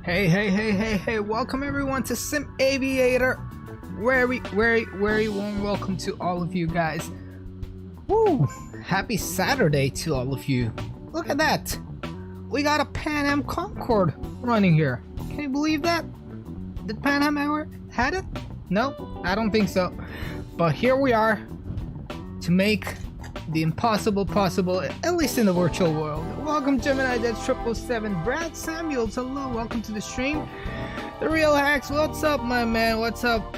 Hey, welcome everyone to Sim Aviator. Very warm welcome to all of you guys. Woo! Happy Saturday to all of you. Look at that. We got a Pan Am Concorde running here. Can you believe that? Did Pan Am ever had it? No, I don't think so. But here we are to make the impossible possible, at least in the virtual world. Welcome Gemini, that's 777. Brad Samuels, hello, welcome to the stream. The Real Hacks, what's up my man, what's up?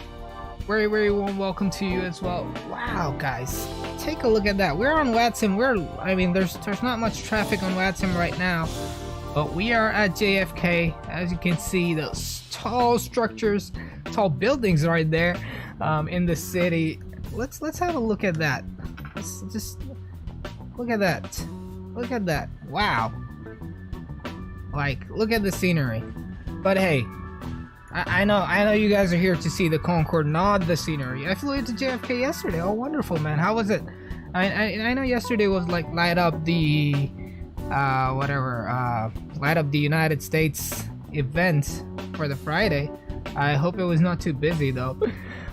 Very warm welcome to you as well. Wow guys, take a look at that. We're on Vatsim. I mean there's not much traffic on Vatsim right now, but we are at JFK. As you can see, those tall structures, tall buildings right there in the city. Let's have a look at that. Let's just look at that. Look at that. Wow. Like, look at the scenery. But hey, I know you guys are here to see the Concorde, not the scenery. I flew into JFK yesterday. Oh, wonderful, man. How was it? I know yesterday was like light up the light up the United States event for the Friday. I hope it was not too busy though.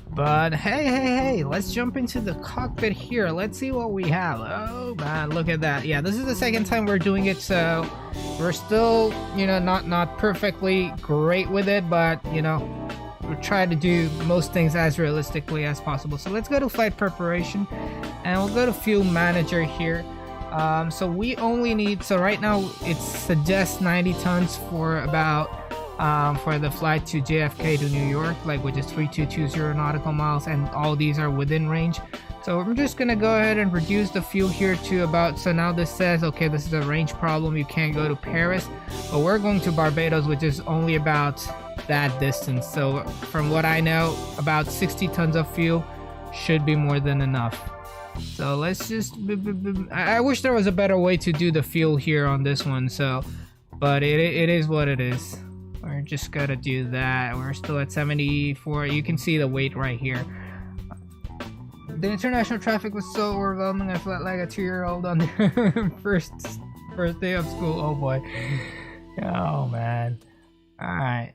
But hey, let's jump into the cockpit here. Let's see what we have. Oh man, look at that. Yeah, this is the second time we're doing it, so we're still, you know, not perfectly great with it, but you know, we'll try to do most things as realistically as possible. So let's go to flight preparation and we'll go to fuel manager here. So we only need, so right now it suggests 90 tons for about for the flight to JFK to New York, like, which is 3220 nautical miles, and all these are within range. So I'm just gonna go ahead and reduce the fuel here to about, so now this says, okay, this is a range problem, you can't go to Paris, but we're going to Barbados, which is only about that distance. So from what I know, about 60 tons of fuel should be more than enough. So let's just, I wish there was a better way to do the fuel here on this one, so, but it is what it is. we're just gonna do that. We're still at 74. You can see the weight right here. The international traffic was so overwhelming, I felt like a 2-year-old on the first day of school. Oh boy. Oh man. Alright.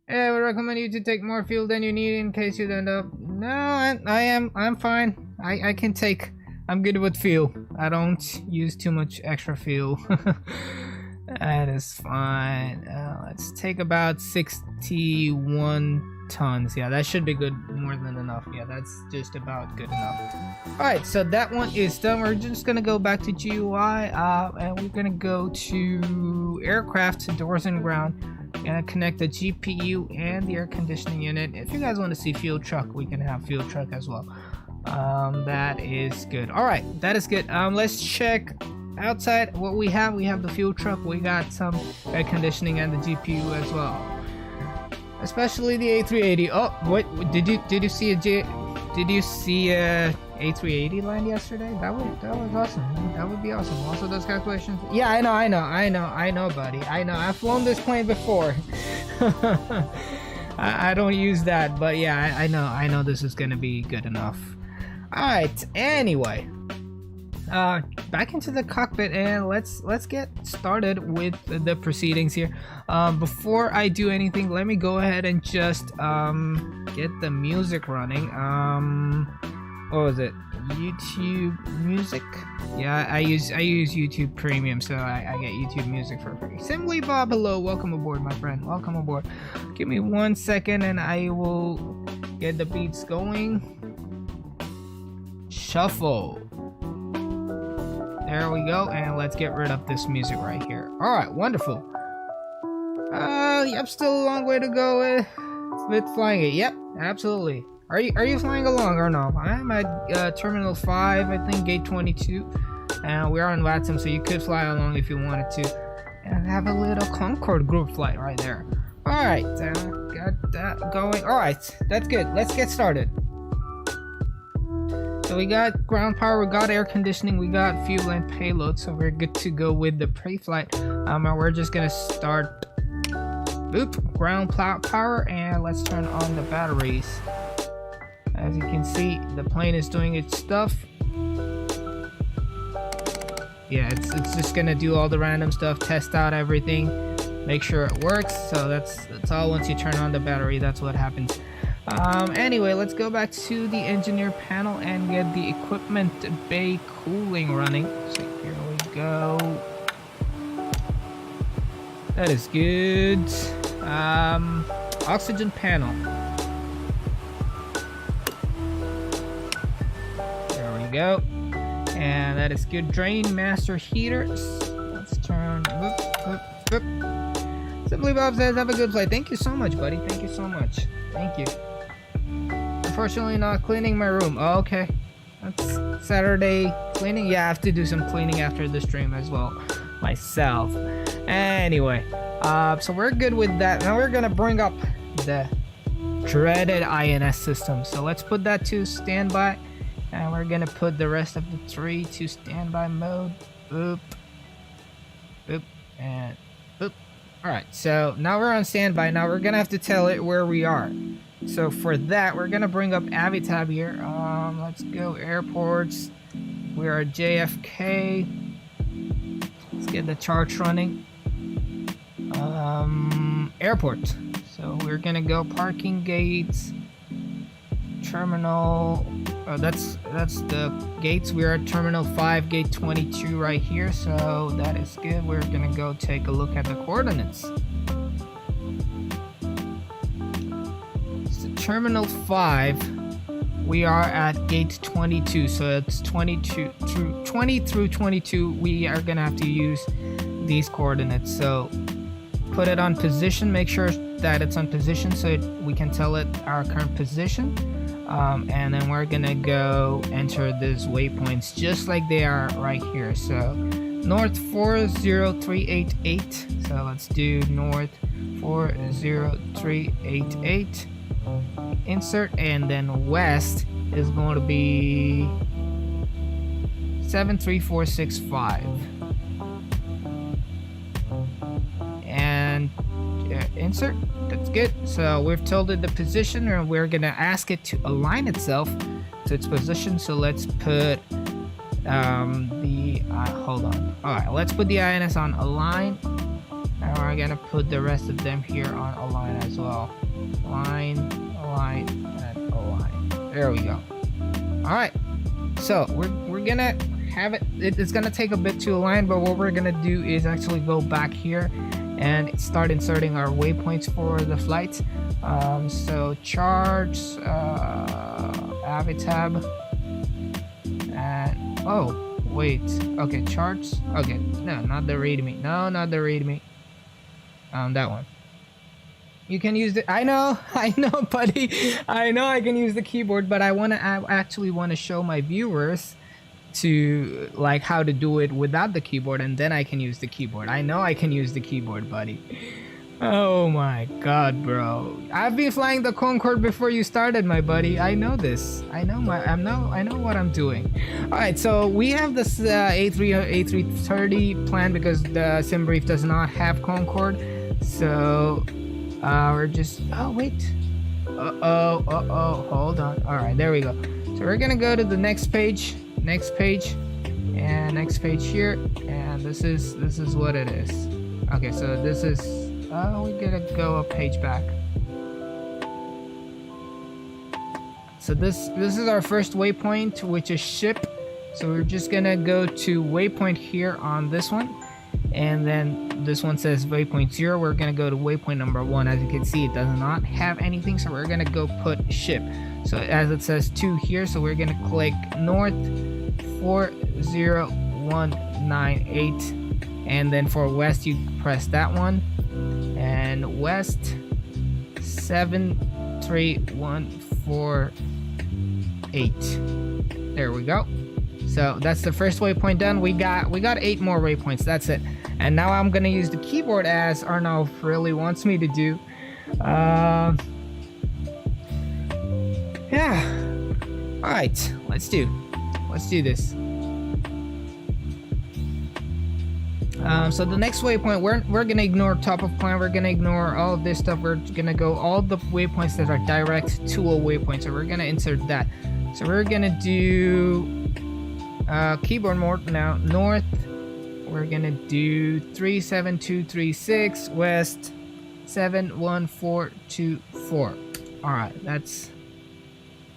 Yeah, I would recommend you to take more fuel than you need in case you end up. No, I'm fine. I can take. I'm good with fuel. I don't use too much extra fuel. That is fine. Let's take about 61 tons. Yeah, that should be good. More than enough. Yeah, that's just about good enough. Alright, so that one is done. We're just gonna go back to GUI, and we're gonna go to aircraft, doors and ground. Gonna connect the GPU and the air conditioning unit. If you guys want to see fuel truck, we can have fuel truck as well. That is good. All right, that is good. Let's check outside what we have. We have the fuel truck. We got some air conditioning and the GPU as well. Especially the A380. Oh, what did you see a A380 land yesterday? That was awesome. That would be awesome. Also those calculations. Yeah, I know, buddy. I know. I've flown this plane before. I don't use that, but yeah, I know this is gonna be good enough. Alright, anyway. Back into the cockpit, and let's get started with the proceedings here. Before I do anything, let me go ahead and just get the music running. What was it? YouTube Music? Yeah, I use YouTube Premium, so I get YouTube Music for free. Simply Bob, hello, welcome aboard, my friend. Welcome aboard. Give me 1 second, and I will get the beats going. Shuffle. There we go, and let's get rid of this music right here. All right, wonderful. Yep, still a long way to go with flying it. Yep, absolutely. Are you flying along or no? I'm at Terminal 5, I think, Gate 22, and we are on Vatsim, so you could fly along if you wanted to, and have a little Concorde group flight right there. All right, got that going. All right, that's good. Let's get started. So we got ground power, we got air conditioning, we got fuel and payload, so we're good to go with the pre-flight. And we're just gonna start ground power, and let's turn on the batteries. As you can see, the plane is doing its stuff. Yeah, it's just gonna do all the random stuff, test out everything, make sure it works. So that's all. Once you turn on the battery, that's what happens. Anyway, let's go back to the engineer panel and get the equipment bay cooling running. So here we go. That is good. Oxygen panel. There we go. And that is good. Drain master heaters. Let's turn. Simply Bob says, have a good flight. Thank you so much, buddy. Thank you so much. Thank you. Unfortunately, not cleaning my room. Oh, okay. That's Saturday cleaning. Yeah, I have to do some cleaning after the stream as well myself. Anyway, so we're good with that. Now we're gonna bring up the dreaded INS system. So let's put that to standby, and we're gonna put the rest of the 3 to standby mode. Boop, boop, and boop. All right, so now we're on standby. Now we're gonna have to tell it where we are. So for that, we're gonna bring up Avitab here. Let's go airports. We are at JFK. Let's get the charts running. Airport. So we're gonna go parking gates, terminal. Oh, that's the gates. We're at Terminal 5, Gate 22 right here. So that is good. We're gonna go take a look at the coordinates. Terminal 5, we are at Gate 22, so it's 20 through 22. We are gonna have to use these coordinates. So put it on position, make sure that it's on position so we can tell it our current position, and then we're gonna go enter these waypoints just like they are right here. So north 40388, so let's do north 40388. Insert, and then west is going to be 73465, and insert. That's good. So we've told it the position, and we're gonna ask it to align itself to its position. So let's put hold on. All right, let's put the INS on align, and we're gonna put the rest of them here on align as well. Align, and align. There we go. All right, so we're gonna have it's gonna take a bit to align, but what we're gonna do is actually go back here and start inserting our waypoints for the flight. So charts, Avitab, and oh wait, okay, charts, okay, no, not the readme, no, not the readme, that one. You can use the, I know buddy, I know I can use the keyboard, but I actually want to show my viewers to like how to do it without the keyboard, and then I can use the keyboard. I know I can use the keyboard, buddy. Oh my god, bro, I've been flying the Concorde before you started, my buddy. I know this. I know what I'm doing. All right, so we have this A330 plan because the sim brief does not have Concorde, so we're just, oh wait, hold on. All right, there we go. So we're gonna go to the next page, and next page here, and this is what it is. Okay, so this is, we gotta go a page back. So this is our first waypoint, which is ship. So we're just gonna go to waypoint here on this one, and then this one says waypoint 0. We're gonna go to waypoint number 1. As you can see, it does not have anything, so we're gonna go put ship. So as it says 2 here, so we're gonna click north 40198, and then for west you press that one, and west 73148. There we go. So that's the first waypoint done. We got 8 more waypoints. That's it. And now I'm gonna use the keyboard as Arnav really wants me to do. Yeah. All right. Let's do this. So the next waypoint, we're gonna ignore top of plan. We're gonna ignore all of this stuff. We're gonna go all the waypoints that are direct to a waypoint. So we're gonna insert that. So we're gonna do keyboard mode now. North, we're gonna do 37236, west 71424. All right, that's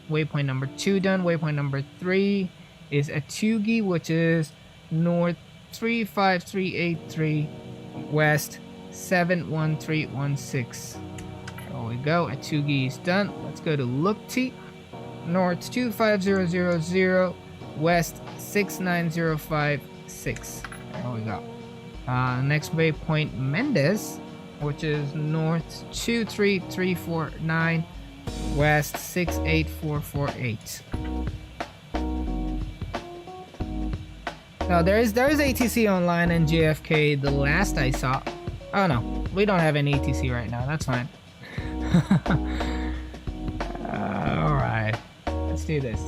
waypoint number 2 done. Waypoint number 3 is a Tugi, which is north 35383, west 71316. There we go. A Tugi is done. Let's go to Lukti, north 25000, west 69056. There we go. Next waypoint, Mendes, which is north 23349, west 68448. Now there is ATC online in JFK. The last I saw. Oh no, we don't have any ATC right now. That's fine. All right, let's do this.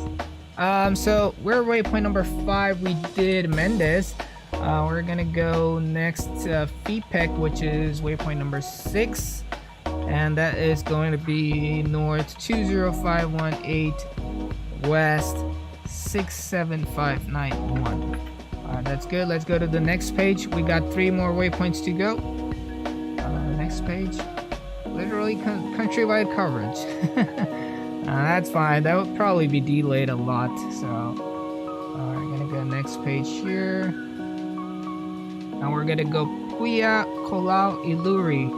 So we're waypoint number 5. We did Mendes. We're gonna go next to FPEC, which is waypoint number 6, and that is going to be north 20518, west 67591. Alright, that's good. Let's go to the next page. We got 3 more waypoints to go. Next page, literally countrywide coverage. That's fine. That would probably be delayed a lot. So we're gonna go next page here. Now we're gonna go Puya Kolau Iluri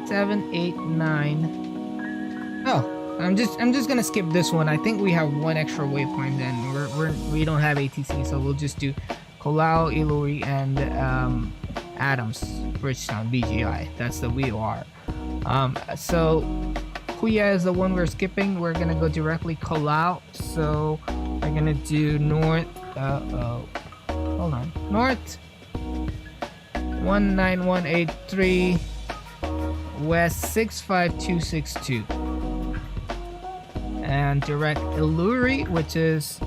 789. Oh, I'm just gonna skip this one. I think we have 1 extra waypoint, and we don't have ATC, so we'll just do Kolau Iluri and Addons Bridgetown BGI. That's the VOR. So Puya is the one we're skipping. We're gonna go directly Kolau. So we're gonna do north. Hold on. North 19183, west 65262, and direct Iluri, which is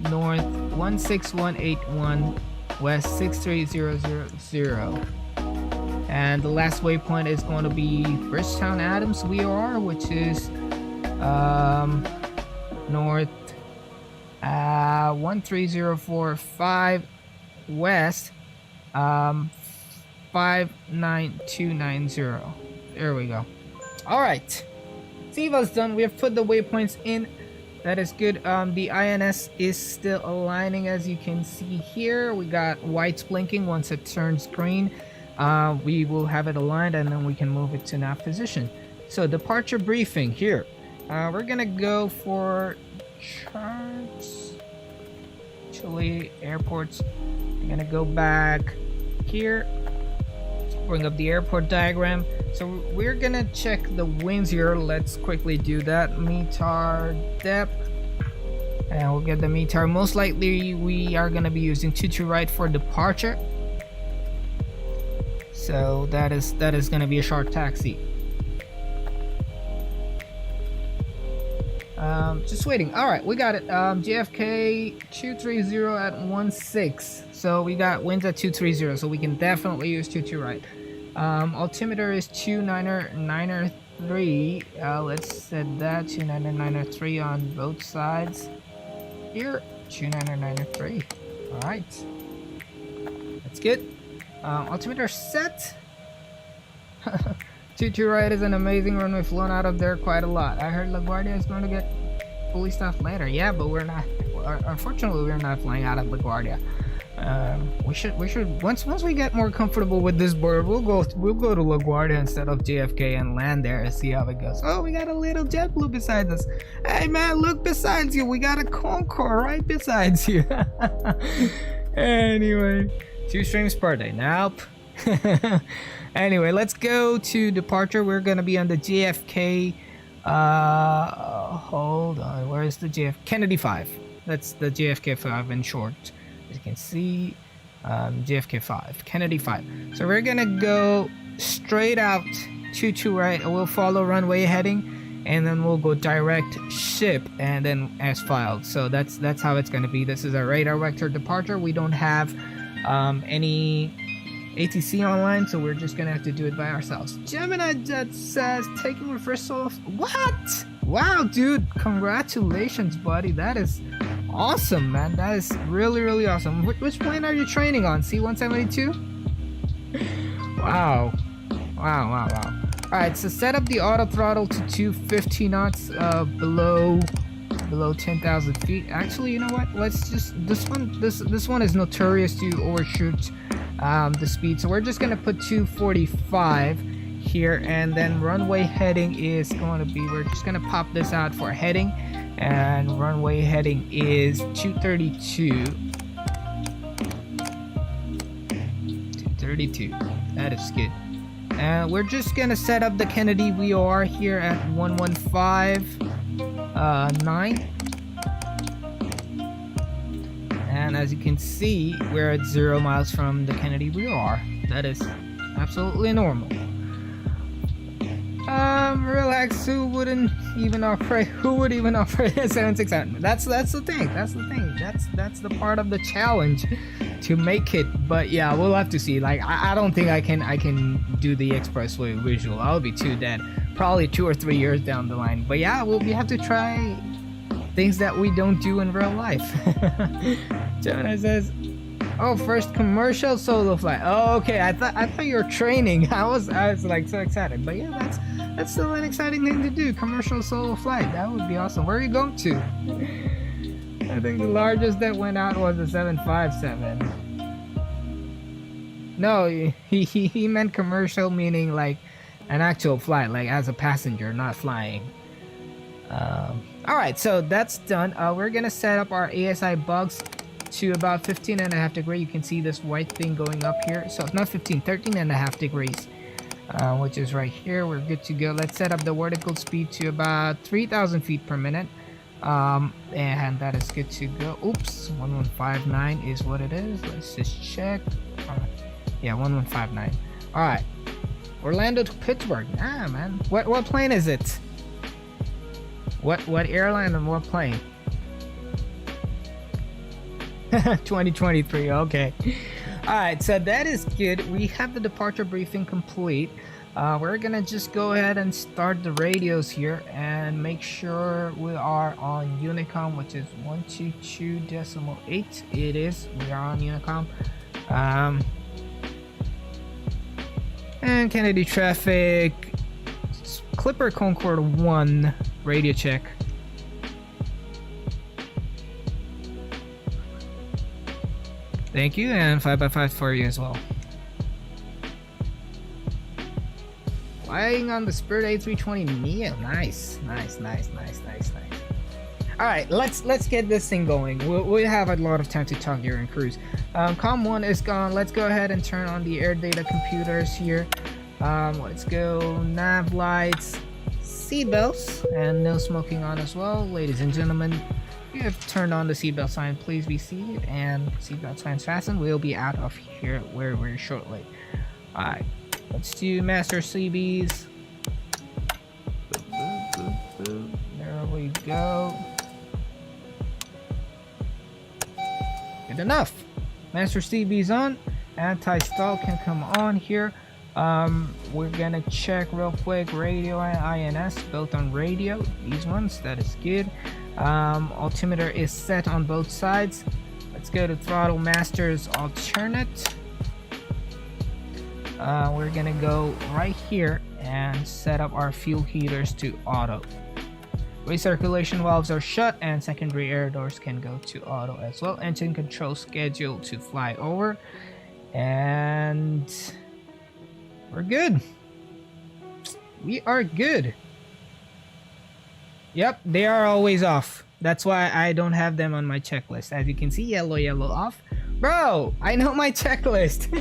north 16181, west 63000. And the last waypoint is going to be Bridgetown Addons VOR, which is north 13045 west 59290. There we go. All right, SIVA's done. We have put the waypoints in. That is good. The INS is still aligning, as you can see here. We got whites blinking. Once it turns green, we will have it aligned, and then we can move it to nav position. So departure briefing here. We're gonna go for charts. Actually, airports. I'm gonna go back here, bring up the airport diagram. So we're gonna check the winds here. Let's quickly do that. Metardep, and we'll get the Metar. Most likely we are gonna be using 22 right for departure. So that is gonna be a short taxi. Just waiting. All right, we got it. JFK 230 at 16. So we got winds at 230, so we can definitely use 22 right. Altimeter is 29993. Let's set that 29993 on both sides here. 29993. All right, that's good. Altimeter set. 22 right is an amazing runway, flown out of there quite a lot. I heard LaGuardia is going to get fully staffed later. Yeah, but we're not. Unfortunately, we're not flying out of LaGuardia. We should once we get more comfortable with this bird, we'll go to LaGuardia instead of JFK and land there and see how it goes. Oh, we got a little JetBlue beside us. Hey man, look besides you. We got a Concorde right besides you. Anyway, 2 streams per day. Nope. Anyway, let's go to departure. We're gonna be on the JFK. Hold on. Where is the JFK? Kennedy 5. That's the JFK 5 in short. As you can see, JFK 5, Kennedy 5. So we're gonna go straight out 22 right. We'll follow runway heading, and then we'll go direct ship and then as filed. So that's how it's gonna be. This is a radar vector departure. We don't have any ATC online, so we're just gonna have to do it by ourselves. Gemini Jet says taking reversal. What? Wow, dude, congratulations, buddy. That is awesome, man. That is really awesome. Which plane are you training on? C-172? Wow. Alright, so set up the auto throttle to 250 knots below 10,000 feet. Actually, you know what? Let's just this one is notorious to overshoot the speed, so we're just gonna put 245 here, and then runway heading is going to be, we're just gonna pop this out for heading, and runway heading is 232. 232. That is good. And we're just gonna set up the Kennedy VOR here at 115.9. And as you can see, we're at 0 miles from the Kennedy VOR. That is absolutely normal. Relax. Who would even operate a 767? That's the thing. That's the part of the challenge to make it. But yeah, we'll have to see. Like I don't think I can do the expressway visual. I'll be too dead. Probably 2 or 3 years down the line. But yeah, we have to try things that we don't do in real life. Gemini says, "Oh, first commercial solo flight." Oh, okay. I thought you were training. I was like so excited. But yeah, that's still an exciting thing to do. Commercial solo flight. That would be awesome. Where are you going to? I think the largest that went out was a 757. No, he meant commercial, meaning like an actual flight, like as a passenger, not flying. All right, so that's done. We're gonna set up our ASI bugs to about 15.5 degrees. You can see this white thing going up here. So not 15, 13.5 degrees, which is right here. We're good to go. Let's set up the vertical speed to about 3,000 feet per minute. And that is good to go. Oops, 1159 is what it is. Let's just check. Yeah, 1159. All right, Orlando to Pittsburgh. Ah, man. What plane is it? What airline and what plane? 2023. Okay. Alright, so that is good. We have the departure briefing complete. We're gonna just go ahead and start the radios here and make sure we are on Unicom, which is 122.8. It is. We are on Unicom. And Kennedy traffic. Clipper Concorde 1 radio check. Thank you, and 5x5 for you as well. Flying on the Spirit A320 Neo. Nice. All right, let's get this thing going. We'll have a lot of time to talk during cruise. Com 1 is gone. Let's go ahead and turn on the air data computers here. Let's go nav lights, seatbelts, and no smoking on as well. Ladies and gentlemen, if you have turned on the seatbelt sign, please be seated and seatbelt signs fastened. We'll be out of here very shortly. All right, let's do master CBs. There we go. Good enough. Master CB's on. Anti-stall can come on here. We're gonna check real quick radio and INS, both on radio. These ones, that is good. Altimeter is set on both sides. Let's go to throttle masters alternate. We're gonna go right here and set up our fuel heaters to auto. Recirculation valves are shut and secondary air doors can go to auto as well. Engine control scheduled to fly over, and we're good. We are good. Yep, they are always off. That's why I don't have them on my checklist. As you can see, yellow off. Bro, I know my checklist.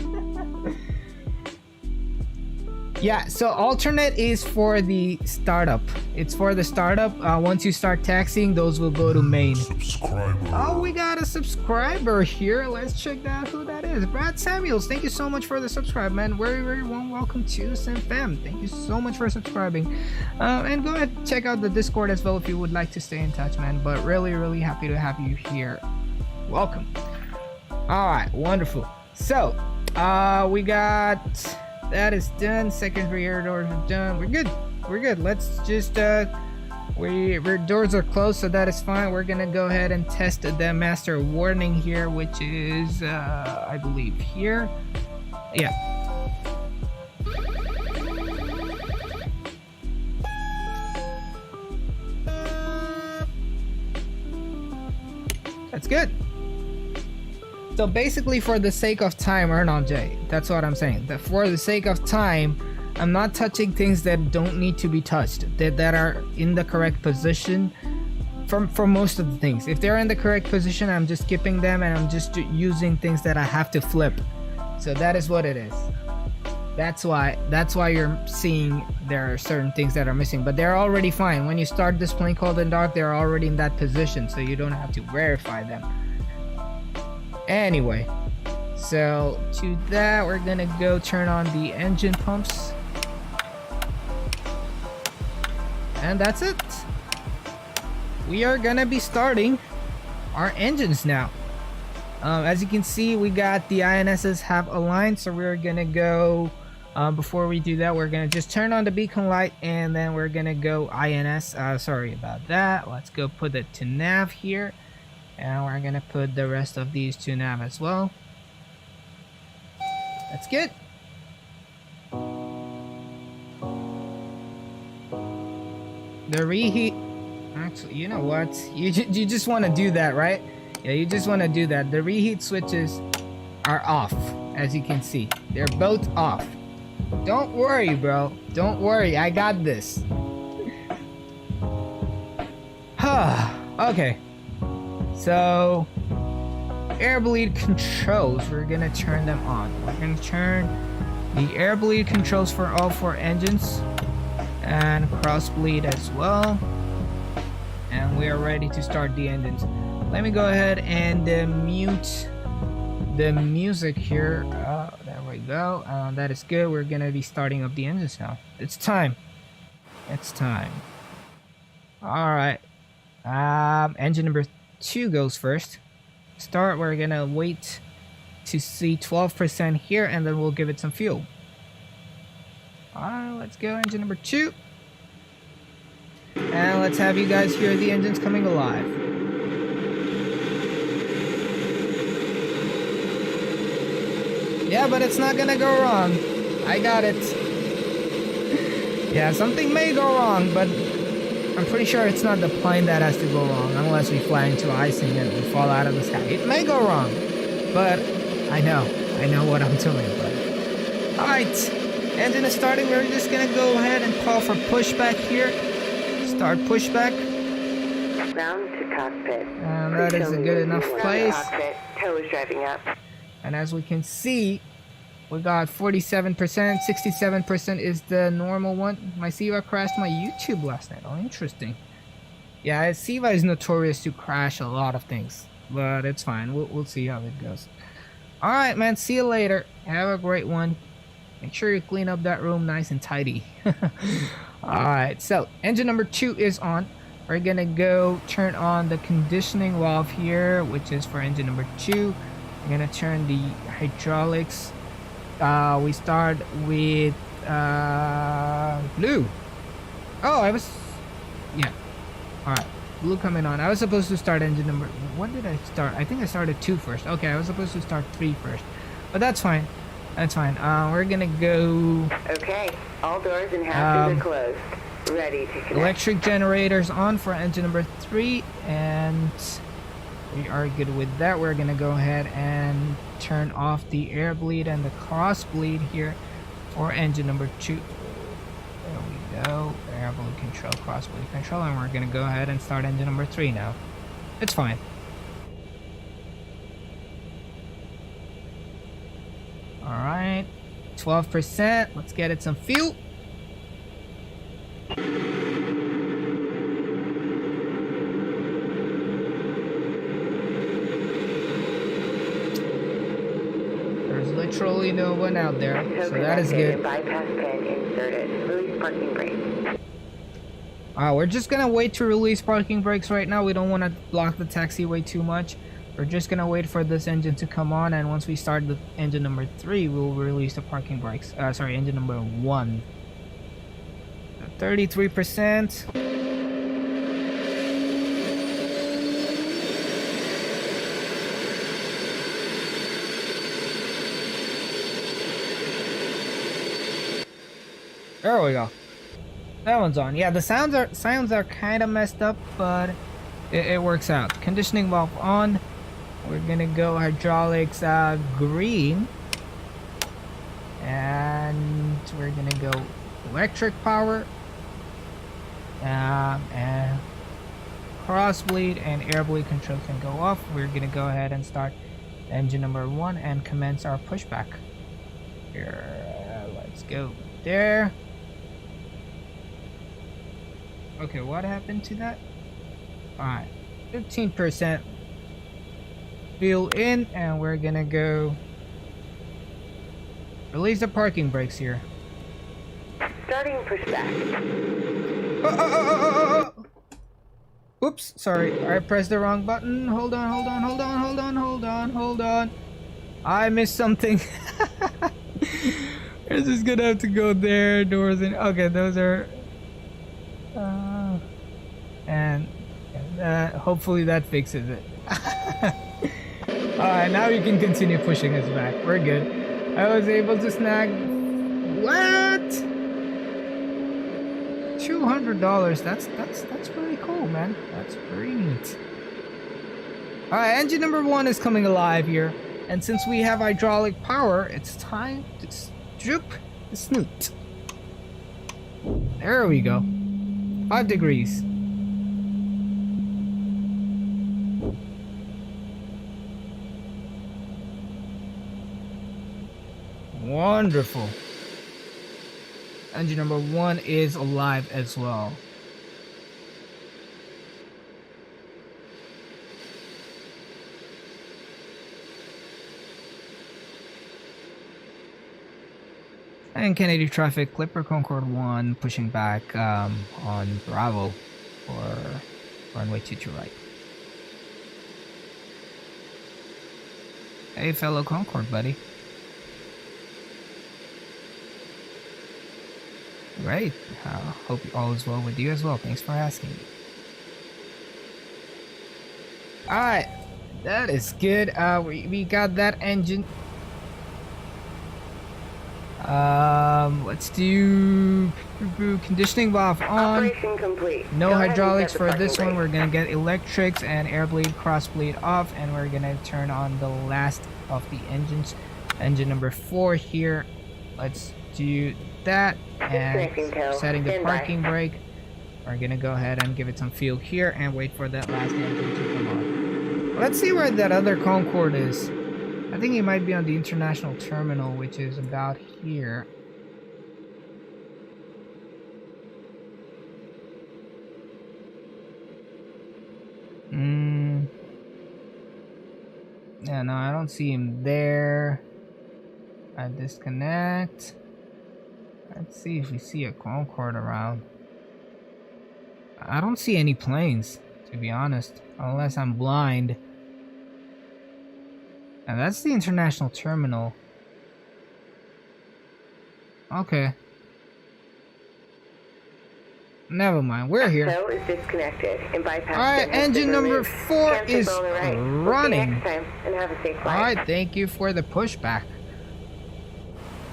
Yeah, so alternate is for the startup. It's for the startup. Once you start taxiing, those will go to main. Subscriber. Oh, we got a subscriber here. Let's check out who that is. Brad Samuels, thank you so much for the subscribe, man. Very warm welcome to SimFam. Thank you so much for subscribing. And go ahead and check out the Discord as well if you would like to stay in touch, man. But really happy to have you here. Welcome. All right, wonderful. So, we got... that is done. Secondary air doors are done. We're good. Let's just our doors are closed, so that is fine. We're gonna go ahead and test the master warning here, which is I believe here. Yeah. That's good. So basically, for the sake of time, Ernon J, that's what I'm saying. That for the sake of time, I'm not touching things that don't need to be touched, that are in the correct position. For most of the things, if they're in the correct position, I'm just skipping them and I'm just using things that I have to flip. So that is what it is. That's why you're seeing there are certain things that are missing, but they're already fine. When you start this plane cold and dark, they're already in that position, so you don't have to verify them. Anyway, so to that, we're gonna go turn on the engine pumps, and that's it. We are gonna be starting our engines now. As you can see, we got the INSs have aligned, so we're gonna go before we do that, we're gonna just turn on the beacon light, and then we're gonna go INS. Sorry about that. Let's go put it to nav here. And we're gonna put the rest of these to nav as well. That's good. The reheat, actually, you know what? You just want to do that, right? Yeah, you just want to do that. The reheat switches are off, as you can see. They're both off. Don't worry, bro. Don't worry. I got this. Okay. So, air bleed controls, we're gonna turn them on. We're gonna turn the air bleed controls for all 4 engines and cross bleed as well. And we are ready to start the engines. Let me go ahead and mute the music here. There we go. That is good. We're gonna be starting up the engines now. It's time. It's time. All right. Engine number 2 goes first. Start. We're gonna wait to see 12% here, and then we'll give it some fuel. Alright, let's go engine number 2. And let's have you guys hear the engines coming alive. Yeah, but it's not gonna go wrong. I got it. Yeah, something may go wrong, but I'm pretty sure it's not the plane that has to go wrong, unless we fly into icing and we fall out of the sky. It may go wrong, but I know what I'm doing. But alright, engine is starting. We're just gonna go ahead and call for pushback here. Start pushback. Round to cockpit. And that is a good enough place. Tow is driving up. And as we can see, we got 47%, 67% is the normal one. My Siva crashed my YouTube last night. Oh, interesting. Yeah, Siva is notorious to crash a lot of things, but it's fine. We'll see how it goes. Alright, man, see you later. Have a great one. Make sure you clean up that room nice and tidy. Alright, so engine number 2 is on. We're gonna go turn on the conditioning valve here, which is for engine number 2. I'm gonna turn the hydraulics. We start with blue. Oh, yeah. Alright, blue coming on. I was supposed to start engine number... What did I start? I think I started 2 first. Okay, I was supposed to start 3 first. But that's fine. That's fine. We're gonna go... Okay, all doors and hatches are closed. Ready to connect. Electric generators on for engine number 3, and we are good with that. We're gonna go ahead and turn off the air bleed and the cross bleed here for engine number 2. There we go. Air bleed control, cross bleed control, and we're gonna go ahead and start engine number 3 now. It's fine. Alright, 12%. Let's get it some fuel. There's literally no one out there, so that is good. Bypass pin inserted. Release parking brakes. We're just gonna wait to release parking brakes right now. We don't want to block the taxiway too much. We're just gonna wait for this engine to come on, and once we start the engine number 3, we'll release the parking brakes. Sorry, engine number 1. 33%. There we go. That one's on. Yeah, the sounds are kind of messed up, but it works out. Conditioning valve on. We're gonna go hydraulics green, and we're gonna go electric power, and cross bleed and air bleed control can go off. We're gonna go ahead and start engine number 1 and commence our pushback. Here, let's go there. Okay, what happened to that? Alright, 15% fuel in, and we're gonna go release the parking brakes here. Starting pushback. Oops, sorry, I pressed the wrong button. Hold on. I missed something. We're just gonna have to go there, doors in. Okay, those are and hopefully that fixes it. Alright, now you can continue pushing us back. We're good. I was able to snag... What? $200. That's pretty cool, man. That's pretty neat. Alright, engine number 1 is coming alive here. And since we have hydraulic power, it's time to droop the snoot. There we go. 5 degrees. Wonderful. Engine number 1 is alive as well. And Kennedy traffic, Clipper Concorde 1 pushing back on Bravo for runway 22 right. Hey, fellow Concorde buddy. Great. Hope all is well with you as well. Thanks for asking. Alright, that is good. We got that engine. Let's do conditioning valve on. Operation complete. No Go ahead and hydraulics set the for this parking one. brake. We're gonna get electrics and air bleed, cross bleed off, and we're gonna turn on the last of the engines. Engine number 4 here. Let's do that, and setting the parking brake. We're gonna go ahead and give it some fuel here and wait for that last engine to come on. Let's see where that other Concorde is. I think it might be on the international terminal, which is about here. Yeah, no, I don't see him there. I disconnect. Let's see if we see a Concorde around. I don't see any planes, to be honest, unless I'm blind. And that's the international terminal. Okay. Never mind, we're here. So is disconnected and bypassed. Alright, engine number 4 is running. And have a safe flight. Alright, thank you for the pushback.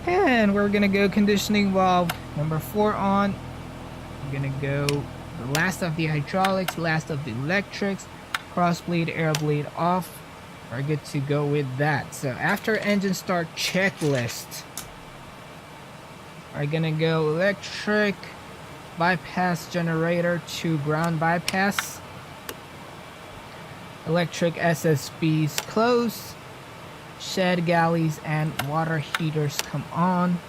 And we're gonna go conditioning valve number 4 on. We're gonna go the last of the hydraulics, last of the electrics, cross bleed, air bleed off. We're good to go with that. So after engine start checklist, we're gonna go electric, bypass generator to ground bypass. Electric SSBs close. Shed galleys and water heaters come on.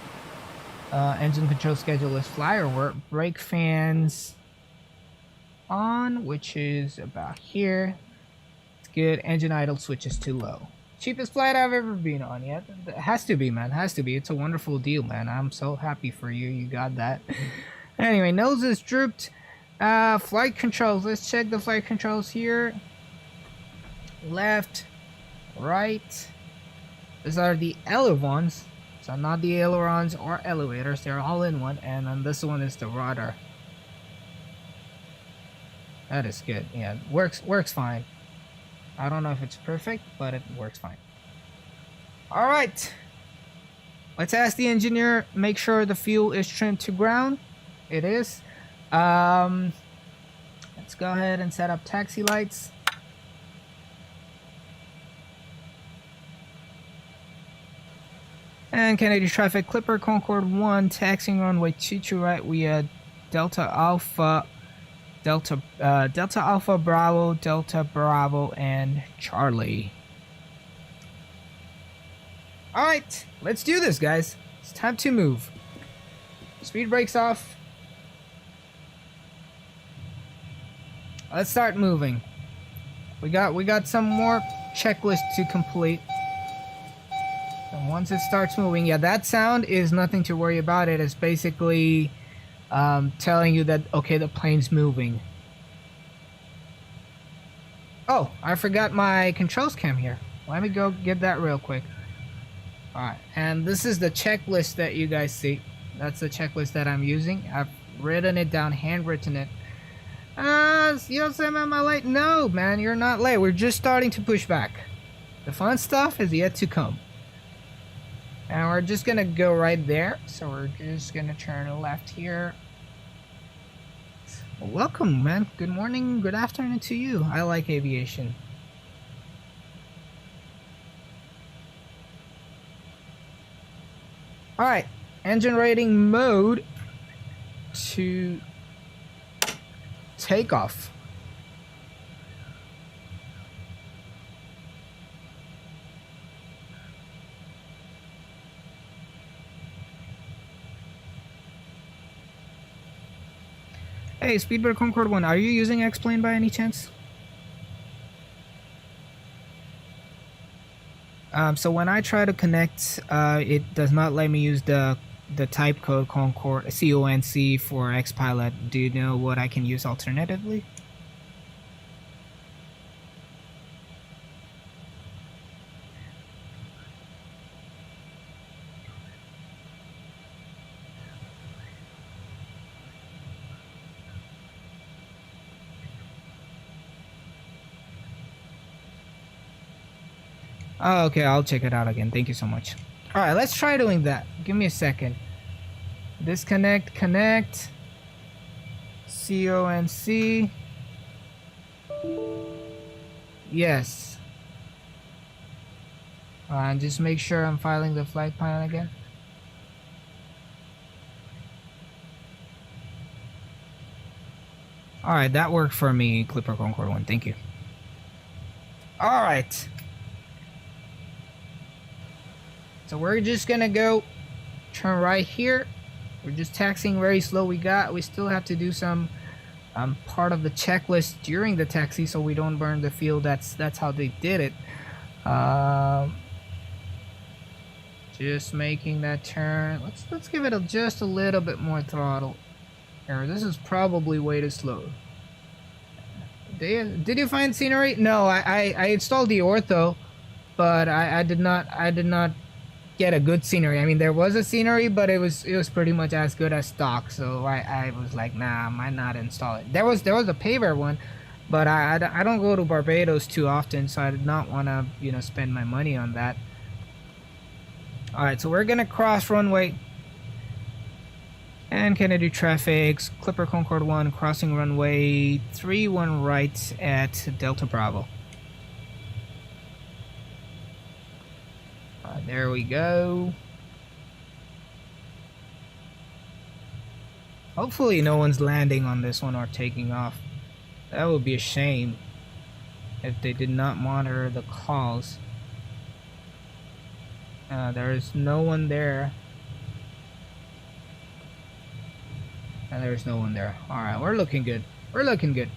Engine control schedule is flyer brake fans on, which is about here. It's good. Engine idle switches to low. Cheapest flight I've ever been on yet. It has to be, man. It has to be. It's a wonderful deal, man. I'm so happy for you. You got that. Anyway, nose is drooped. Flight controls. Let's check the flight controls here. Left, right. These are the ailerons. So not the ailerons or elevators. They're all in one. And then this one is the rudder. That is good. Yeah, works fine. I don't know if it's perfect, but it works fine. All right. Let's ask the engineer. Make sure the fuel is trimmed to ground. It is. Let's go ahead and set up taxi lights. And Kennedy traffic, Clipper Concorde 1, taxiing runway 22 right. We had Delta Alpha, Delta Alpha Bravo, Delta Bravo, and Charlie. All right, let's do this, guys. It's time to move. Speed brakes off. Let's start moving. We got some more checklists to complete. And once it starts moving, yeah, that sound is nothing to worry about. It is basically telling you that, okay, the plane's moving. Oh, I forgot my controls cam here. Let me go get that real quick. Alright, and this is the checklist that you guys see. That's the checklist that I'm using. I've written it down, handwritten it. You don't say, am I late? No, man, you're not late. We're just starting to push back. The fun stuff is yet to come. And we're just gonna go right there. So we're just gonna turn left here. Well, welcome, man. Good morning, good afternoon to you. I like aviation. Alright, engine rating mode to takeoff. Hey, Speedbird Concorde 1, are you using X-Plane by any chance? So when I try to connect, it does not let me use the type code Concorde CONC for Xpilot. Do you know what I can use alternatively? Oh, okay, I'll check it out again. Thank you so much. Alright, let's try doing that. Give me a second. Disconnect, connect. CONC. Yes. And just make sure I'm filing the flight plan again. Alright, that worked for me, Clipper Concorde 1. Thank you. Alright. So we're just gonna go turn right here. We're just taxiing very slow. We still have to do some part of the checklist during the taxi so we don't burn the fuel. That's how they did it. Just making that turn. Let's give it just a little bit more throttle. Here, this is probably way too slow. Did you find scenery? No, I installed the ortho, but I did not get a good scenery. I mean, there was a scenery, but it was pretty much as good as stock. So I was like, nah, I might not install it. There was a paver one, but I don't go to Barbados too often, so I did not want to spend my money on that. All right, so we're gonna cross runway. And Kennedy traffic, Clipper Concorde 1 crossing runway 31 right at Delta Bravo. There we go. Hopefully no one's landing on this one or taking off. That would be a shame if they did not monitor the calls. There is no one there. And there's no one there. Alright, we're looking good. We're looking good.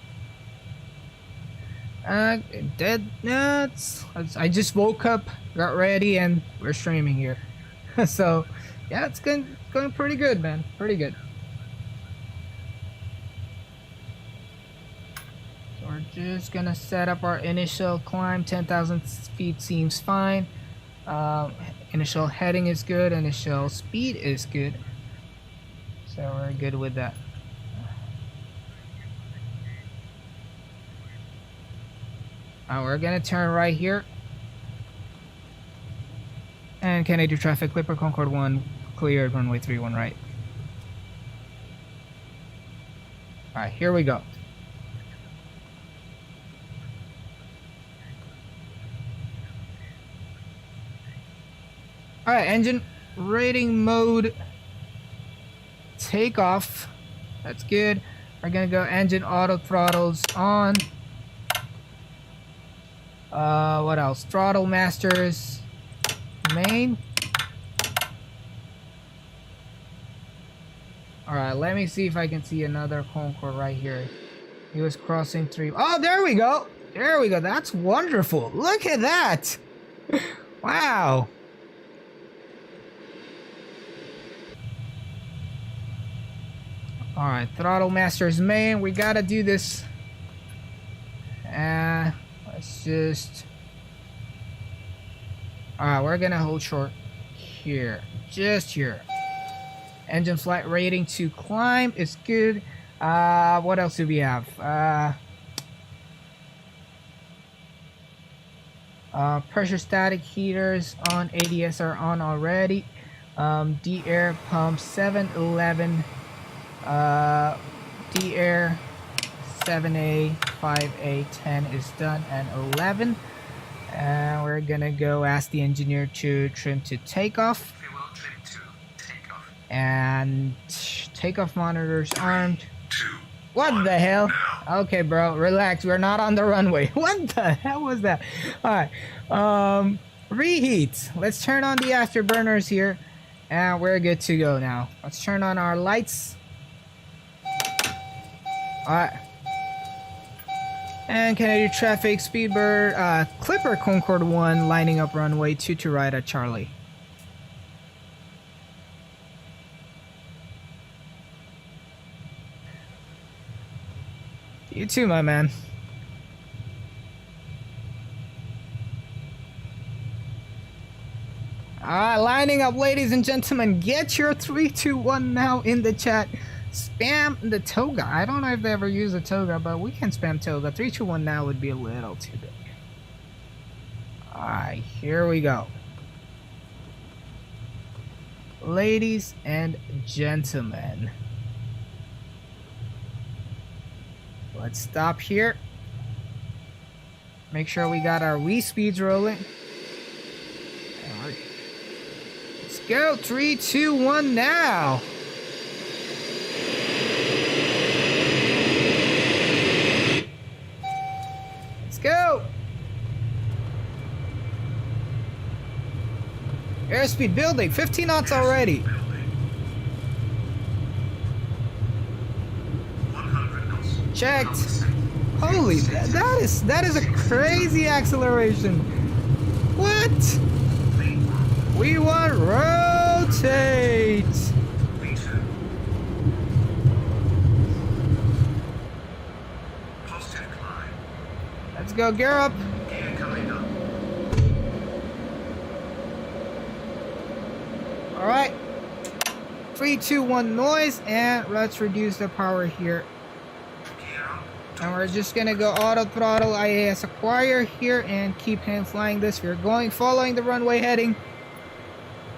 Dead nuts. I just woke up, got ready, and we're streaming here. So, yeah, it's going pretty good, man. Pretty good. So we're just gonna set up our initial climb. 10,000 feet seems fine. Initial heading is good. Initial speed is good. So we're good with that. We're gonna turn right here. And Kennedy traffic, Clipper Concorde 1 cleared, runway 31 right. Alright, here we go. Alright, engine rating mode. Takeoff. That's good. We're gonna go engine auto throttles on. What else? Throttle masters main. Alright, let me see if I can see another Concorde right here. He was crossing 3. Oh, there we go. There we go. That's wonderful. Look at that. Wow. Alright, throttle masters main. We gotta do this. Let's just... Alright, we're gonna hold short here. Just here. Engine flight rating to climb is good. What else do we have? Pressure static heaters on. ADS are on already. D-air pump 711. D-air 7A, 5A, 10 is done, and 11. And we're gonna go ask the engineer to trim to takeoff. And takeoff monitors armed. What the hell? Okay, bro, relax. We're not on the runway. What the hell was that? All right. Reheat. Let's turn on the afterburners here, and we're good to go now. Let's turn on our lights. All right. And Kennedy traffic, Speedbird, Clipper Concorde 1 lining up runway 22 right at Charlie. You too, my man. Alright, lining up, ladies and gentlemen. Get your 3, 2, 1 now in the chat. Spam the toga. I don't know if they ever use a toga, but we can spam toga. 3, 2, 1 now would be a little too big. Alright, here we go. Ladies and gentlemen, let's stop here. Make sure we got our Wii speeds rolling. Let's go. 3, 2, 1 now. Let's go. Airspeed building. 15 knots already. Checked. Holy, that is a crazy acceleration. What? We want rotate. Let's go, gear up. All right. 3, 2, 1 noise, and let's reduce the power here. And we're just gonna go auto throttle IAS acquire here and keep hand flying this. We're going following the runway heading.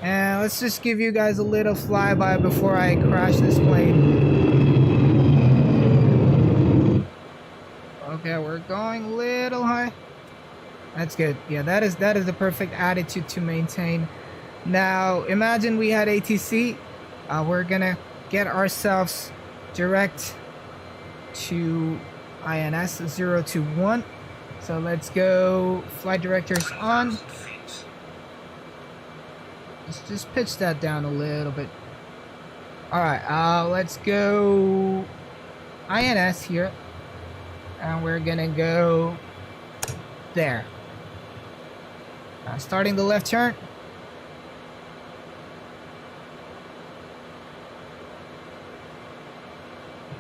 And let's just give you guys a little flyby before I crash this plane. Okay, we're going a little high. That's good. Yeah, that is the perfect attitude to maintain. Now imagine we had ATC. We're gonna get ourselves direct to INS 0 to 1. So let's go. Flight directors on. Let's just pitch that down a little bit. Alright, let's go INS here. And we're gonna go there. Starting the left turn.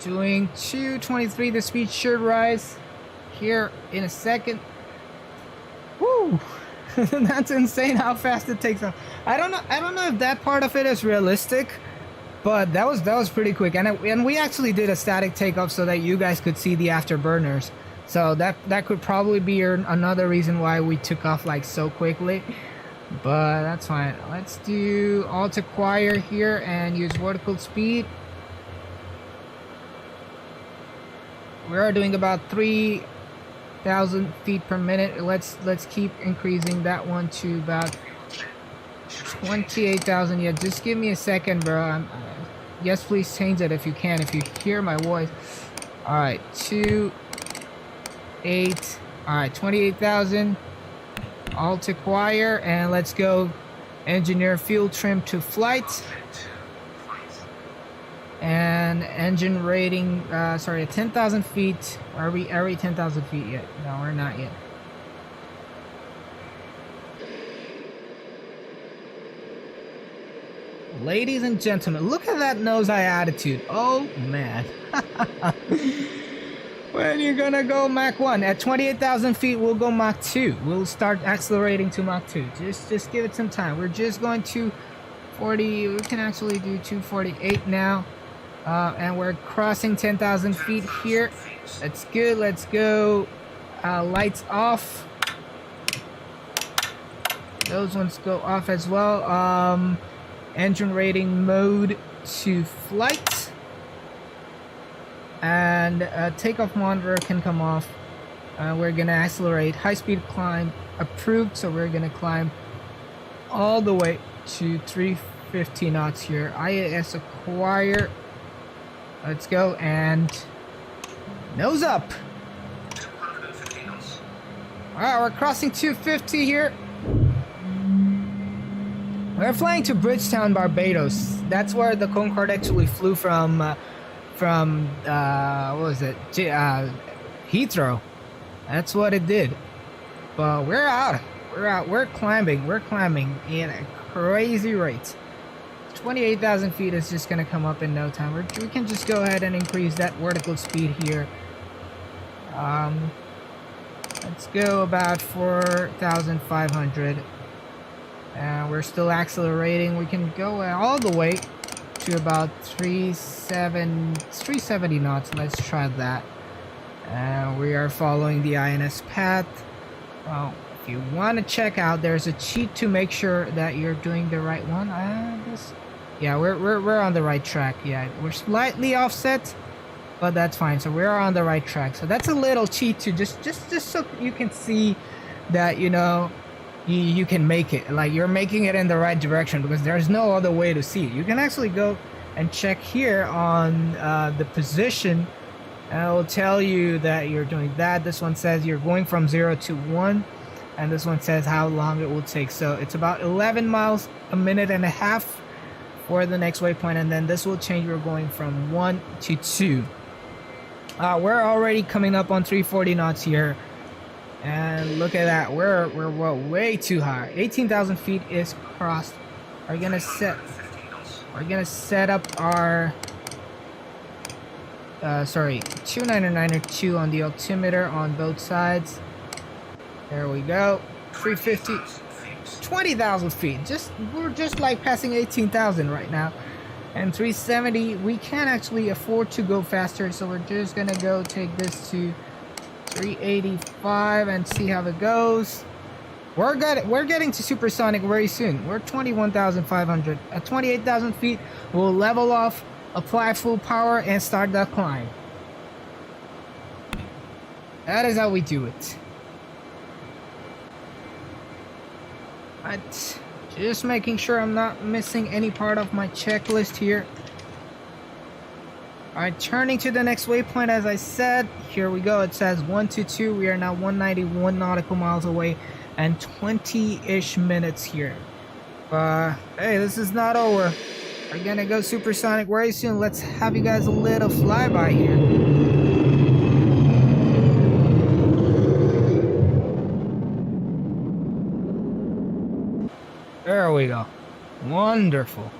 Doing 223, the speed should rise here in a second. Woo! That's insane how fast it takes off. I don't know if that part of it is realistic, but that was pretty quick. And we actually did a static takeoff so that you guys could see the afterburners. So that could probably be another reason why we took off like so quickly. But that's fine. Let's do alt acquire here and use vertical speed. We are doing about 3,000 feet per minute. Let's keep increasing that one to about 28,000. Yeah, just give me a second, bro. Yes, please change it if you can, if you hear my voice. All right, 2,8. All right, 28,000. Alt acquire, and let's go. Engineer fuel trim to flight. And engine rating, sorry, 10,000 feet. Are we 10,000 feet yet? No, we're not yet. Ladies and gentlemen, look at that nose eye attitude. Oh man. When you're gonna go Mach 1 at 28,000 feet, we'll go Mach 2. We'll start accelerating to Mach 2. Just give it some time. We're just going to 40. We can actually do 248 now. And we're crossing 10,000 feet here. That's good. Let's go. Lights off. Those ones go off as well. Engine rating mode to flight. And takeoff monitor can come off. We're gonna accelerate. High speed climb approved. So we're gonna climb all the way to 350 knots here. IAS acquire. Let's go and nose up. Alright, we're crossing 250 here. We're flying to Bridgetown, Barbados. That's where the Concorde actually flew from what was it? Heathrow. That's what it did. But we're out. We're climbing at a crazy rate. 28,000 feet is just gonna come up in no time. We can just go ahead and increase that vertical speed here. Let's go about 4,500. And we're still accelerating. We can go all the way to about 370 knots. Let's try that. We are following the INS path. Well, if you want to check out, there's a cheat to make sure that you're doing the right one. Yeah, we're on the right track. Yeah, we're slightly offset, but that's fine. So we're on the right track. So that's a little cheat to just so you can see that, you know, you can make it. Like, you're making it in the right direction, because there's no other way to see it. You can actually go and check here on the position, and it will tell you that you're doing that. This one says you're going from 0 to 1, and this one says how long it will take. So it's about 11 miles, a minute and a half for the next waypoint, and then this will change. We're going from 1 to 2. We're already coming up on 340 knots here, and look at that. We're way too high. 18,000 feet is crossed. We're gonna set up our 299.2 on the altimeter on both sides. There we go. 350. 20,000 feet. We're just like passing 18,000 right now. And 370, we can actually afford to go faster, so we're just gonna go take this to 385 and see how it goes. We're getting to supersonic very soon. We're 21,500. At 28,000 feet, we'll level off, apply full power, and start that climb. That is how we do it. But just making sure I'm not missing any part of my checklist here. Alright, turning to the next waypoint, as I said, here we go. It says 1 to 2. We are now 191 nautical miles away and 20-ish minutes here. But hey, this is not over. We're gonna go supersonic very soon. Let's have you guys a little flyby here. There we go. Wonderful.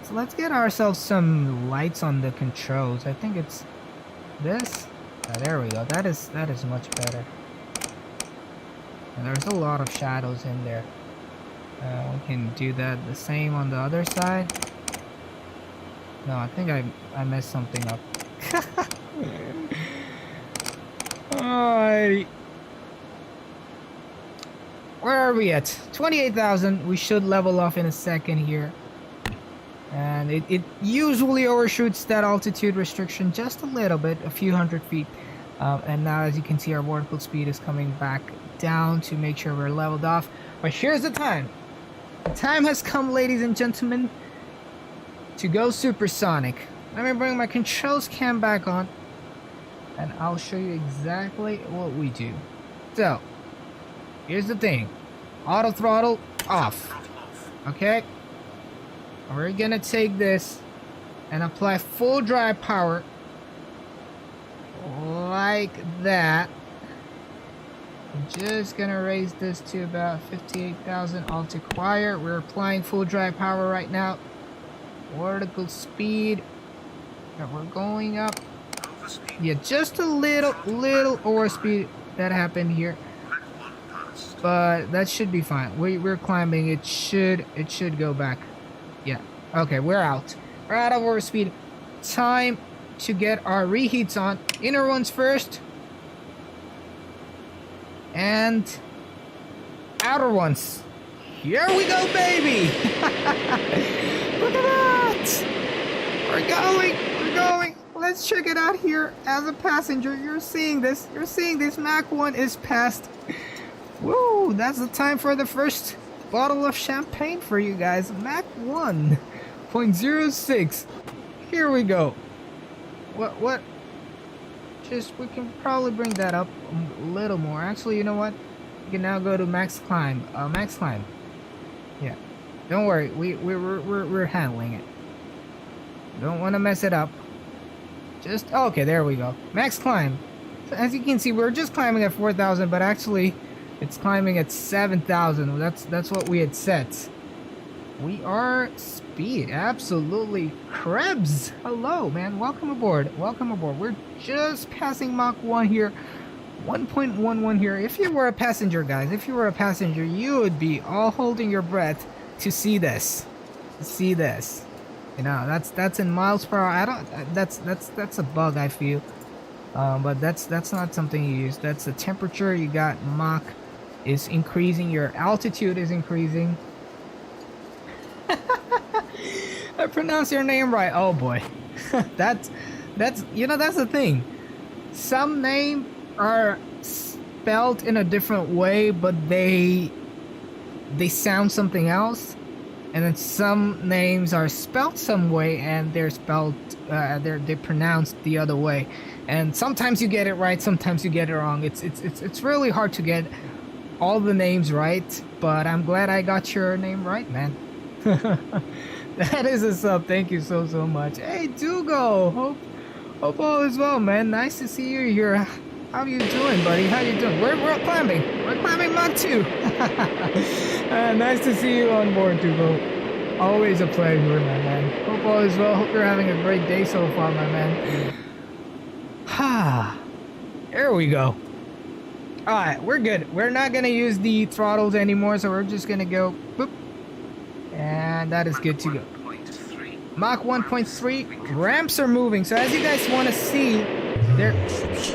So let's get ourselves some lights on the controls. I think it's this. There we go. That is much better. And there's a lot of shadows in there. We can do that the same on the other side. No, I think I messed something up. Alrighty. Where are we at? 28,000. We should level off in a second here. And it usually overshoots that altitude restriction just a little bit, a few hundred feet. And now, as you can see, our vertical speed is coming back down to make sure we're leveled off. But here's the time. The time has come, ladies and gentlemen, to go supersonic. Let me bring my controls cam back on, and I'll show you exactly what we do. So, here's the thing. Auto throttle off. Okay? We're gonna take this and apply full drive power like that. I'm just gonna raise this to about 58,000 all to quiet. We're applying full drive power right now. Vertical speed. And we're going up. Yeah, just a little overspeed that happened here. But that should be fine. We're climbing. It should go back. Yeah. Okay, we're out. We're out of overspeed. Time to get our reheats on. Inner ones first. And outer ones. Here we go, baby! Look at that! We're going! Let's check it out here. As a passenger, you're seeing this. Mach 1 is passed. Woo! That's the time for the first bottle of champagne for you guys. Mach 1.06. Here we go. What? We can probably bring that up a little more. Actually, you know what? You can now go to max climb. Max climb. Yeah. Don't worry. We're handling it. Don't want to mess it up. Just okay. There we go. Max climb. So as you can see, we're just climbing at 4,000, but actually, it's climbing at 7,000. That's what we had set. We are speed. Absolutely. Krebs. Hello, man. Welcome aboard. We're just passing Mach 1 here. 1.11 here. If you were a passenger, guys, you would be all holding your breath to see this. You know, that's in miles per hour. That's a bug, I feel. But that's not something you use. That's the temperature. You got Mach is increasing, your altitude is increasing. I pronounced your name right. Oh boy. that's you know, that's the thing. Some names are spelled in a different way, but they sound something else. And then some names are spelled some way and they're spelled they're pronounced the other way. And sometimes you get it right, sometimes you get it wrong. It's really hard to get all the names right, but I'm glad I got your name right, man. That is a sub. Thank you so much. Hey, Dugo. Hope all is well, man. Nice to see you here. How you doing, buddy? How you doing? We're climbing. We're climbing Mach 2. Nice to see you on board, Dugo. Always a pleasure, my man. Hope all is well. Hope you're having a great day so far, my man. Ha. There we go. Alright, we're good. We're not gonna use the throttles anymore, so we're just gonna go boop. And that is good to go. Mach 1.3 ramps are moving. So as you guys want to see, there.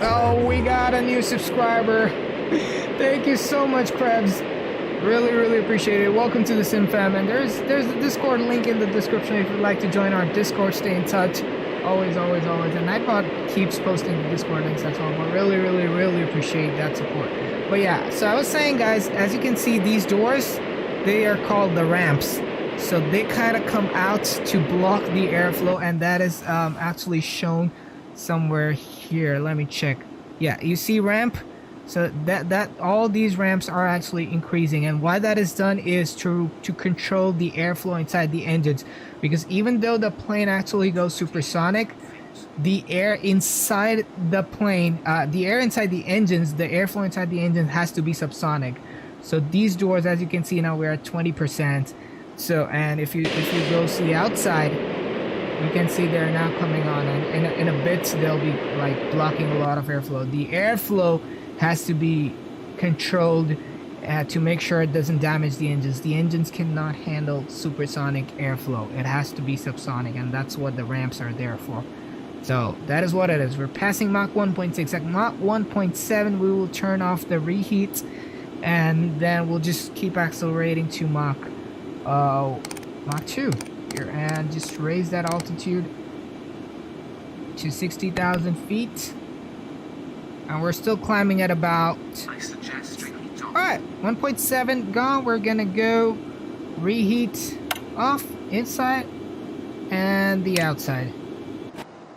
Oh, we got a new subscriber. Thank you so much, Krebs. Really appreciate it. Welcome to the Sim Fam, and there's the Discord link in the description if you'd like to join our Discord. Stay in touch. Always. And iPod keeps posting the Discord links. That's all. But really appreciate that support. But yeah, so I was saying, guys, as you can see, these doors, they are called the ramps. So they kind of come out to block the airflow, and that is actually shown somewhere here. Let me check. Yeah, you see ramp? So that all these ramps are actually increasing, and why that is done is to control the airflow inside the engines, because even though the plane actually goes supersonic, the air inside the plane, the air inside the engines, the airflow inside the engine has to be subsonic. So these doors, as you can see now, we're at 20%. So, and if you go see outside, you can see they're now coming on, and in a bit they'll be like blocking a lot of airflow. The airflow has to be controlled to make sure it doesn't damage the engines. The engines cannot handle supersonic airflow. It has to be subsonic, and that's what the ramps are there for. So that is what it is. We're passing Mach 1.6. At Mach 1.7 we will turn off the reheat, and then we'll just keep accelerating to Mach 2 here, and just raise that altitude to 60,000 feet, and we're still climbing at about, alright, 1.7 gone. We're gonna go reheat off inside and the outside,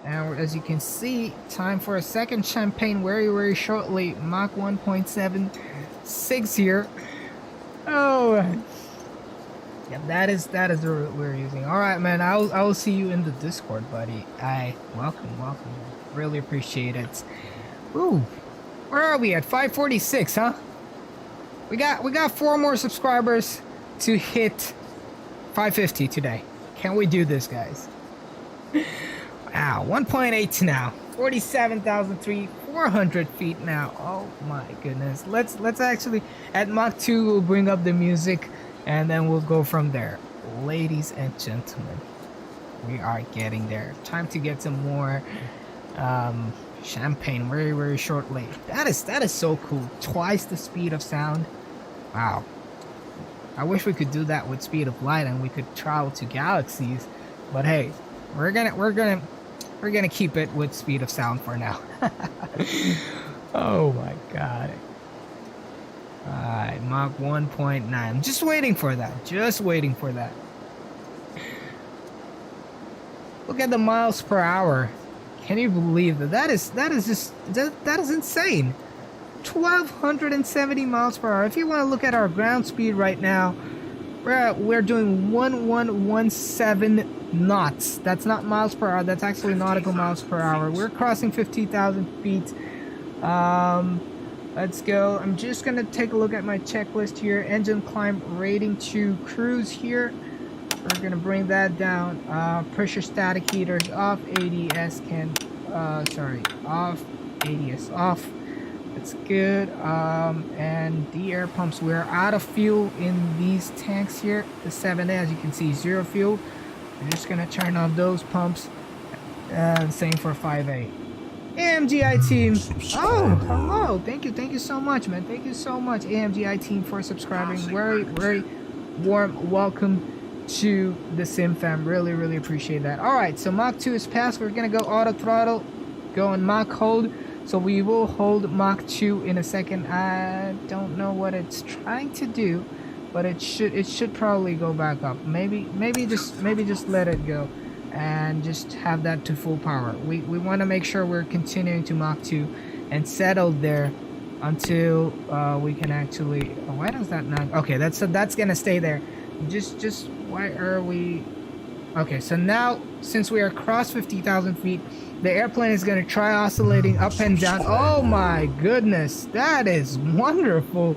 and as you can see, time for a second champagne very shortly. Mach 1.76 here. Oh yeah, that is the route we're using. All right, man. I will see you in the Discord, buddy. Welcome. Really appreciate it. Ooh, where are we at? 546, huh? We got 4 more subscribers to hit 550 today. Can we do this, guys? Wow, 1.8 now. 47,400 feet now. Oh my goodness. Let's actually at Mach 2 we'll bring up the music, and then we'll go from there. Ladies and gentlemen, we are getting there. Time to get some more champagne very shortly. That is so cool. Twice the speed of sound. Wow. I wish we could do that with speed of light and we could travel to galaxies. But hey, we're gonna keep it with speed of sound for now. Oh my god. Alright, Mach 1.9. I'm just waiting for that. Look at the miles per hour. Can you believe that? That is insane. 1,270 miles per hour. If you want to look at our ground speed right now, we're doing 1117 knots. That's not miles per hour. That's actually nautical miles per hour. We're crossing 50,000 feet. Let's go. I'm just gonna take a look at my checklist here. Engine climb rating to cruise here. We're gonna bring that down. Pressure static heaters off. ADS off. ADS off. That's good. And the air pumps, we're out of fuel in these tanks here. The 7A, as you can see, 0 fuel. We're just gonna turn off those pumps. And same for 5A. AMGI team. Oh, hello. Thank you so much, man. Thank you so much, AMGI team, for subscribing. Very warm welcome to the Sim fam. Really appreciate that. All right, so Mach 2 is passed. We're gonna go auto throttle, go on Mach hold. So we will hold Mach 2 in a second. I don't know what it's trying to do, but it should probably go back up. Maybe just let it go and just have that to full power. We want to make sure we're continuing to Mach 2 and settle there until we can actually. Oh, why does that not? Okay, that's gonna stay there. Just why are we? Okay, so now since we are across 50,000 feet, the airplane is gonna try oscillating up and down. Oh my goodness, that is wonderful.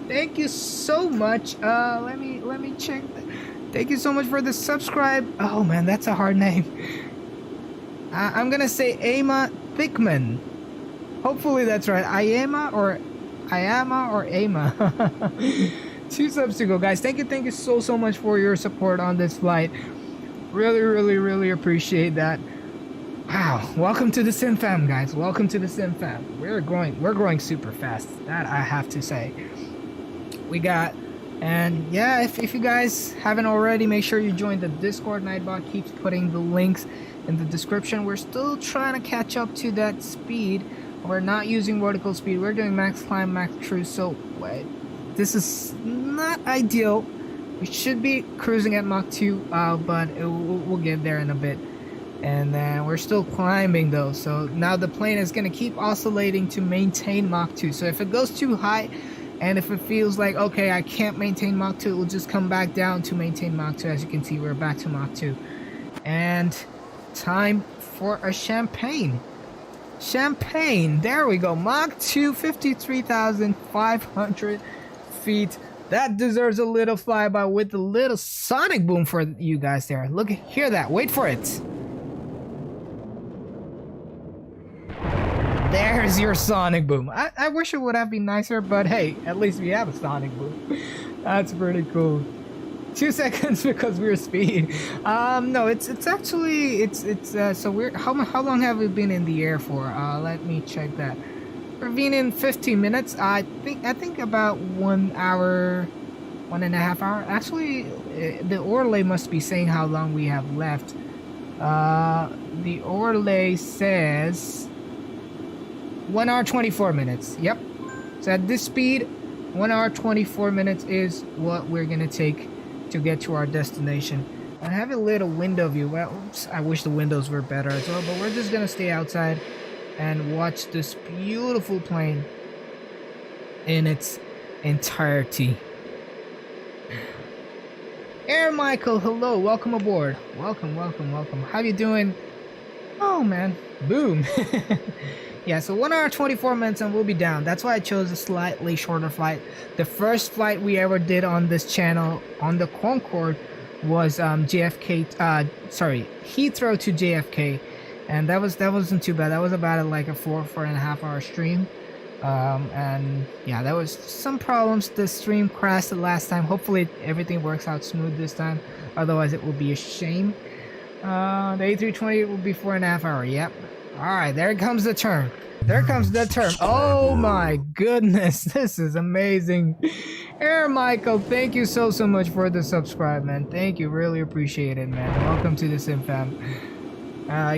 Thank you so much. Let me check. Thank you so much for the subscribe. Oh man, that's a hard name. I'm gonna say Ama Thickman. Hopefully that's right. Iama or Ama. 2 subs to go, guys. Thank you so much for your support on this flight. Really appreciate that. Wow, welcome to the Sim fam, guys. Welcome to the Sim fam. We're growing super fast. That I have to say. We got. And yeah, if you guys haven't already, make sure you join the Discord. Nightbot keeps putting the links in the description. We're still trying to catch up to that speed. We're not using vertical speed. We're doing max climb, max cruise. So this is not ideal. We should be cruising at Mach 2, but we'll get there in a bit. And then we're still climbing though. So now the plane is going to keep oscillating to maintain Mach 2. So if it goes too high, and if it feels like, okay, I can't maintain Mach 2, it will just come back down to maintain Mach 2. As you can see, we're back to Mach 2. And time for a champagne. Champagne, there we go. Mach 2, 53,500 feet. That deserves a little flyby with a little sonic boom for you guys there. Look, hear that, wait for it. There's your sonic boom. I wish it would have been nicer, but hey, at least we have a sonic boom. That's pretty cool. 2 seconds because we're speed. No, it's actually so we're how long have we been in the air for? Let me check that. We've been in 15 minutes. I think about 1 hour, 1.5 hours. Actually, the Orlay must be saying how long we have left. The Orlay says 1 hour 24 minutes. Yep. So at this speed, 1 hour 24 minutes is what we're gonna take to get to our destination. I have a little window view. Well, oops, I wish the windows were better as well, but we're just gonna stay outside and watch this beautiful plane in its entirety. Air Michael, hello, welcome aboard. Welcome. How you doing? Oh man, boom. Yeah, so 1 hour 24 minutes and we'll be down. That's why I chose a slightly shorter flight. The first flight we ever did on this channel on the Concorde was Heathrow to JFK, and that wasn't too bad. That was about like a 4.5 hour stream. And yeah, there was some problems. The stream crashed the last time. Hopefully everything works out smooth this time, otherwise it will be a shame. The A320 will be 4.5 hours. Yep. All right, there comes the turn. Oh my goodness, this is amazing. Air Michael, thank you so much for the subscribe, man. Thank you, really appreciate it, man. Welcome to the Sim fam. Yeah,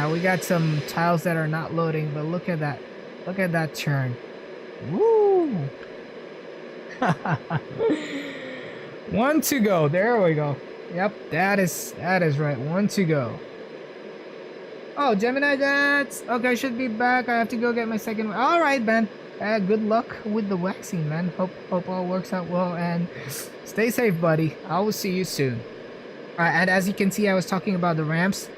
we got some tiles that are not loading, but look at that turn. Woo! 1 to go. There we go. Yep, that is right. 1 to go. Oh, Gemini Jets. Okay, I should be back. I have to go get my second. All right, man. Good luck with the waxing, man. Hope all works out well, and stay safe, buddy. I will see you soon. All right, and as you can see, I was talking about the ramps.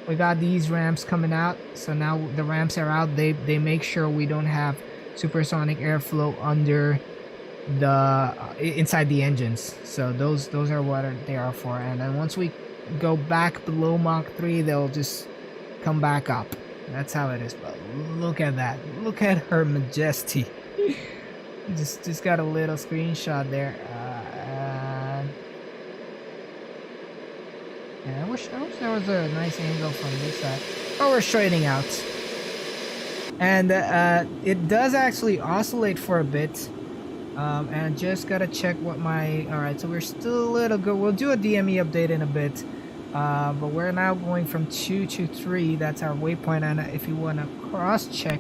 We got these ramps coming out, so now the ramps are out. They make sure we don't have supersonic airflow under the inside the engines. So those are what they are for. And then once we go back below Mach 3, they'll just come back up. That's how it is. But look at that. Look at her majesty. just got a little screenshot there. Yeah, I wish there was a nice angle from this side. Oh, we're straightening out. And it does actually oscillate for a bit. And just gotta check what my... Alright, so we're still a little good. We'll do a DME update in a bit. But we're now going from 2 to 3. That's our waypoint. And if you want to cross-check,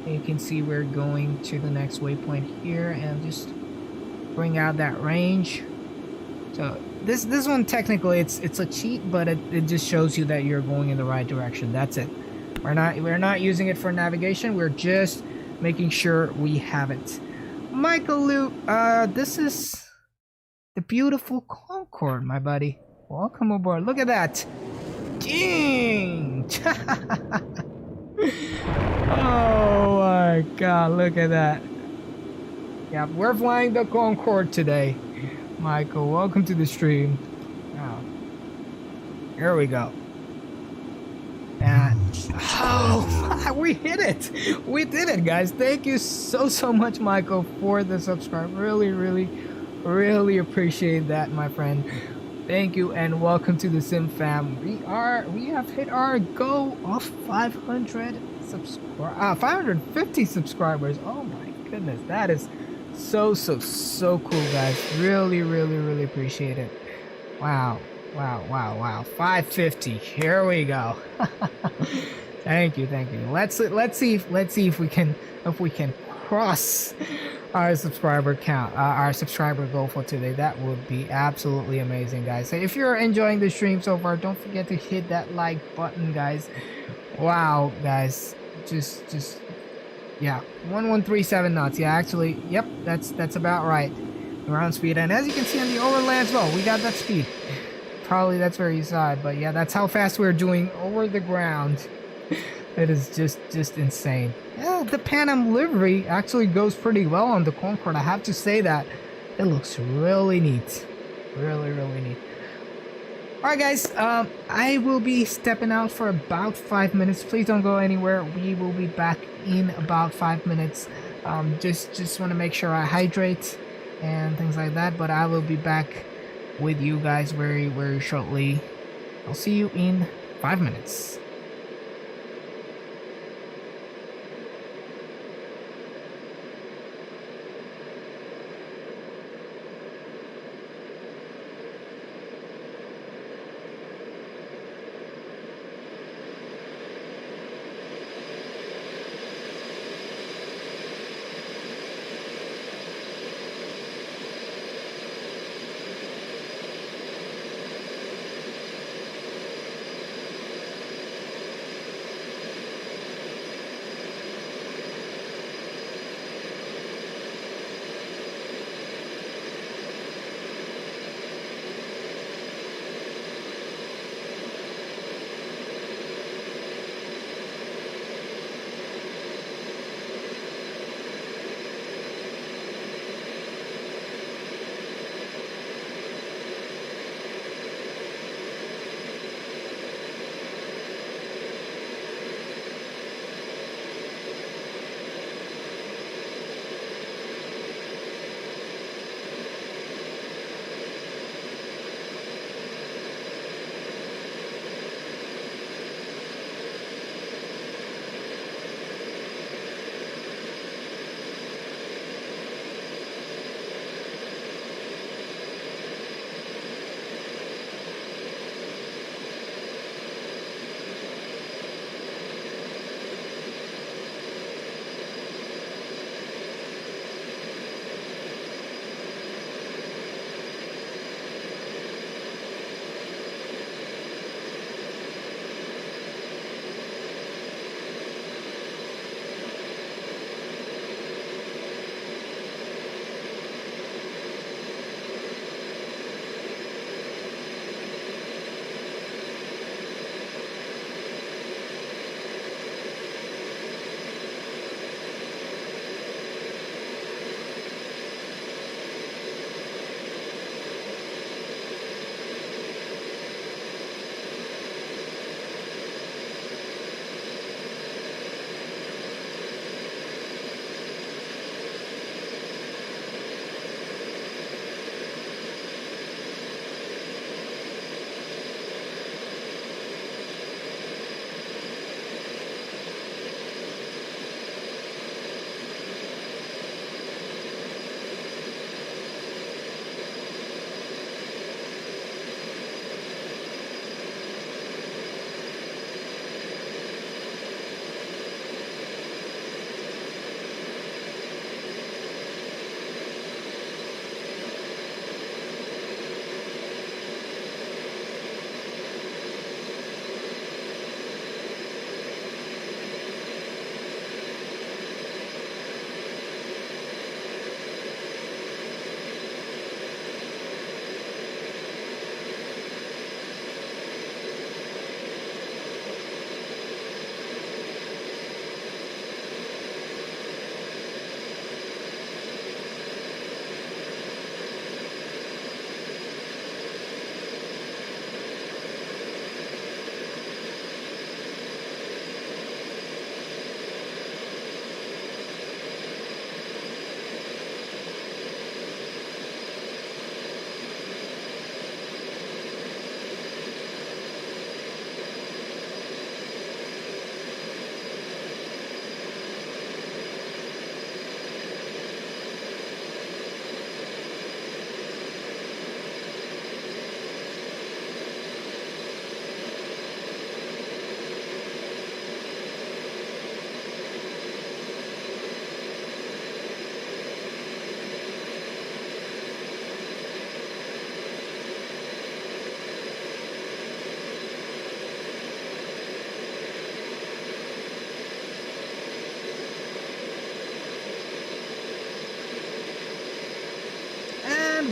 you can see we're going to the next waypoint here. And just bring out that range. So this one, technically, it's a cheat, but it just shows you that you're going in the right direction. That's it. We're not using it for navigation. We're just making sure we have it. Michael Lou, this is the beautiful Concorde, my buddy. Welcome aboard. Look at that. Ding! Oh my god, look at that. Yeah, we're flying the Concorde today. Michael, welcome to the stream. Oh. Here we go. And oh, we hit it. We did it, guys. Thank you so much, Michael, for the subscribe. Really appreciate that, my friend. Thank you, and welcome to the Sim fam. We have hit our goal of 550 subscribers. Oh my goodness, that is so cool, guys. Really appreciate it. Wow. 550. Here we go. Thank you. Let's see if we can cross our subscriber count, our subscriber goal for today. That would be absolutely amazing, guys. So if you're enjoying the stream so far, don't forget to hit that like button, guys. Wow, guys, just yeah, 1137 knots. Yeah, actually, yep, that's about right. Ground speed, and as you can see on the overland as well, we got that speed. Probably that's where you saw it, but yeah, that's how fast we're doing over the ground. It is just insane. Yeah, the Pan Am livery actually goes pretty well on the Concorde. I have to say that. It looks really neat. Really neat. Alright, guys, I will be stepping out for about 5 minutes. Please don't go anywhere. We will be back in about 5 minutes. Just want to make sure I hydrate and things like that, but I will be back with you guys very shortly. I'll see you in 5 minutes.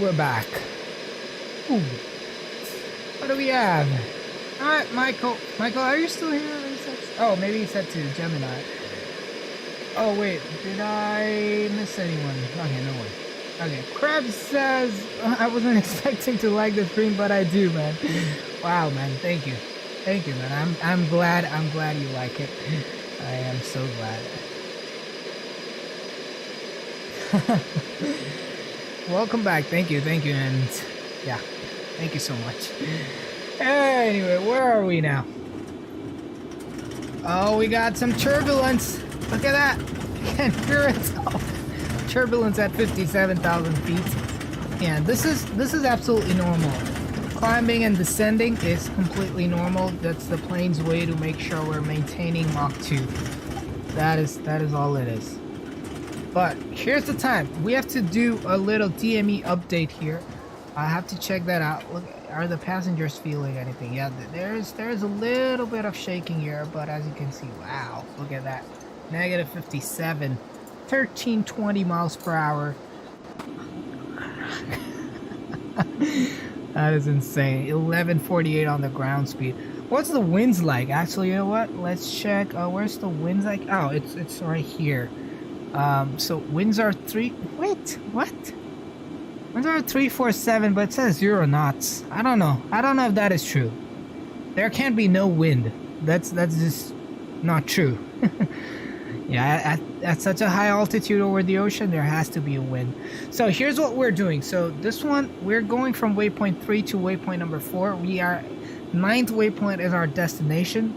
we're back. Ooh. What do we have? Alright, Michael. Michael, are you still here? Oh, maybe he said to Gemini. Oh, wait. Did I miss anyone? Okay, no one. Okay, Krebs says, I wasn't expecting to like the stream, but I do, man. Wow, man. Thank you. Thank you, man. I'm glad you like it. I am so glad. Welcome back. Thank you, and yeah, thank you so much. Anyway, where are we now? Oh, we got some turbulence. Look at that. You can hear it. Oh, turbulence at 57,000 feet. Yeah, this is absolutely normal. Climbing and descending is completely normal. That's the plane's way to make sure we're maintaining Mach 2. That is all it is. But here's the time. We have to do a little DME update here. I have to check that out. Look, are the passengers feeling anything? Yeah, there's a little bit of shaking here, but as you can see, wow, look at that. Negative 57, 1320 miles per hour. That is insane. 1148 on the ground speed. What's the winds like? Actually, you know what? Let's check. Where's the winds like? Oh, it's right here. So winds are wait, what? Winds are 347, but it says 0 knots. I don't know if that is true. There can't be no wind. That's just not true. Yeah, at such a high altitude over the ocean, there has to be a wind. So here's what we're doing. So this one, we're going from waypoint 3 to waypoint number 4. We are 9th waypoint is our destination.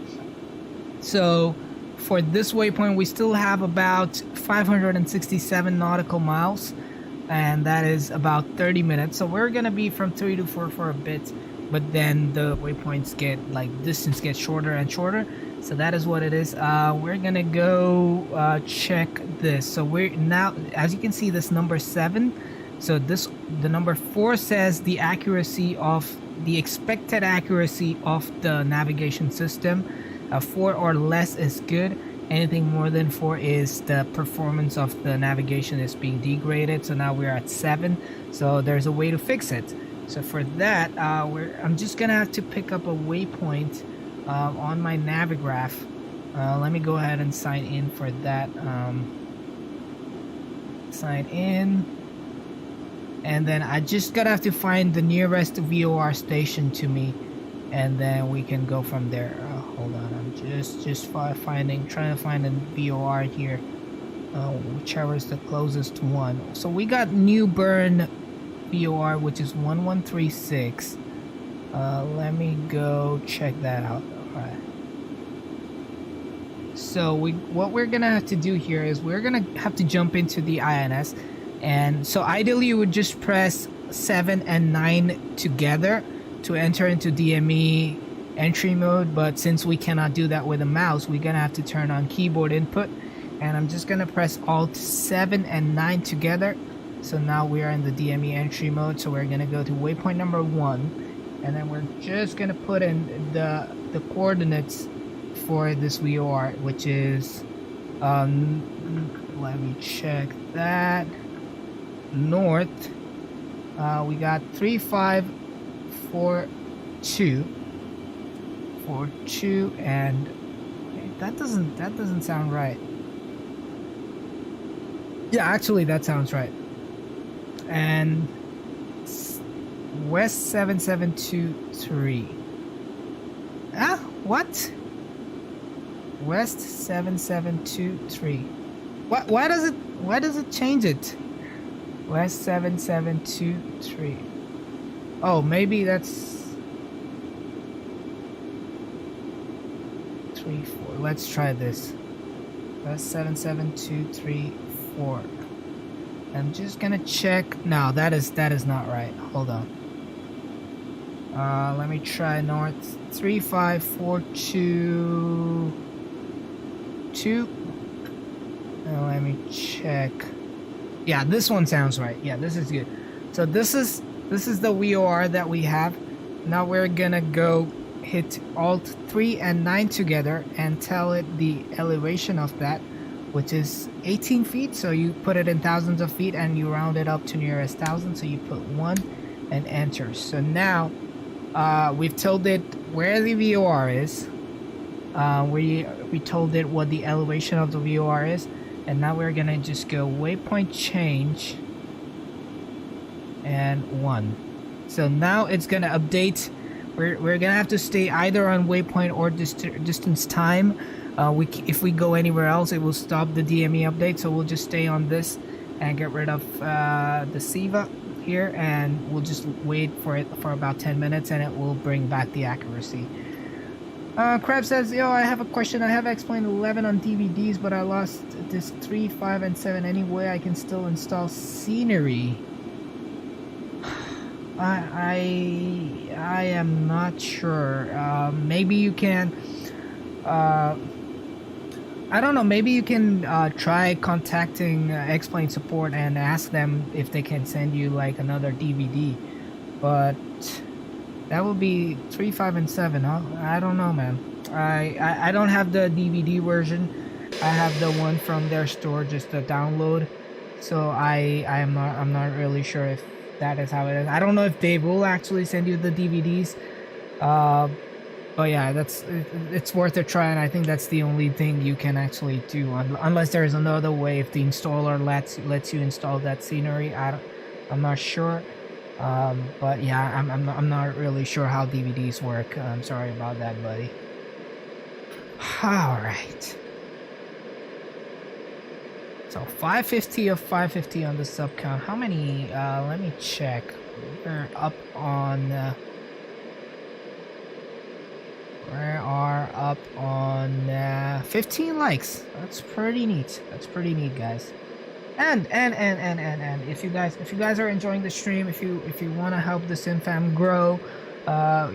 So for this waypoint, we still have about 567 nautical miles, and that is about 30 minutes. So we're gonna be from 3 to 4 for a bit, but then the waypoints distance gets shorter and shorter. So that is what it is. We're gonna go check this. So we're now, as you can see, this number 7. So the number 4 says the expected accuracy of the navigation system. 4 or less is good. Anything more than 4 is the performance of the navigation is being degraded. So now we're at 7. So there's a way to fix it. So for that, I'm just gonna have to pick up a waypoint on my Navigraph. Let me go ahead and sign in for that. Sign in, and then I just gotta have to find the nearest VOR station to me, and then we can go from there. Hold on, I'm just trying to find a VOR here, whichever is the closest one. So we got New Bern VOR, which is 1136. Let me go check that out. Alright. So what we're gonna have to do here is we're gonna have to jump into the INS, and so ideally you would just press 7 and 9 together to enter into DME entry mode, but since we cannot do that with a mouse, we're gonna have to turn on keyboard input, and I'm just gonna press Alt 7 and 9 together. So now we are in the DME entry mode. So we're gonna go to waypoint number 1, and then we're just gonna put in the coordinates for this VOR, which is let me check that. North, we got 3542, and that doesn't sound right. Yeah, actually that sounds right. And West 7723. Ah, what? West 7723. Why does it change it? West 7723. Oh, maybe that's 34. Let's try this. West 77234. I'm just gonna check. No, that is not right. Hold on. Let me try north 3542. Let me check. Yeah, this one sounds right. Yeah, this is good. So this is the VOR that we have. Now we're gonna go hit Alt 3 and 9 together and tell it the elevation of that. which is 18 feet. So you put it in thousands of feet and you round it up to nearest thousand. So you put 1 and enter. So now we've told it where the VOR is. We told it what the elevation of the VOR is, and now we're gonna just go waypoint change and 1. So now it's gonna update. We're gonna have to stay either on waypoint or distance time. If we go anywhere else, it will stop the DME update. So we'll just stay on this and get rid of the SIVA here, and we'll just wait for it for about 10 minutes, and it will bring back the accuracy. Crab says, yo, I have a question. I have X-Plane 11 on DVDs, but I lost disc 3, 5, and 7. Any way I can still install scenery? I am not sure. Maybe you can. I don't know. Maybe you can try contacting X-Plane support and ask them if they can send you like another DVD. But that would be 3, 5, and 7, huh? I don't know, man. I don't have the DVD version. I have the one from their store, just the download. So I'm not really sure if that is how it is. I don't know if they will actually send you the DVDs. But yeah, it's worth a try, and I think that's the only thing you can actually do, unless there's another way. If the installer lets you install that scenery, I'm not sure. But yeah, I'm not really sure how DVDs work. I'm sorry about that, buddy. All right. So 550 of 550 on the sub count. How many? Let me check. We're up on. We are up on 15 likes. That's pretty neat. That's pretty neat, guys. And if you guys are enjoying the stream, if you want to help the SimFam grow,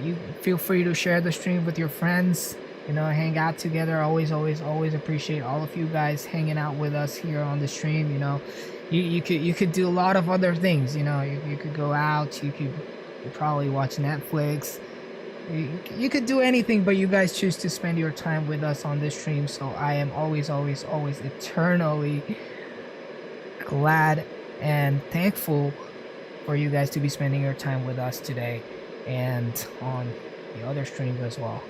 you feel free to share the stream with your friends. You know, hang out together. Always appreciate all of you guys hanging out with us here on the stream. You know, you could do a lot of other things. You know, you could go out. You could probably watch Netflix. You could do anything, but you guys choose to spend your time with us on this stream. So I am always eternally glad and thankful for you guys to be spending your time with us today and on the other streams as well.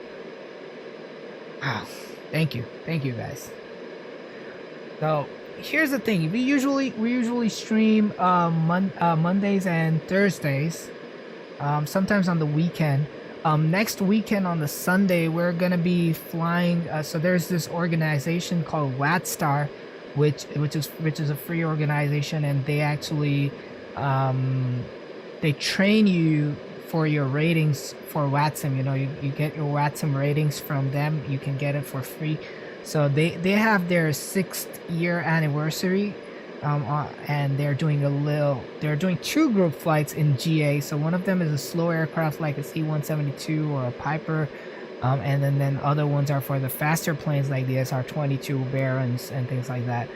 Wow, thank you guys. So here's the thing: we usually stream Mondays and Thursdays, sometimes on the weekend. Next weekend on the Sunday we're gonna be flying. So there's this organization called Watstar, which is a free organization, and they actually they train you for your ratings for Vatsim. You know, you get your Vatsim ratings from them. You can get it for free. So they have their 6th year anniversary, and they're doing 2 group flights in GA. So one of them is a slow aircraft like a C-172 or a Piper, and then other ones are for the faster planes like the SR-22 Barons and things like that.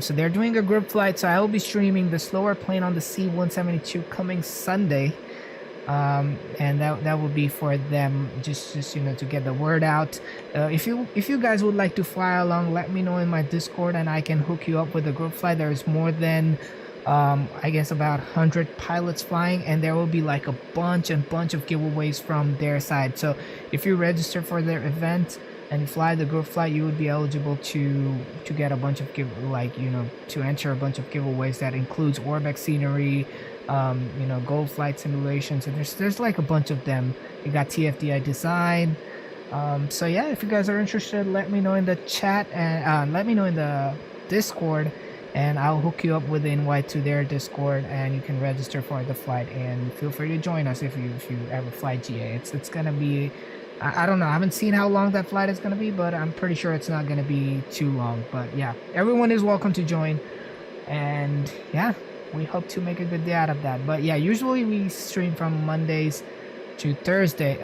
So they're doing a group flight. So I will be streaming the slower plane on the C-172 coming Sunday. And that would be for them, just you know, to get the word out. If you guys would like to fly along, let me know in my Discord and I can hook you up with a group flight. There's more than I guess about 100 pilots flying, and there will be like a bunch of giveaways from their side. So if you register for their event and you fly the group flight, you would be eligible to get a bunch of to enter a bunch of giveaways that includes Orbx scenery, you know, gold flight simulations, and there's like a bunch of them. You got TFDI design. So yeah, if you guys are interested, let me know in the chat and let me know in the Discord, and I'll hook you up with the invite to their Discord, and you can register for the flight and feel free to join us if you ever fly GA. It's gonna be, I don't know, I haven't seen how long that flight is gonna be, but I'm pretty sure it's not gonna be too long. But yeah, everyone is welcome to join, and yeah, we hope to make a good day out of that. But yeah, usually we stream from Mondays to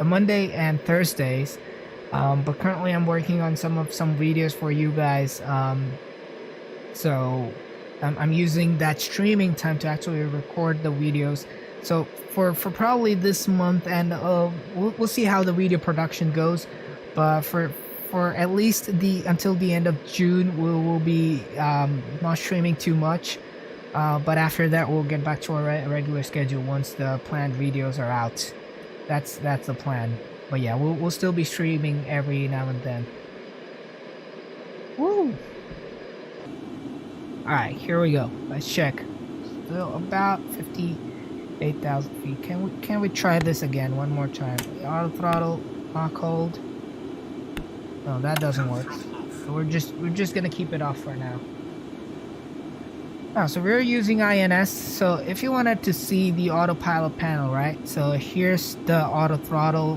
Monday and Thursdays. But currently I'm working on some videos for you guys. So I'm using that streaming time to actually record the videos. So for probably this month, and we'll see how the video production goes. But for for at least until the end of June. We will be not streaming too much, but after that we'll get back to our regular schedule once the planned videos are out. That's the plan. But yeah, we'll still be streaming every now and then. Woo! Alright, here we go. Let's check. So about 58,000 feet. Can we try this again one more time? Auto throttle, lock hold. No, that doesn't work. So we're just gonna keep it off for now. So we're using INS. So if you wanted to see the autopilot panel, right? So here's the auto throttle,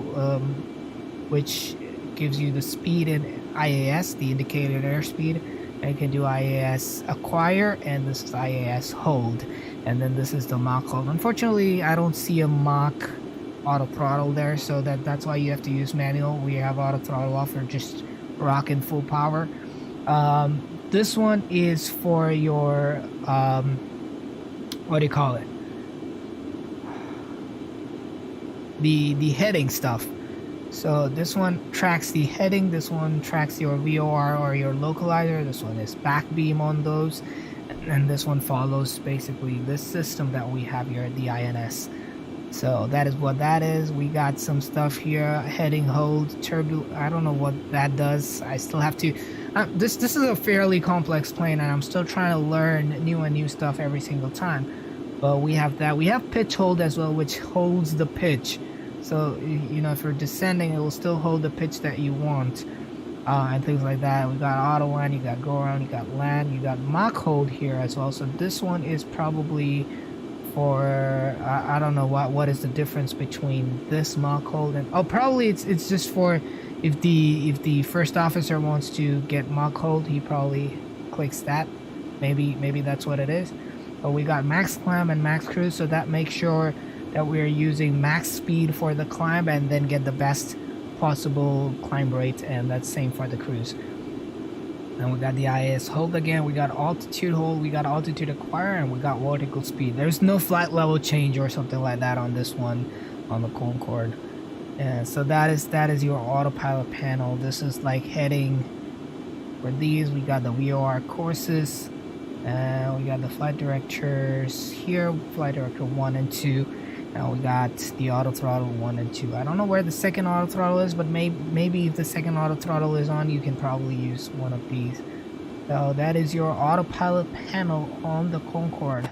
which gives you the speed in IAS, the indicated airspeed. And you can do IAS acquire, and this is IAS hold, and then this is the Mach hold. Unfortunately, I don't see a Mach auto throttle there, so that's why you have to use manual. We have auto throttle off, or just rocking full power. This one is for your what do you call it? The heading stuff. So this one tracks the heading, this one tracks your VOR or your localizer, this one is back beam on those, and this one follows basically this system that we have here at the INS. So that is what that is. We got some stuff here, heading hold, turbo, I don't know what that does. I still have to, this is a fairly complex plane, and I'm still trying to learn new stuff every single time. But we have that. We have pitch hold as well, which holds the pitch. So, you know, if you're descending, it will still hold the pitch that you want, and things like that. We got auto land, you got go around, you got land, you got Mach hold here as well. So this one is probably for, I don't know what is the difference between this Mach hold and, oh, probably it's just for if the first officer wants to get Mach hold, he probably clicks that. Maybe that's what it is. But we got max climb and max cruise, so that makes sure that we're using max speed for the climb and then get the best possible climb rate, and that's same for the cruise. And we got the IAS hold again, we got altitude hold, we got altitude acquire, and we got vertical speed. There's no flight level change or something like that on this one, on the Concorde. And so that is your autopilot panel. This is like heading for these. We got the VOR courses, and we got the flight directors here, flight director 1 and 2. Now we got the auto throttle 1 and 2. I don't know where the second auto throttle is, but maybe if the second auto throttle is on, you can probably use one of these. So that is your autopilot panel on the Concorde.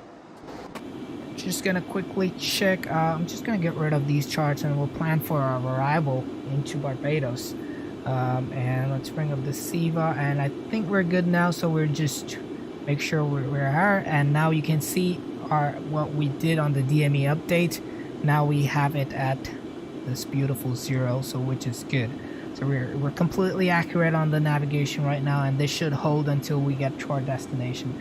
Just gonna quickly check. I'm just gonna get rid of these charts, and we'll plan for our arrival into Barbados. And let's bring up the SIVA, and I think we're good now. So we're just make sure we're here, and now you can see what we did on the DME update. Now we have it at this beautiful 0, so which is good. So we're completely accurate on the navigation right now, and this should hold until we get to our destination.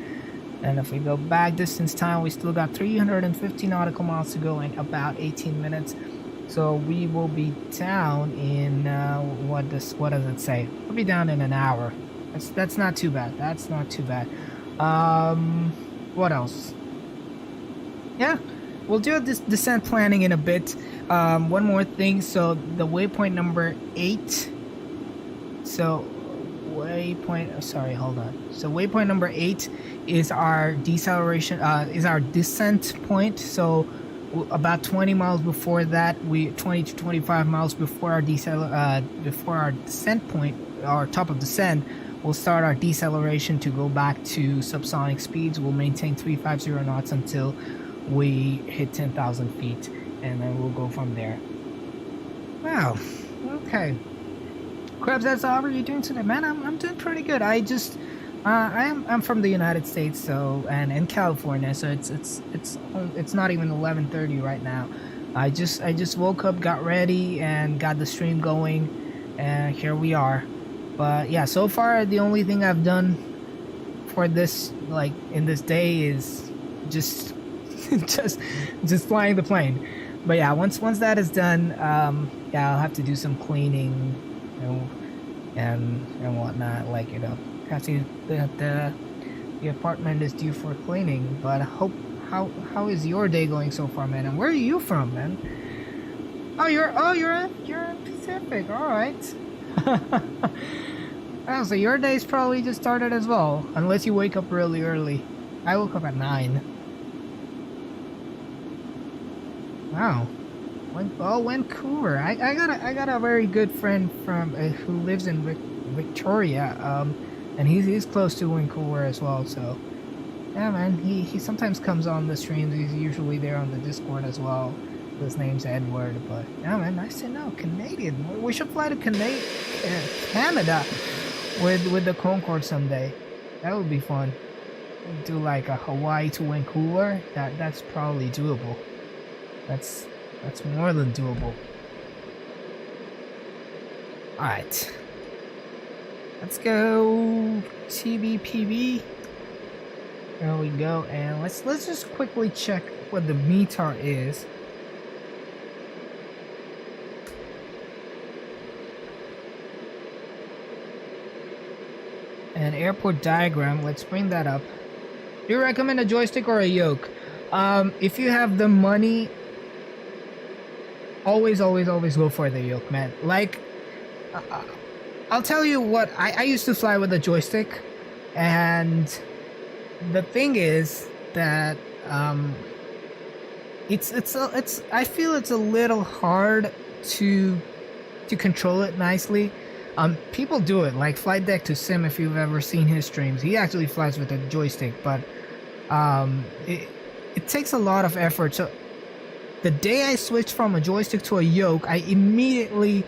And if we go back distance time, we still got 350 nautical miles to go in about 18 minutes. So we will be down in what does it say? We'll be down in an hour. That's not too bad. That's not too bad. What else? Yeah, we'll do this descent planning in a bit. One more thing. So the waypoint number 8. So waypoint number 8 is our deceleration, is our descent point. So about 20 miles before that, 20 to 25 miles before our descent point, our top of descent, we'll start our deceleration to go back to subsonic speeds. We'll maintain 350 knots until we hit 10,000 feet, and then we'll go from there. Wow. Okay. Krebs, that's how are you doing today, man? I'm doing pretty good. I'm from the United States, so, and in California, so it's not even 11:30 right now. I just woke up, got ready, and got the stream going, and here we are. But yeah, so far the only thing I've done for this, like in this day, is just just flying the plane. But yeah, once that is done, yeah, I'll have to do some cleaning, you know, and whatnot. Like, you know, have to the apartment is due for cleaning. But how is your day going so far, man? And where are you from, man? Oh, you're in Pacific. All right. Oh, so your day's probably just started as well, unless you wake up really early. I woke up at 9. Wow. Oh, Vancouver. I got a very good friend from who lives in Victoria. And he's close to Vancouver as well. So, yeah, man. He sometimes comes on the streams. He's usually there on the Discord as well. His name's Edward. But yeah, man, nice to know. Canadian. We should fly to Canada with the Concorde someday. That would be fun. Do like a Hawaii to Vancouver. That's probably doable. That's more than doable. Alright. Let's go TBPB. There we go. And let's just quickly check what the Metar is. An airport diagram. Let's bring that up. Do you recommend a joystick or a yoke? If you have the money, always go for the yoke, man. Like, I'll tell you what, I used to fly with a joystick, and the thing is that I feel it's a little hard to control it nicely. People do it, like Flight Deck to Sim, if you've ever seen his streams. He actually flies with a joystick, but it takes a lot of effort. So the day I switched from a joystick to a yoke, I immediately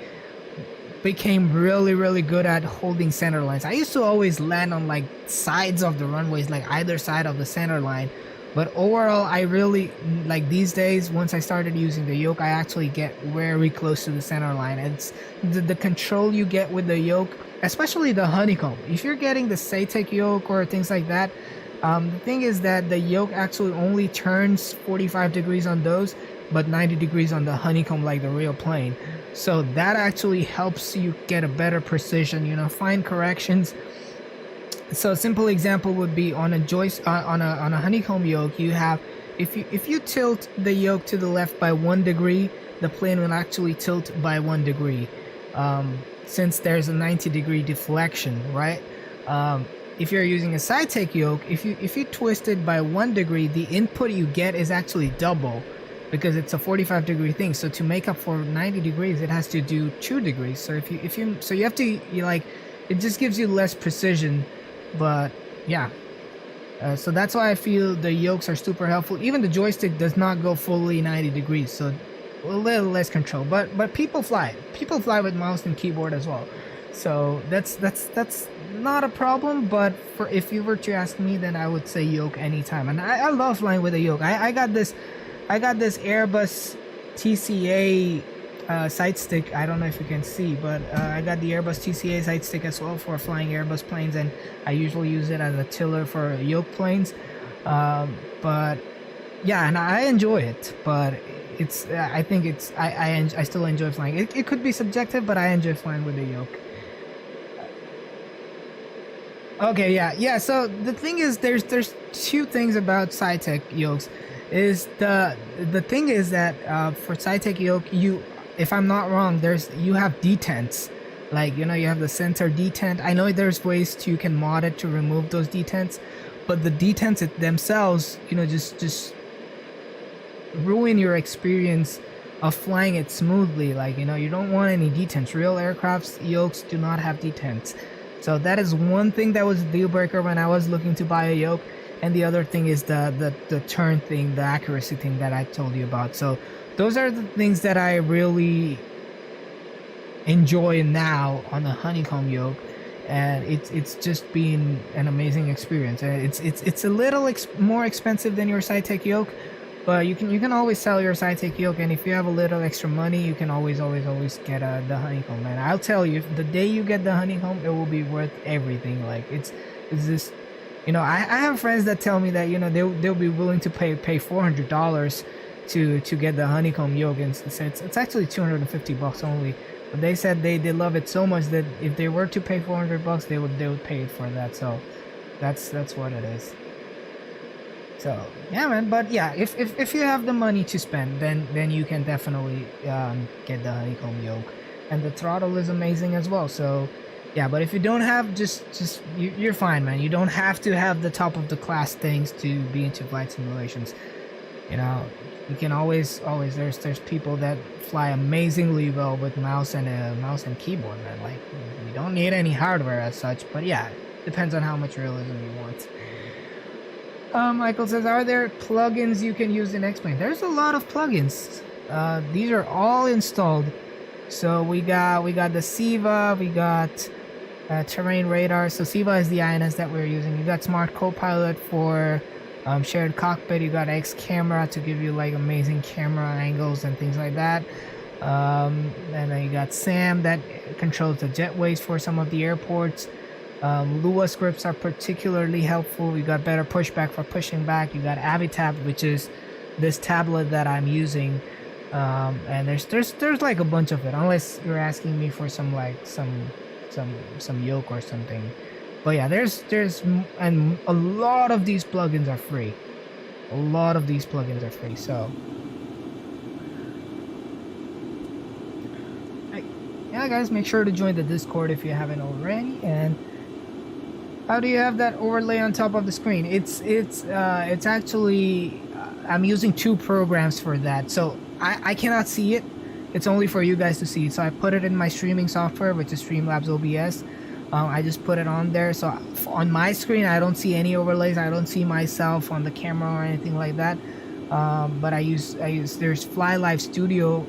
became really good at holding center lines. I used to always land on like sides of the runways, like either side of the center line. But overall, I really, like these days, once I started using the yoke, I actually get very close to the center line. It's the control you get with the yoke, especially the Honeycomb. If you're getting the SATEC yoke or things like that, the thing is that the yoke actually only turns 45 degrees on those, but 90 degrees on the Honeycomb, like the real plane. So that actually helps you get a better precision, you know, fine corrections. So a simple example would be on a on a Honeycomb yoke, you have, if you tilt the yoke to the left by 1 degree, the plane will actually tilt by 1 degree, since there's a 90-degree deflection, right? If you're using a SATEC yoke, if you twist it by 1 degree, the input you get is actually double, because it's a 45-degree thing. So to make up for 90 degrees, it has to do 2 degrees. So you have to, like, it just gives you less precision. But yeah, so that's why I feel the yokes are super helpful. Even the joystick does not go fully 90 degrees, so a little less control. But people fly with mouse and keyboard as well. So that's not a problem. But if you were to ask me, then I would say yoke anytime. And I love flying with a yoke. I got this Airbus TCA side stick. I don't know if you can see, but I got the Airbus TCA side stick as well for flying Airbus planes, and I usually use it as a tiller for yoke planes. But yeah, and I enjoy it. But it's I think it's I still enjoy flying. It could be subjective, but I enjoy flying with the yoke. Okay, yeah. So the thing is, there's 2 things about SATEC yokes. Is the thing is that for SATEC yoke, if I'm not wrong, you have detents, like, you know, you have the center detent. I know there's ways you can mod it to remove those detents, but the detents themselves, you know, just ruin your experience of flying it smoothly. Like, you know, you don't want any detents. Real aircraft's yokes do not have detents. So that is one thing that was a deal breaker when I was looking to buy a yoke. And the other thing is the turn thing, the accuracy thing that I told you about. So those are the things that I really enjoy now on the Honeycomb yoke, and it's just been an amazing experience. It's a little more expensive than your SATEC yoke, but you can always sell your SATEC yoke, and if you have a little extra money, you can always get the Honeycomb. And I'll tell you, the day you get the Honeycomb, it will be worth everything. Like, it's just, you know, I have friends that tell me that, you know, they'll be willing to pay $400 to get the Honeycomb yoke, and it's actually $250 only. But they said they love it so much that if they were to pay $400, they would pay it for that. So that's what it is. So yeah, man. But yeah, if you have the money to spend, then you can definitely get the Honeycomb yoke. and the throttle is amazing as well. So yeah, but if you don't have, you're fine, man. You don't have to have the top of the class things to be into flight simulations. You know, you can always there's people that fly amazingly well with mouse and keyboard, man. Like, you don't need any hardware as such, but yeah, depends on how much realism you want. Michael says, are there plugins you can use in X-Plane? There's a lot of plugins. These are all installed. So we got the SIVA, we got terrain radar. So SIVA is the INS that we're using. You got Smart Copilot for shared cockpit. You got X camera to give you like amazing camera angles and things like that. And then you got SAM that controls the jetways for some of the airports. Lua scripts are particularly helpful. We got better pushback for pushing back. You got Avitab, which is this tablet that I'm using. And there's like a bunch of it, unless you're asking me for some Yoke or something. But yeah, there's and a lot of these plugins are free. So yeah, guys, make sure to join the Discord if you haven't already. And how do you have that overlay on top of the screen? It's actually I'm using two programs for that, so I cannot see it. It's only for you guys to see. So I put it in my streaming software, which is Streamlabs OBS. I just put it on there, so on my screen I don't see any overlays. I don't see myself on the camera or anything like that. But I use there's Fly Live Studio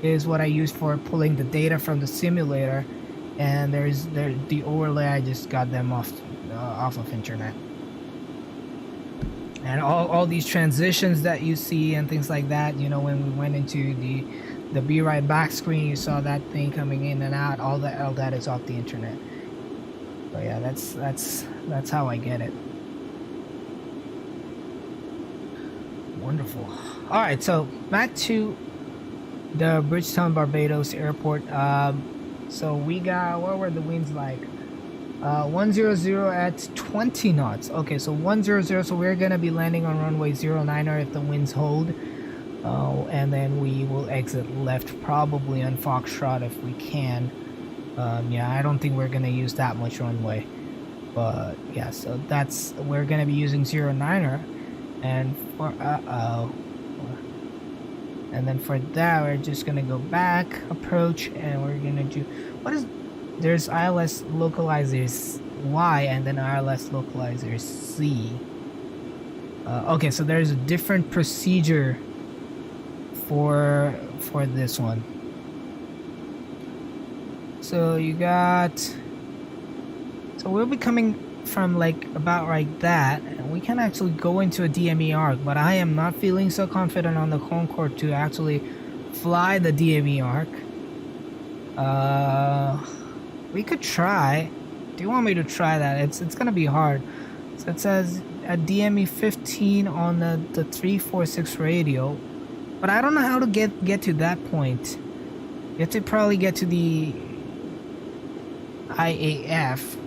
is what I use for pulling the data from the simulator, and there's the overlay. I just got them off of internet. And all these transitions that you see and things like that, you know, when we went into the Be Right Back screen, you saw that thing coming in and out. All that is off the internet. But yeah, that's how I get it. Wonderful. All right, so back to the Bridgetown, Barbados airport. So we got, what were the winds like? 100 at 20 knots. Okay, so 100, so we're gonna be landing on runway 09er if the winds hold. And then we will exit left, probably on Foxtrot if we can. Yeah, I don't think we're gonna use that much runway, but yeah, so we're gonna be using 09er, and for and then for that we're just gonna go back, approach, and we're gonna do there's ILS localizers Y and then ILS localizers C. Okay, so there's a different procedure for this one. So we'll be coming from like about like that, and we can actually go into a DME arc, but I am not feeling so confident on the Concorde to actually fly the DME arc. We could try. Do you want me to try that? It's gonna be hard. So it says a DME 15 on the 346 radio, but I don't know how to get to that point. You have to probably get to the IAF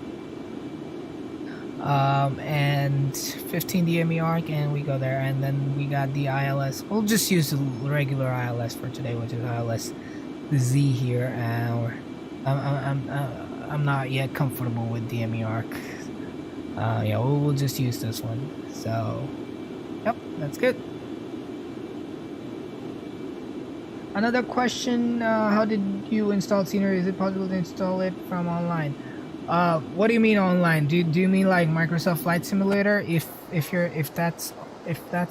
and 15 DME arc, and we go there, and then we got the ILS. We'll just use the regular ILS for today, which is ILS Z here. I'm not yet comfortable with DME arc. Yeah, we'll just use this one. So yep, that's good. Another question, how did you install scenery? Is it possible to install it from online? What do you mean online? Do you mean like Microsoft Flight Simulator? If that's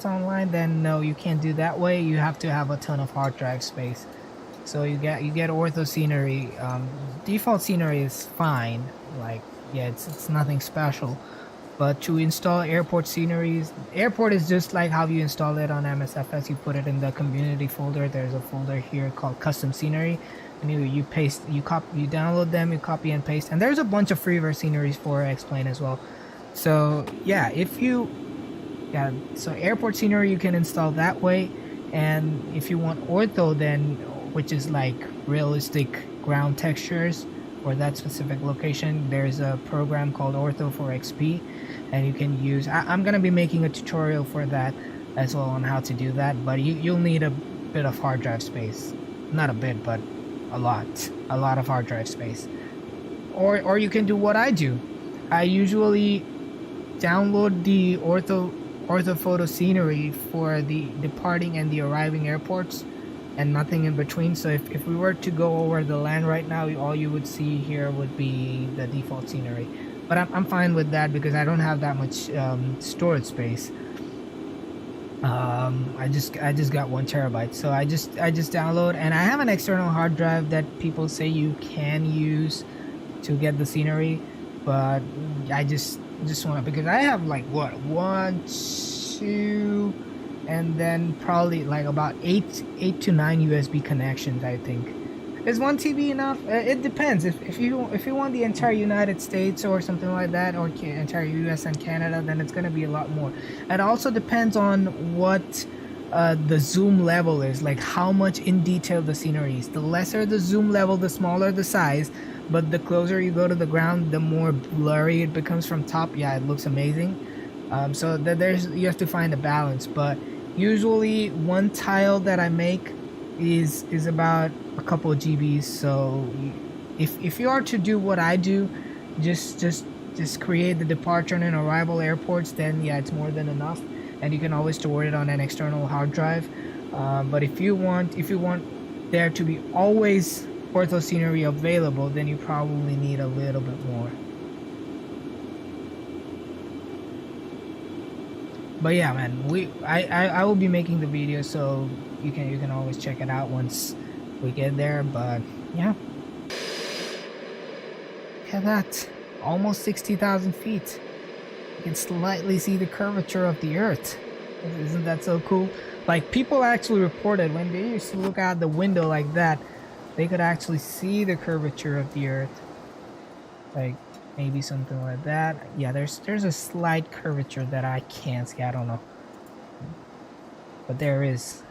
online, then no, you can't do that way. You have to have a ton of hard drive space. So you get ortho scenery. Default scenery is fine. Like, yeah, it's nothing special. But to install airport sceneries, airport is just like how you install it on MSFS. You put it in the community folder. There's a folder here called custom scenery, and you download them, you copy and paste, and there's a bunch of freeware sceneries for X-Plane as well. So yeah, so airport scenery you can install that way, and if you want ortho, then, which is like realistic ground textures for that specific location, there's a program called Ortho for XP, and you can use, I'm gonna be making a tutorial for that as well on how to do that, but you'll need a bit of hard drive space. Not a bit, but a lot of hard drive space. Or you can do what I do. I usually download the orthophoto scenery for the departing and the arriving airports, and nothing in between. So if we were to go over the land right now, all you would see here would be the default scenery. But I'm fine with that because I don't have that much storage space. I just got 1 terabyte, so I just download, and I have an external hard drive that people say you can use to get the scenery, but I just want to, because I have like what, 1, 2, and then probably like about 8 to 9 USB connections. I think is 1 TB enough? It depends. If you want the entire United States or something like that, or entire US and Canada, then it's gonna be a lot more. It also depends on what the zoom level is, like how much in detail the scenery is. The lesser the zoom level, the smaller the size, but the closer you go to the ground, the more blurry it becomes from top. Yeah, it looks amazing. So you have to find a balance, but usually 1 tile that I make is about a couple of GBs. So if you are to do what I do, just create the departure and arrival airports, then yeah, it's more than enough, and you can always store it on an external hard drive. But if you want there to be always ortho scenery available, then you probably need a little bit more. But yeah, man, I will be making the video, so you can always check it out once we get there. But yeah, look at that, almost 60,000 feet. You can slightly see the curvature of the Earth. Isn't that so cool? Like, people actually reported when they used to look out the window like that, they could actually see the curvature of the Earth. Like, maybe something like that. Yeah, there's a slight curvature that I can't see. I don't know, but there is.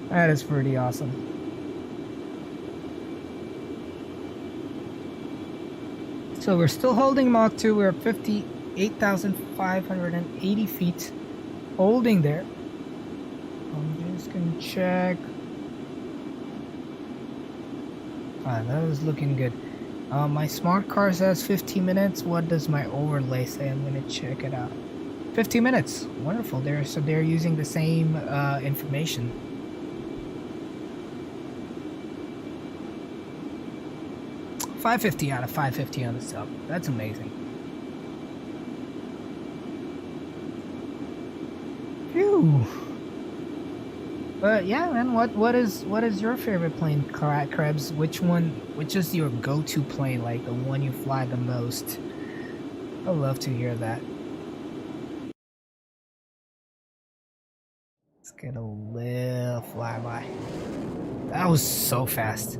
That is pretty awesome. So we're still holding Mach 2. We're at 58,580 feet, holding there. I'm just gonna check. Ah, that was looking good. My smart car says 15 minutes. What does my overlay say? I'm gonna check it out. 15 minutes. Wonderful. They're using the same information. $550 out of $550 on the sub. That's amazing. Phew. But yeah, man, what is your favorite plane, Krebs? Which is your go-to plane, like the one you fly the most? I'd love to hear that. Let's get a little flyby. That was so fast.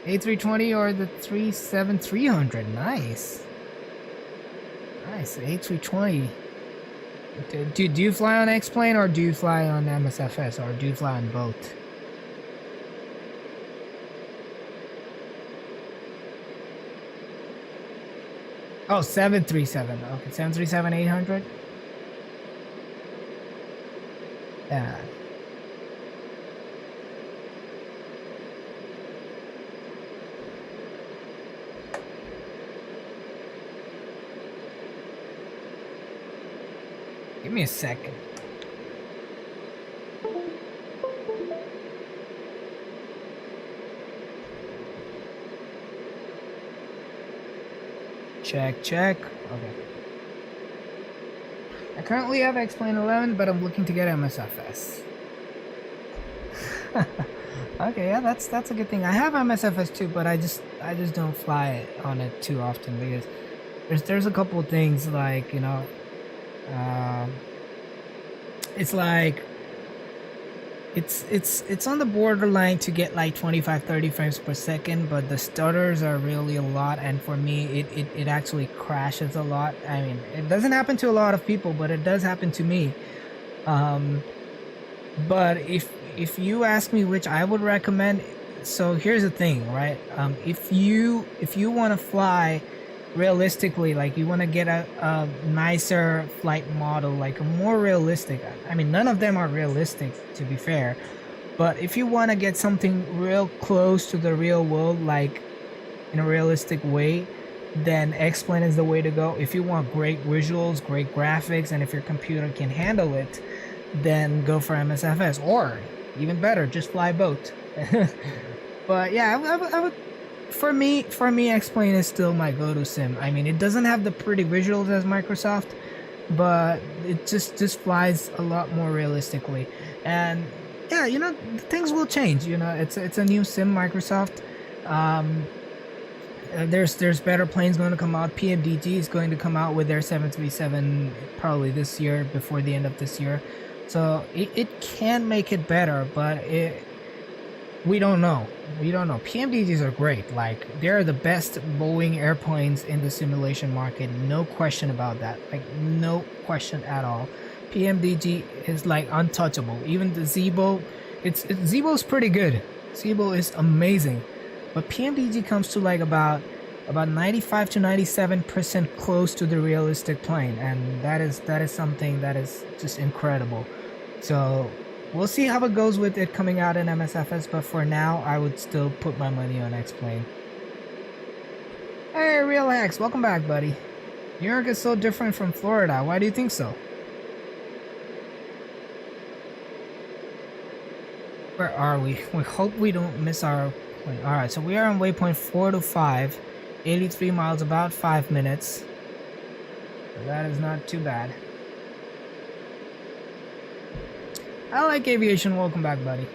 A320 or the 37300? Nice. Nice, A320. Do you fly on X-Plane, or do you fly on MSFS, or do you fly on both? Oh, 737. Okay, 737-800. Yeah. Give me a second. Check. Okay. I currently have X-Plane 11, but I'm looking to get MSFS. Okay, yeah, that's a good thing. I have MSFS too, but I just don't fly on it too often because there's a couple of things, like, you know, it's like it's on the borderline to get like 25-30 frames per second, but the stutters are really a lot, and for me it actually crashes a lot. I mean, it doesn't happen to a lot of people, but it does happen to me. But if you ask me which I would recommend, so here's the thing, right? If you want to fly realistically, like you want to get a nicer flight model, like a more realistic. I mean, none of them are realistic, to be fair, but if you want to get something real close to the real world, like in a realistic way, then X-Plane is the way to go. If you want great visuals, great graphics, and if your computer can handle it, then go for MSFS, or even better, just fly both. But yeah, I would for me, X-Plane is still my go-to sim. I mean, it doesn't have the pretty visuals as Microsoft, but it just flies a lot more realistically. And yeah, you know, things will change. You know, it's a new sim, Microsoft. There's better planes going to come out. PMDG is going to come out with their 737 probably this year, before the end of this year. So it can make it better, but we don't know. PMDGs are great. Like, they're the best Boeing airplanes in the simulation market. No question about that. Like, no question at all. PMDG is like untouchable. Even the Zibo, Zibo's pretty good. Zibo is amazing. But PMDG comes to like about 95 to 97% close to the realistic plane, and that is something that is just incredible. So we'll see how it goes with it coming out in MSFS, but for now, I would still put my money on X-Plane. Hey, Real X, welcome back, buddy. New York is so different from Florida. Why do you think so? Where are we? We hope we don't miss our plane. Alright, so we are on waypoint 4 to 5. 83 miles, about 5 minutes. So that is not too bad. I like aviation. Welcome back, buddy.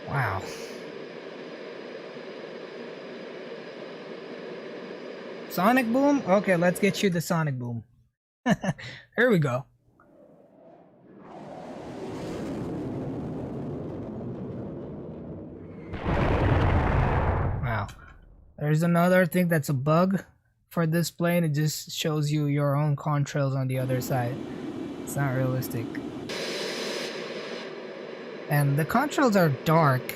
Wow. Sonic boom? Okay, let's get you the sonic boom. Here we go. Wow. There's another thing that's a bug for this plane. It just shows you your own contrails on the other side. It's not realistic. And the contrails are dark,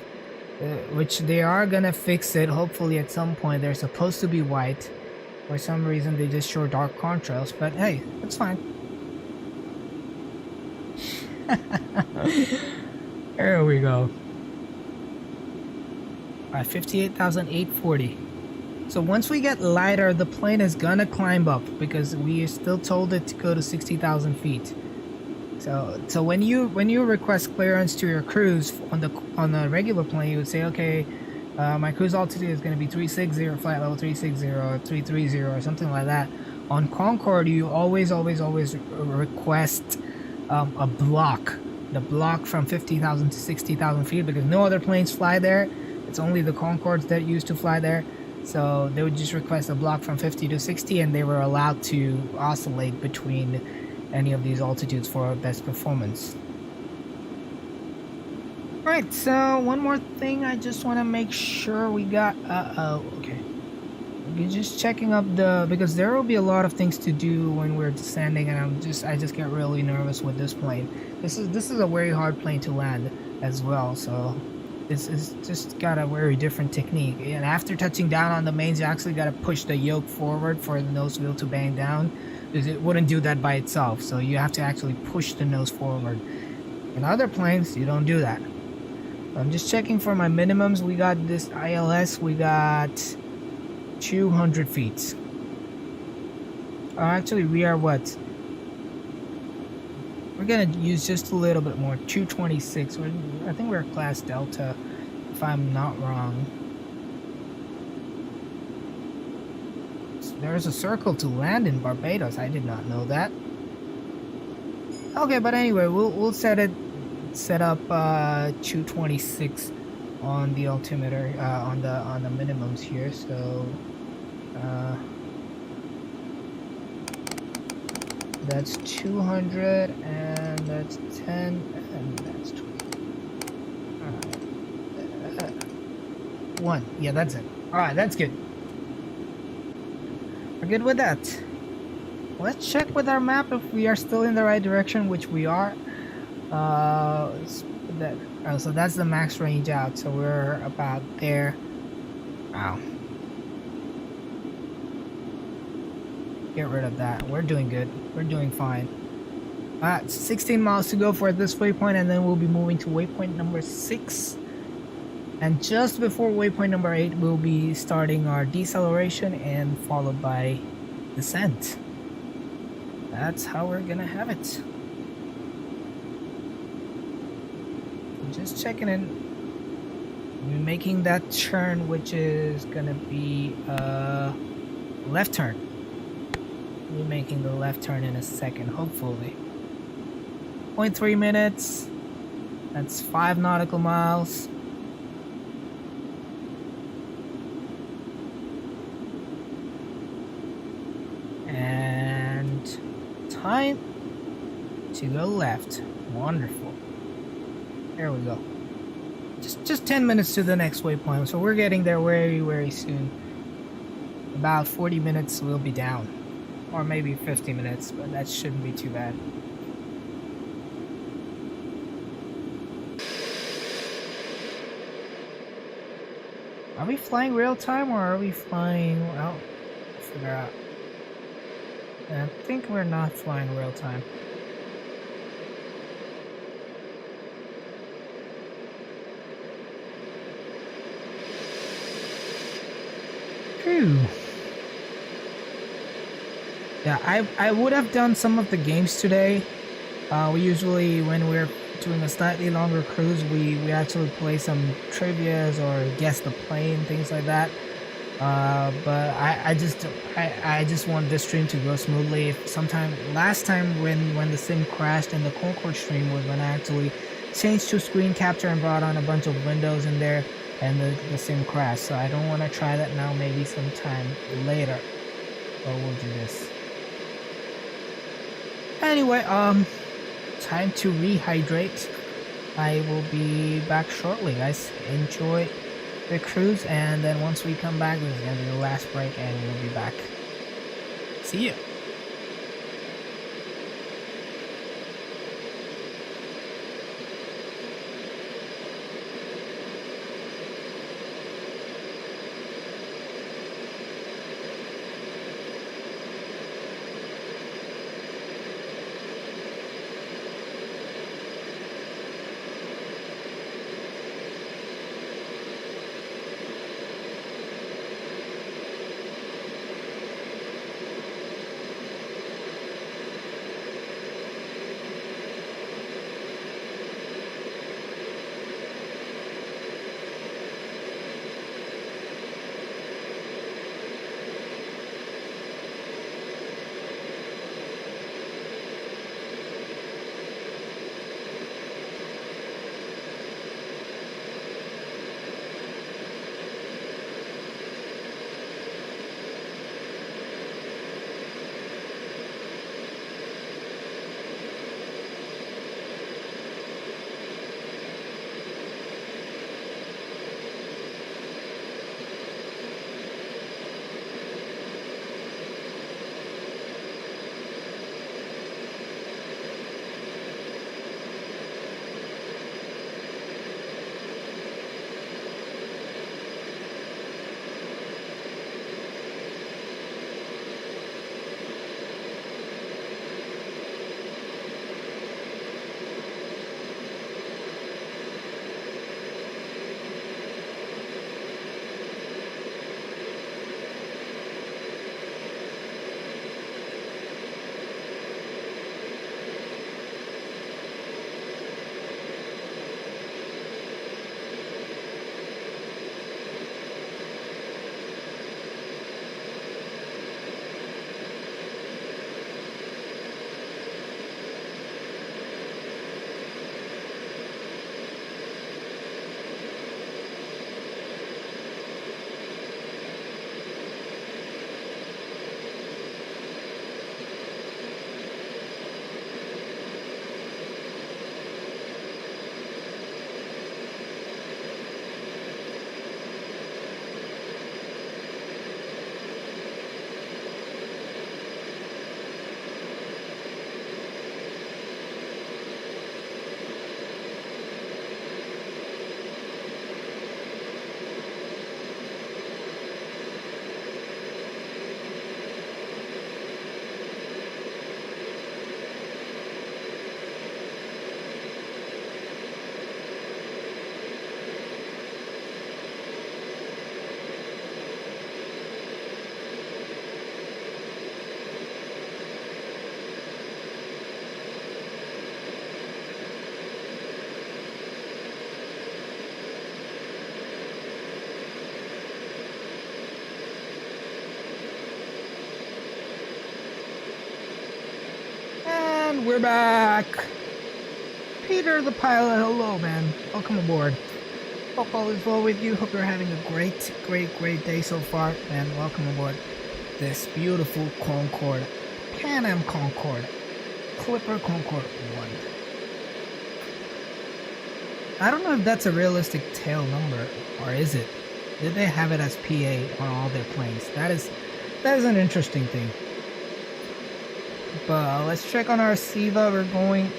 which they are gonna fix it hopefully at some point. They're supposed to be white. For some reason they just show dark contrails, but hey, that's fine. There we go. Alright, 58,840. So once we get lighter, the plane is gonna climb up, because we are still told it to go to 60,000 feet. So when you request clearance to your cruise on the regular plane, you would say, okay, my cruise altitude is going to be 360, flight level 360 or 330 or something like that. On Concorde, you always request a block, the block from 50,000 to 60,000 feet, because no other planes fly there. It's only the Concordes that used to fly there. So they would just request a block from 50 to 60, and they were allowed to oscillate between any of these altitudes for best performance. Right, so one more thing, I just want to make sure we got okay, we're just checking up because there will be a lot of things to do when we're descending, and I just get really nervous with this plane. This is a very hard plane to land as well, so it's just got a very different technique. And after touching down on the mains, you actually got to push the yoke forward for the nose wheel to bang down, because it wouldn't do that by itself. So you have to actually push the nose forward. In other planes, you don't do that. I'm just checking for my minimums. We got this ILS, we got 200 feet. Actually, we are what? We're gonna use just a little bit more, 226. I think we're class Delta, if I'm not wrong. There's a circle to land in Barbados. I did not know that. Okay, but anyway, we'll set up 226 on the altimeter, on the minimums here. So that's 200, and that's 10, and that's 20. 1. Yeah, that's it. All right, that's good. We're good with that. Let's check with our map if we are still in the right direction, which we are. Let's put that Oh, so that's the max range out, so we're about there. Wow. Get rid of that. We're doing good. We're doing fine. 16 miles to go for this waypoint, and then we'll be moving to waypoint number 6. And just before waypoint number 8, we'll be starting our deceleration and followed by descent. That's how we're gonna have it. Just checking in. We're making that turn, which is gonna be a left turn. We're making the left turn in a second, hopefully. 0.3 minutes. That's 5 nautical miles. And time to go left. Wonderful. There we go. Just 10 minutes to the next waypoint, so we're getting there very, very soon. About 40 minutes we'll be down. Or maybe 50 minutes, but that shouldn't be too bad. Are we flying real time or are we flying, well, figure out. I think we're not flying real time. Phew. Yeah, I would have done some of the games today. We usually, when we're doing a slightly longer cruise, we actually play some trivias or guess the plane, things like that. But I just want this stream to go smoothly. Last time when the sim crashed in the Concorde stream was when I actually changed to screen capture and brought on a bunch of windows in there, and the sim crashed. So I don't want to try that now. Maybe sometime later, but we'll do this. Anyway, time to rehydrate. I will be back shortly, guys. Enjoy the cruise, and then once we come back, this is gonna be the last break, and we'll be back. See you. we're back. Peter the pilot, hello man. Welcome aboard. Hope all is well with you. Hope you're having a great day so far. And welcome aboard this beautiful Concorde. Pan Am Concorde. Clipper Concorde 1. I don't know if that's a realistic tail number, or is it? Did they have it as PA on all their planes? That is an interesting thing. But let's check on our SIVA. We're going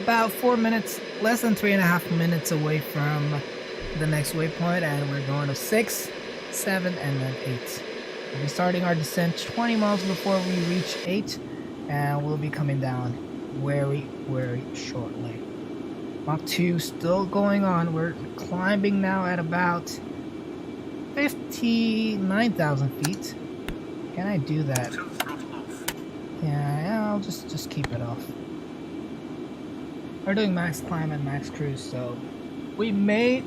about 4 minutes, less than 3.5 minutes away from the next waypoint, and we're going to 6, 7, and then 8. We'll be starting our descent 20 miles before we reach 8, and we'll be coming down very shortly. Mach 2 still going on. We're climbing now at about 59,000 feet. Can I do that? Yeah, I'll just keep it off. We're doing max climb and max cruise, so we may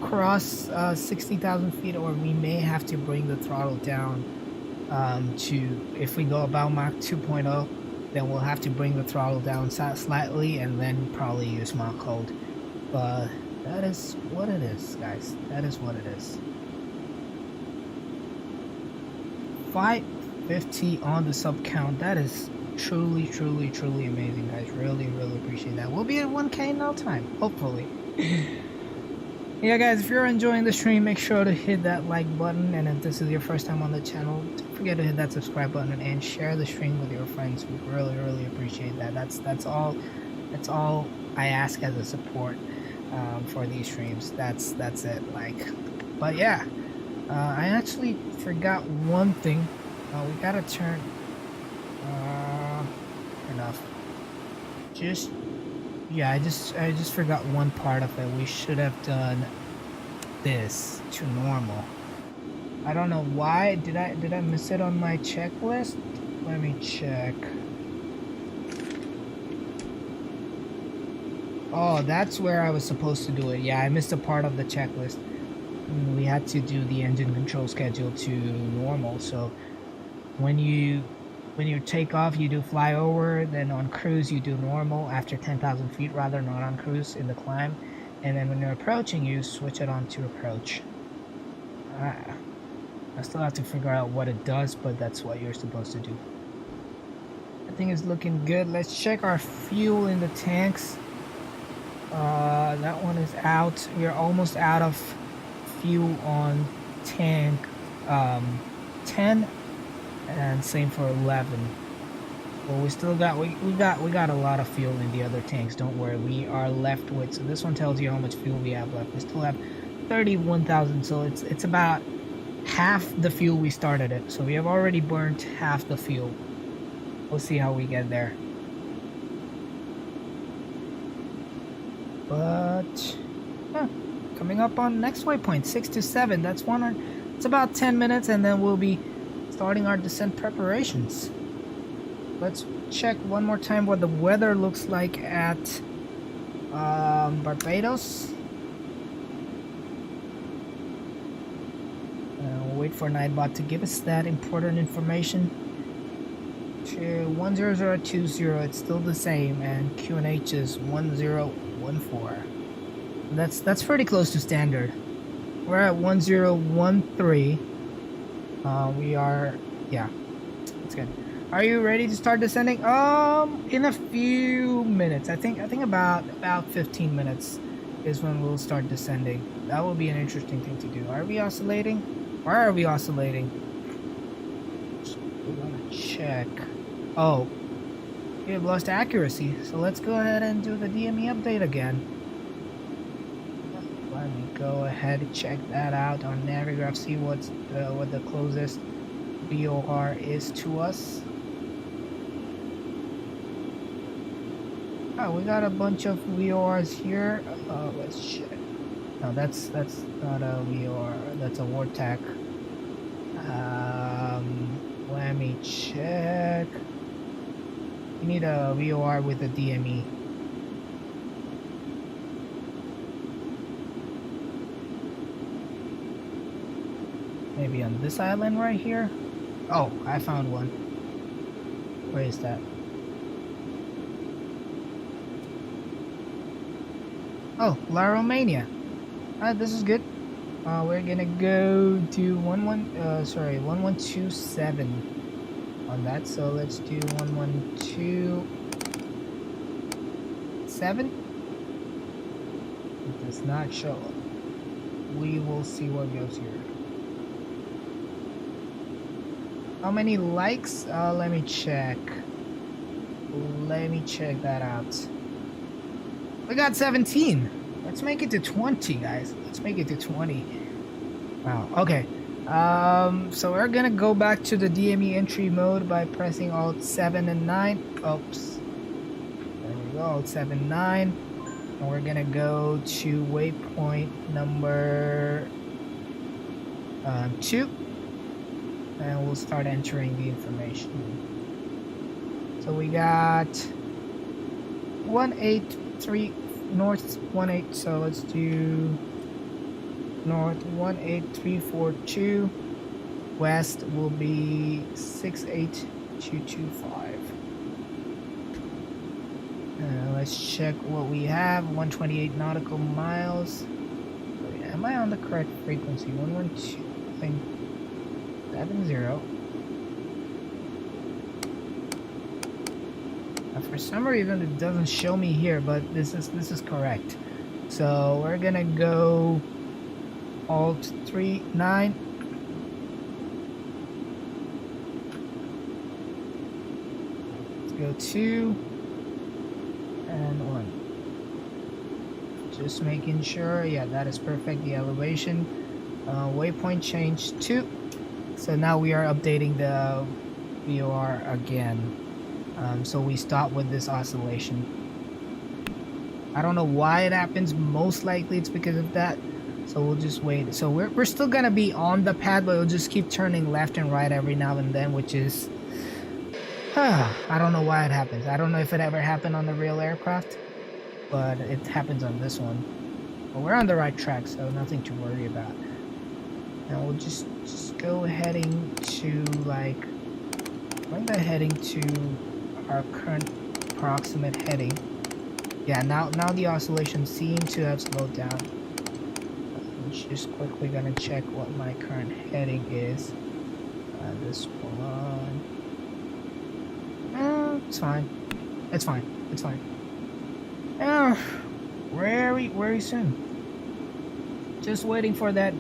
cross 60,000 feet, or we may have to bring the throttle down to, if we go about Mach 2.0, then we'll have to bring the throttle down slightly and then probably use Mach hold. But that is what it is, guys. That is what it is. 550 on the sub count. That is truly amazing, guys. Really appreciate that. We'll be at 1K in no time, hopefully. Yeah, guys, if you're enjoying the stream, make sure to hit that like button, and if this is your first time on the channel, don't forget to hit that subscribe button and share the stream with your friends. We really appreciate that. That's all I ask as a support for these streams. That's it. But yeah, I actually forgot one thing. We gotta turn enough. I just forgot one part of it. We should have done this to normal. I don't know why. Did I miss it on my checklist? Let me check. Oh, that's where I was supposed to do it. Yeah, I missed a part of the checklist. We had to do the engine control schedule to normal. So when you take off, you do flyover, then on cruise you do normal after 10,000 feet, rather, not on cruise in the climb, and then when you're approaching, you switch it on to approach. I still have to figure out what it does, but that's what you're supposed to do. I think it's looking good. Let's check our fuel in the tanks. That one is out. We're almost out of fuel on tank 10. And same for 11. Well, we still got we got a lot of fuel in the other tanks. Don't worry, we are left with. So this one tells you how much fuel we have left. We still have 31,000. So it's about half the fuel we started it. So we have already burnt half the fuel. We'll see how we get there. But coming up on next waypoint, 6 to 7. That's it's about 10 minutes, and then we'll be starting our descent preparations. Let's check one more time what the weather looks like at Barbados. We'll wait for Nightbot to give us that important information. 10020, it's still the same, and QNH is 1014. That's pretty close to standard. We're at 1013. We are, yeah, it's good. Are you ready to start descending? In a few minutes. I think about 15 minutes is when we'll start descending. That will be an interesting thing to do. Are we oscillating? Why are we oscillating? We're gonna check. Oh, we have lost accuracy. So let's go ahead and do the DME update again. Let me go ahead and check that out on Navigraph, see what the closest VOR is to us. Oh, we got a bunch of VORs here. Let's check. No, that's not a VOR. That's a Vortac. Let me check. We need a VOR with a DME. Maybe on this island right here. Oh, I found one. Where is that? Oh, La Romania. This is good. We're gonna go to 1127 on that. So let's do 1127. It does not show up. We will see what goes here. How many likes? Let me check. Let me check that out. We got 17. Let's make it to 20, guys. Let's make it to 20. Wow. Okay. So we're gonna go back to the DME entry mode by pressing Alt 7 and 9. Oops. There we go. Alt 7, 9. And we're gonna go to waypoint number 2. And we'll start entering the information. So we got 183 north 18, so let's do north 18342. West will be 68225. Let's check what we have. 128 nautical miles. Am I on the correct frequency? 112.70. For some reason it doesn't show me here, but this is correct. So we're gonna go Alt 3 9. Let's go 2 and 1. Just making sure. Yeah, that is perfect. The elevation. Waypoint change 2. So now we are updating the VOR again. So we stop with this oscillation. I don't know why it happens. Most likely it's because of that. So we'll just wait. So we're still gonna be on the pad, but it'll just keep turning left and right every now and then, which is I don't know why it happens. I don't know if it ever happened on the real aircraft, but it happens on this one. But we're on the right track, so nothing to worry about. And we'll just go heading to like bring the heading to our current approximate heading. Yeah, now the oscillation seems to have slowed down. I'm just quickly gonna check what my current heading is. This one. It's fine. It's fine. It's fine. Very soon. Just waiting for that.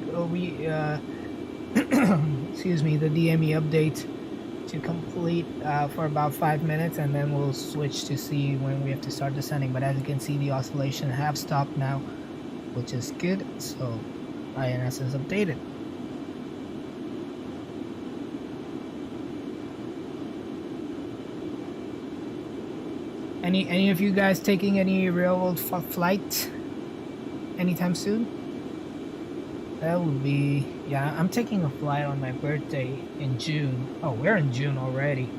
Excuse me, the DME update to complete for about 5 minutes, and then we'll switch to see when we have to start descending. But as you can see, the oscillation have stopped now, which is good. So INS is updated. Any of you guys taking any real world flight anytime soon? That would be, yeah, I'm taking a flight on my birthday in June. Oh, we're in June already.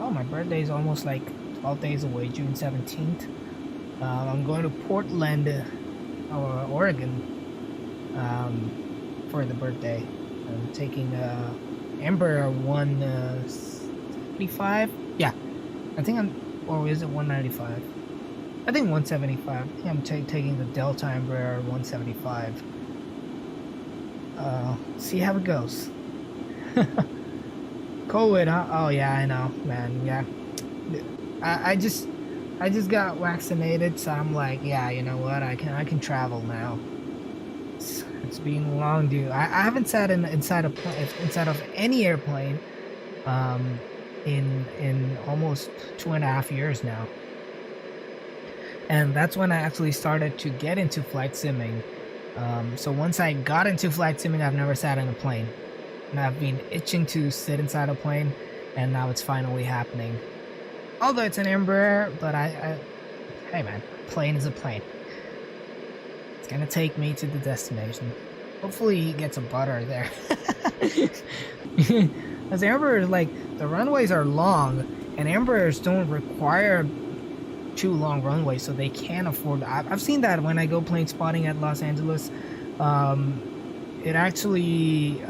Oh, my birthday is almost like 12 days away, June 17th. I'm going to Portland, Oregon, for the birthday. I'm taking Embraer 175. Yeah, I think or is it 195? I think 175. I think I'm taking the Delta Embraer 175. See how it goes. COVID, huh? Oh yeah, I know, man. Yeah, I just got vaccinated, so I'm like, yeah, you know what? I can travel now. It's been long, dude. I haven't sat inside of any airplane, in almost 2.5 years now. And that's when I actually started to get into flight simming. So once I got into flight simming, I've never sat in a plane. And I've been itching to sit inside a plane, and now it's finally happening. Although it's an Embraer, but hey man, plane is a plane. It's gonna take me to the destination. Hopefully he gets a butter there. As Embraer, like, the runways are long, and Embraers don't require too long runways, so they can't afford. I've seen that when I go plane spotting at Los Angeles. It actually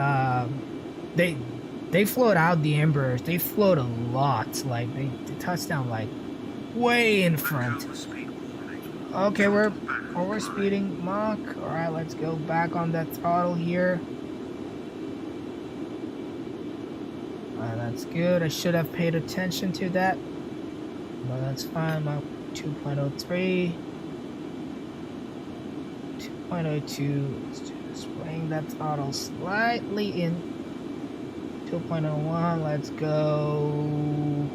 they float out the Embraers. They float a lot. Like they touch down like way in front. Okay, we're speeding Mach. Alright, let's go back on that throttle here. Alright, that's good. I should have paid attention to that. But that's fine. Mach 2.03. 2.02. Let's just bring that throttle slightly in. 2.01. Let's go.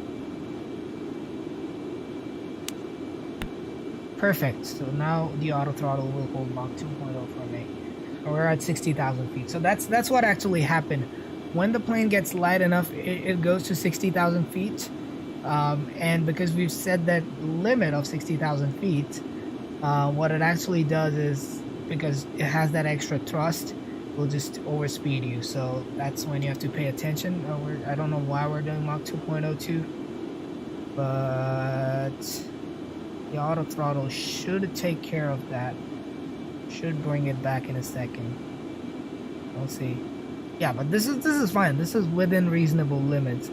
Perfect. So now the auto throttle will hold Mach 2.0 for me. And we're at 60,000 feet. So that's what actually happened. When the plane gets light enough, it goes to 60,000 feet. And because we've set that limit of 60,000 feet, what it actually does is, because it has that extra thrust, will just overspeed you. So that's when you have to pay attention. I don't know why we're doing Mach 2.02, but the auto throttle should take care of that. Should bring it back in a second. We'll see. Yeah, but this is fine. This is within reasonable limits.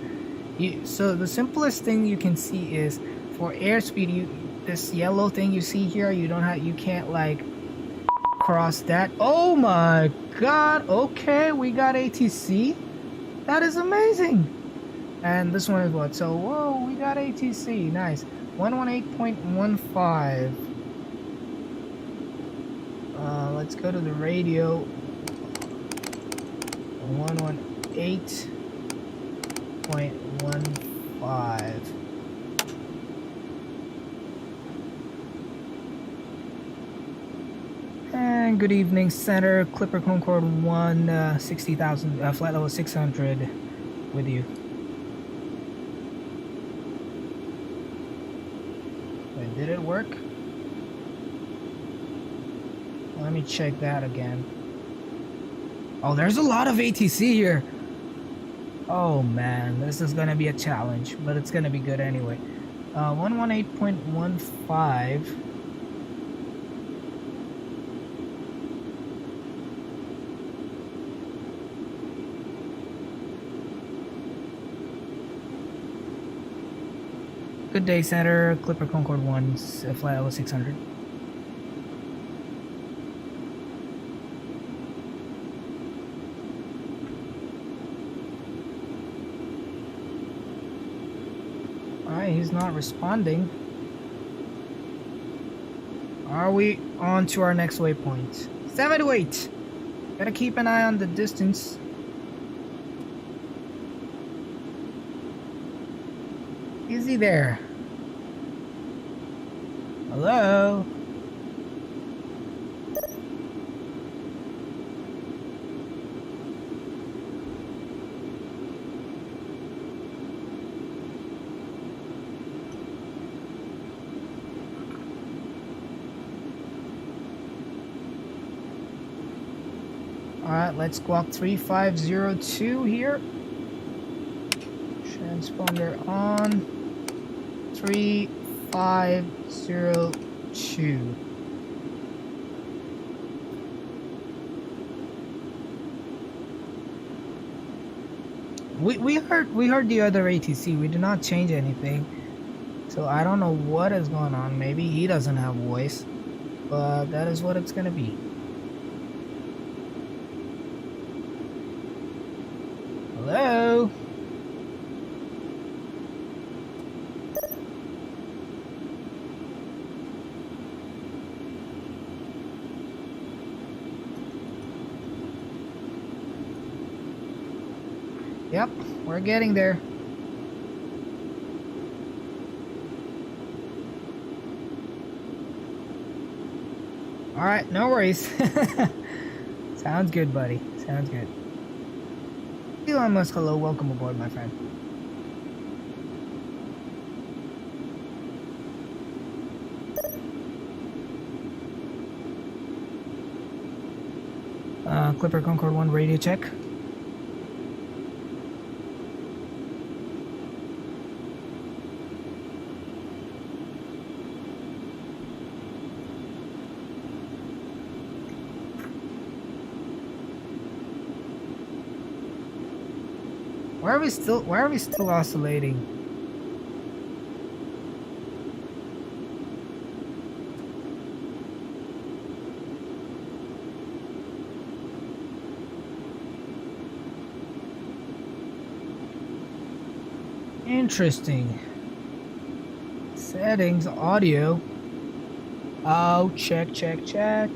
So the simplest thing you can see is for airspeed, this yellow thing you see here, you can't like cross that. Oh my god. Okay, we got ATC. That is amazing. And this one is what? So whoa, we got ATC. Nice. 118.15. Let's go to the radio. 118.15. And good evening, Center. Clipper Concorde 1, 60,000, flight level 600 with you. Wait, did it work? Let me check that again. Oh, there's a lot of ATC here. Oh man, this is gonna be a challenge, but it's gonna be good anyway. 118.15. Good day, Center. Clipper Concorde 1, flight level 600. He's not responding. Are we on to our next waypoint? 7 to 8. Gotta keep an eye on the distance. Easy there. Hello? Alright, let's squawk 3502 here. Transponder on. 3502. We heard the other ATC. We did not change anything. So I don't know what is going on. Maybe he doesn't have voice. But that is what it's gonna be. Hello? Yep, we're getting there. Alright, no worries. Sounds good, buddy. Sounds good. Elon Musk, hello, welcome aboard, my friend. Clipper Concorde 1 radio check. Why are we still oscillating? Interesting. Settings, audio. Oh, check. Check.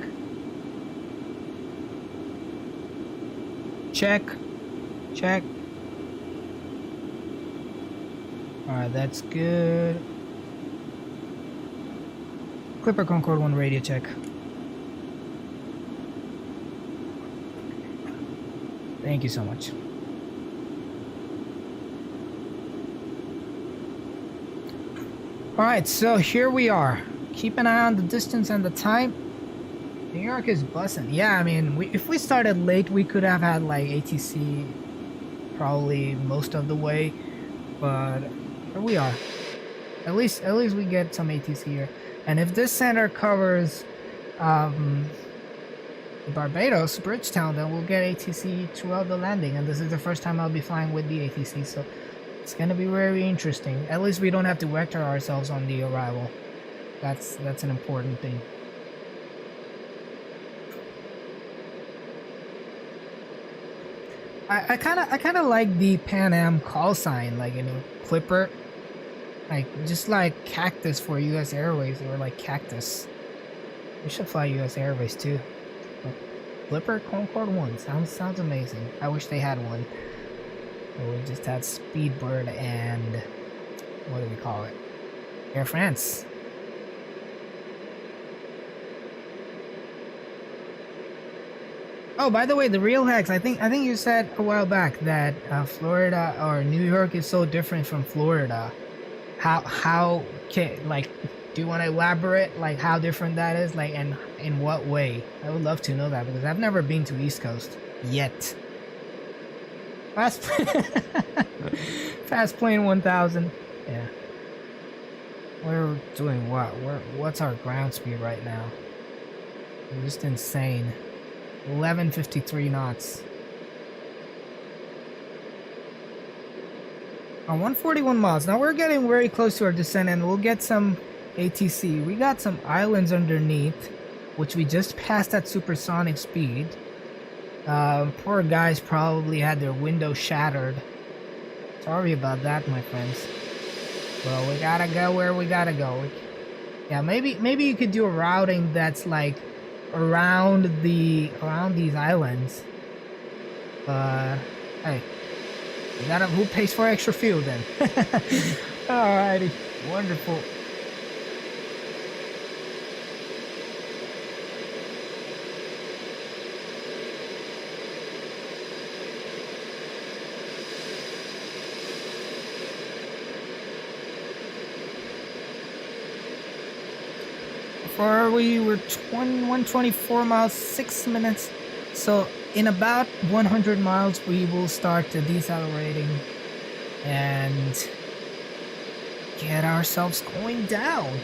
Alright, that's good. Clipper Concorde 1 radio check. Thank you so much. Alright, so here we are. Keep an eye on the distance and the time. New York is bussing. Yeah, I mean, if we started late, we could have had like ATC probably most of the way. But here we are. At least we get some ATC here. And if this center covers Barbados, Bridgetown, then we'll get ATC throughout the landing. And this is the first time I'll be flying with the ATC, so it's gonna be very interesting. At least we don't have to vector ourselves on the arrival. That's an important thing. I kind of like the Pan Am call sign, like, you know, Clipper, like just like Cactus for US Airways, or like Cactus. We should fly US Airways too. Clipper Concorde 1 sounds amazing. I wish they had one. We just had Speedbird and what do we call it? Air France. Oh, by the way, the real hacks. I think you said a while back that Florida or New York is so different from Florida. How can, like, do you want to elaborate like how different that is, like, and in what way? I would love to know that because I've never been to East Coast yet. Fast plane 1000. Yeah. We're doing what? What's our ground speed right now? It's just insane. 1153 knots. On 141 miles. Now we're getting very close to our descent, and we'll get some ATC. We got some islands underneath, which we just passed at supersonic speed. Poor guys probably had their window shattered. Sorry about that, my friends. Well, we gotta go where we gotta go. Yeah, maybe you could do a routing that's like around these islands. Hey, who pays for extra fuel then? Alrighty, wonderful. We were 124 miles, 6 minutes. So in about 100 miles, we will start decelerating and get ourselves going down.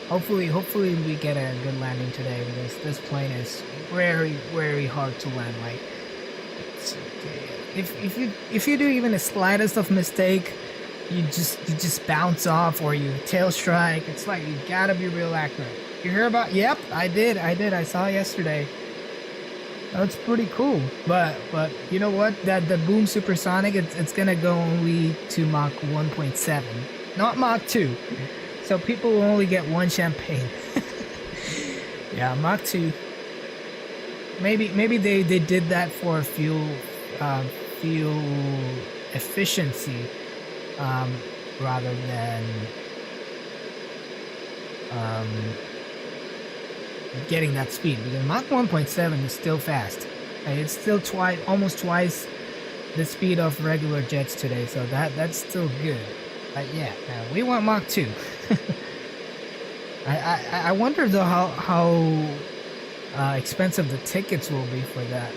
Hopefully we get a good landing today, because this plane is very, very hard to land. Like, if you do even the slightest of mistake, you just bounce off, or you tail strike. It's like you gotta be real accurate. You hear about? Yep, I did. I saw yesterday. That's pretty cool. But you know what? That the boom supersonic, it's gonna go only to Mach 1.7, not Mach 2. So people will only get one champagne. Yeah, Mach 2. Maybe they did that for fuel efficiency. Rather than getting that speed, because Mach 1.7 is still fast. It's still almost twice the speed of regular jets today, so that's still good. But yeah, we want Mach 2. I wonder though how expensive the tickets will be for that.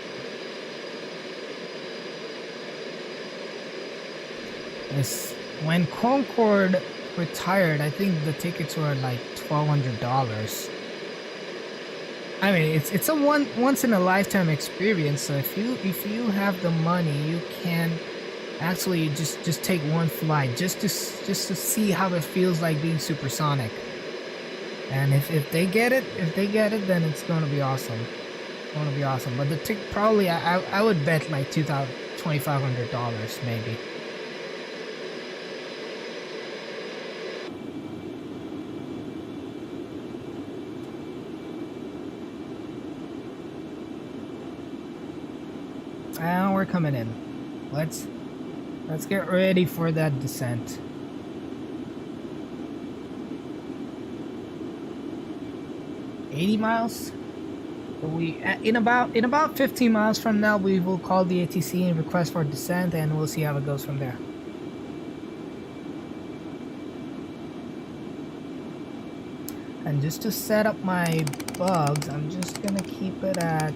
When Concorde retired, I think the tickets were like $1,200. I mean, it's a once in a lifetime experience. So if you have the money, you can actually just take one flight just to see how it feels like being supersonic. And if they get it, then it's gonna be awesome. It's gonna be awesome. But the ticket probably I would bet like $2,500 maybe. we're coming in. Let's get ready for that descent. $80 miles. So we in about 15 miles from now, we will call the ATC and request for descent, and we'll see how it goes from there. And just to set up my bugs, I'm just gonna keep it at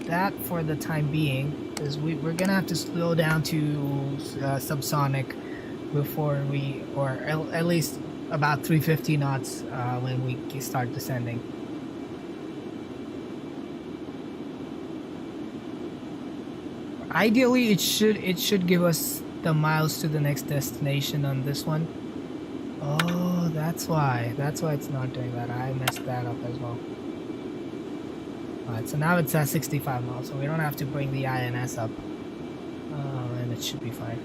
that for the time being, because we're gonna have to slow down to subsonic before we, or at least about 350 knots when we start descending. Ideally, it should give us the miles to the next destination on this one. Oh, that's why it's not doing that. I messed that up as well. Alright, so now it's at 65 miles, so we don't have to bring the INS up. And it should be fine.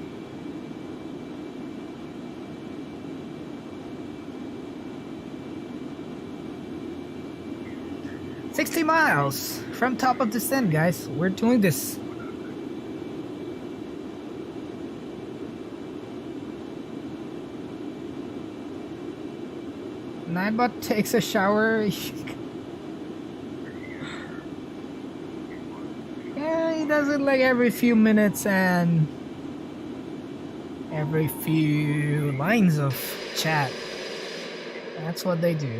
$60 miles from top of descent, guys. We're doing this. Nightbot takes a shower. Yeah, he does it like every few minutes and every few lines of chat. That's what they do.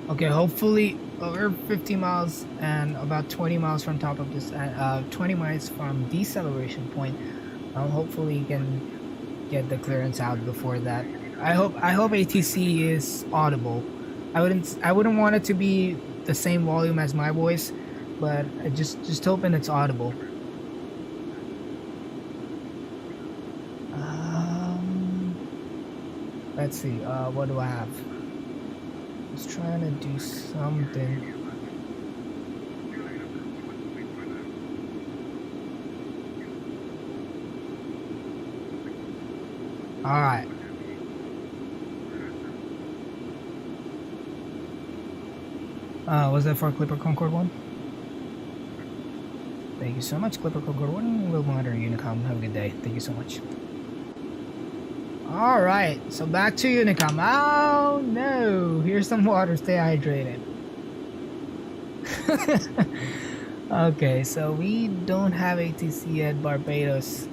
Okay, hopefully over 50 miles and about 20 miles from top of this, 20 miles from deceleration point. Hopefully you can get the clearance out before that. I hope ATC is audible. I wouldn't want it to be the same volume as my voice, but I just hoping it's audible. Let's see. What do I have? Just trying to do something. All right. Was that for Clipper Concorde 1? Thank you so much, Clipper Concorde 1. We'll monitor Unicom. Have a good day. Thank you so much. Alright, so back to Unicom. Oh no! Here's some water, stay hydrated. Okay, so we don't have ATC at Barbados.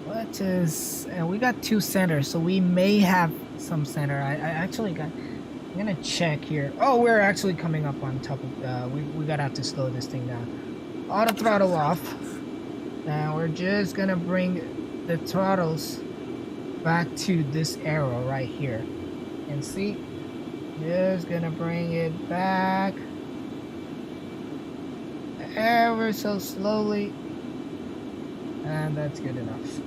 What is... and we got 2 centers, so we may have some center. I actually got... I'm gonna check here. Oh, we're actually coming up on top of... we gotta have to slow this thing down. Auto throttle off. Now we're just gonna bring the throttles back to this arrow right here, and see, just gonna bring it back ever so slowly, and that's good enough.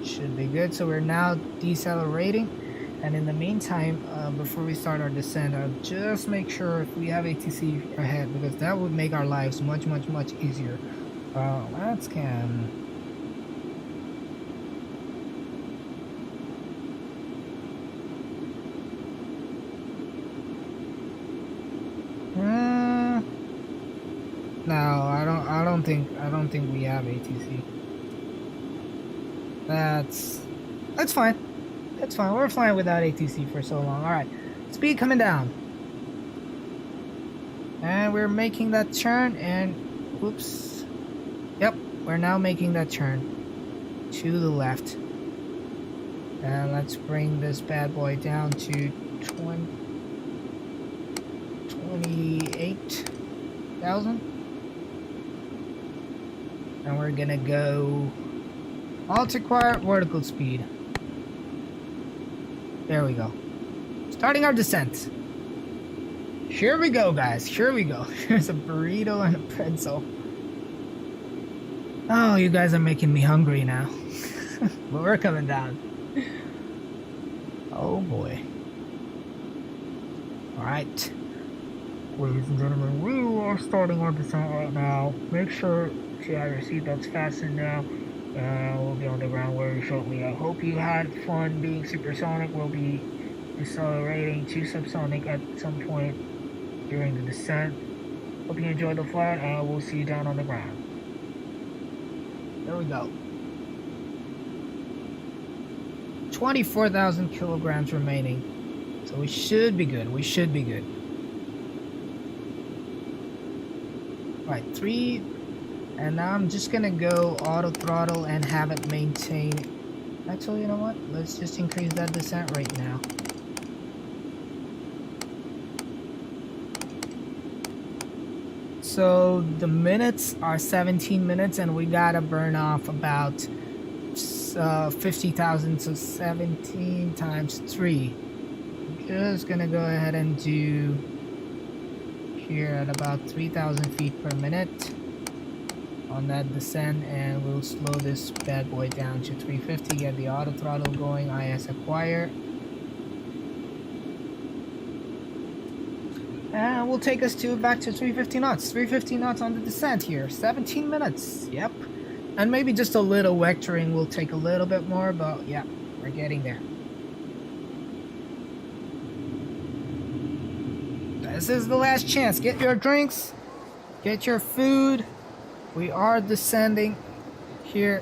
Should be good. So we're now decelerating, and in the meantime, before we start our descent, I'll just make sure if we have ATC ahead, because that would make our lives much easier. Let's scan. No, I don't think we have ATC. That's fine. That's fine. We're flying without ATC for so long. All right, speed coming down, and we're making that turn. And oops. Yep, we're now making that turn to the left. And let's bring this bad boy down to 28,000. And we're gonna go alt-require vertical speed. There we go. Starting our descent. Here we go, guys. Here we go. Here's a burrito and a pretzel. Oh, you guys are making me hungry now. But we're coming down. Oh boy. Alright. Ladies and gentlemen, we are starting our descent right now. Make sure you have your seatbelts fastened now. We'll be on the ground very shortly. I hope you had fun being supersonic. We'll be decelerating to subsonic at some point during the descent. Hope you enjoyed the flight, and we'll see you down on the ground. There we go. 24,000 kilograms remaining. So we should be good. We should be good. Right, 3. And now I'm just gonna go auto throttle and have it maintain. Actually, you know what? Let's just increase that descent rate now. So the minutes are 17 minutes, and we gotta burn off about 50,000, so 17 times 3. I'm just gonna go ahead and do here at about 3,000 feet per minute on that descent, and we'll slow this bad boy down to 350, get the auto throttle going, IS acquire, and we'll take us back to 350 knots. 350 knots on the descent here. 17 minutes. Yep. And maybe just a little vectoring will take a little bit more, but yeah, we're getting there. This is the last chance. Get your drinks, get your food. We are descending here.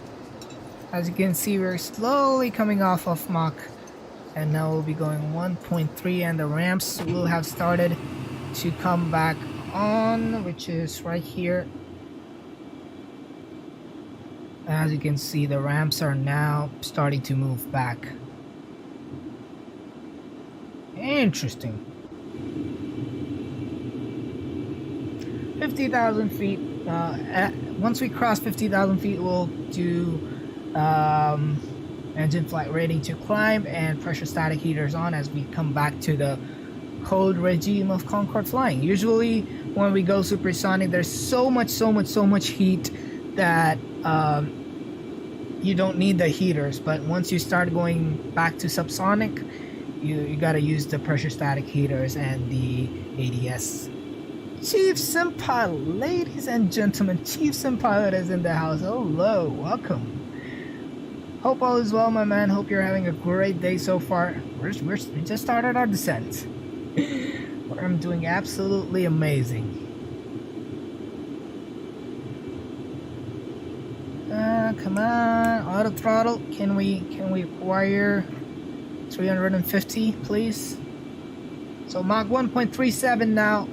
As you can see, we're slowly coming off of Mach, and now we'll be going 1.3, and the ramps will have started to come back on, which is right here. As you can see, the ramps are now starting to move back. Interesting. 50,000 feet. Once we cross 50,000 feet, we'll do engine flight rating to climb and pressure static heaters on as we come back to the cold regime of Concorde flying. Usually when we go supersonic, there's so much heat that you don't need the heaters, but once you start going back to subsonic, you gotta use the pressure static heaters and the ADS. Chief Sim Pilot, ladies and gentlemen, Chief Sim Pilot is in the house. Hello, welcome. Hope all is well, my man. Hope you're having a great day so far. We just started our descent. I'm doing absolutely amazing. Come on, auto throttle. Can we acquire 350, please? So Mach 1.37 now.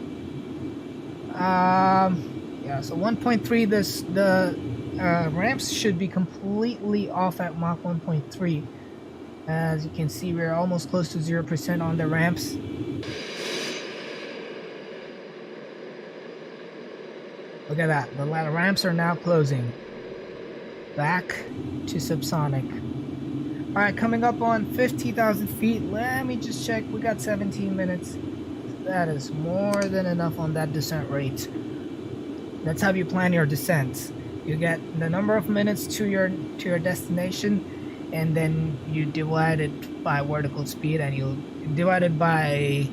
Yeah, so 1.3. The ramps should be completely off at Mach 1.3. As you can see, we're almost close to 0% on the ramps. Look at that. The ramps are now closing. Back to subsonic. Alright, coming up on 50,000 feet. Let me just check. We got 17 minutes. That is more than enough on that descent rate. That's how you plan your descents. You get the number of minutes to your destination, and then you divide it by vertical speed, and you divide it by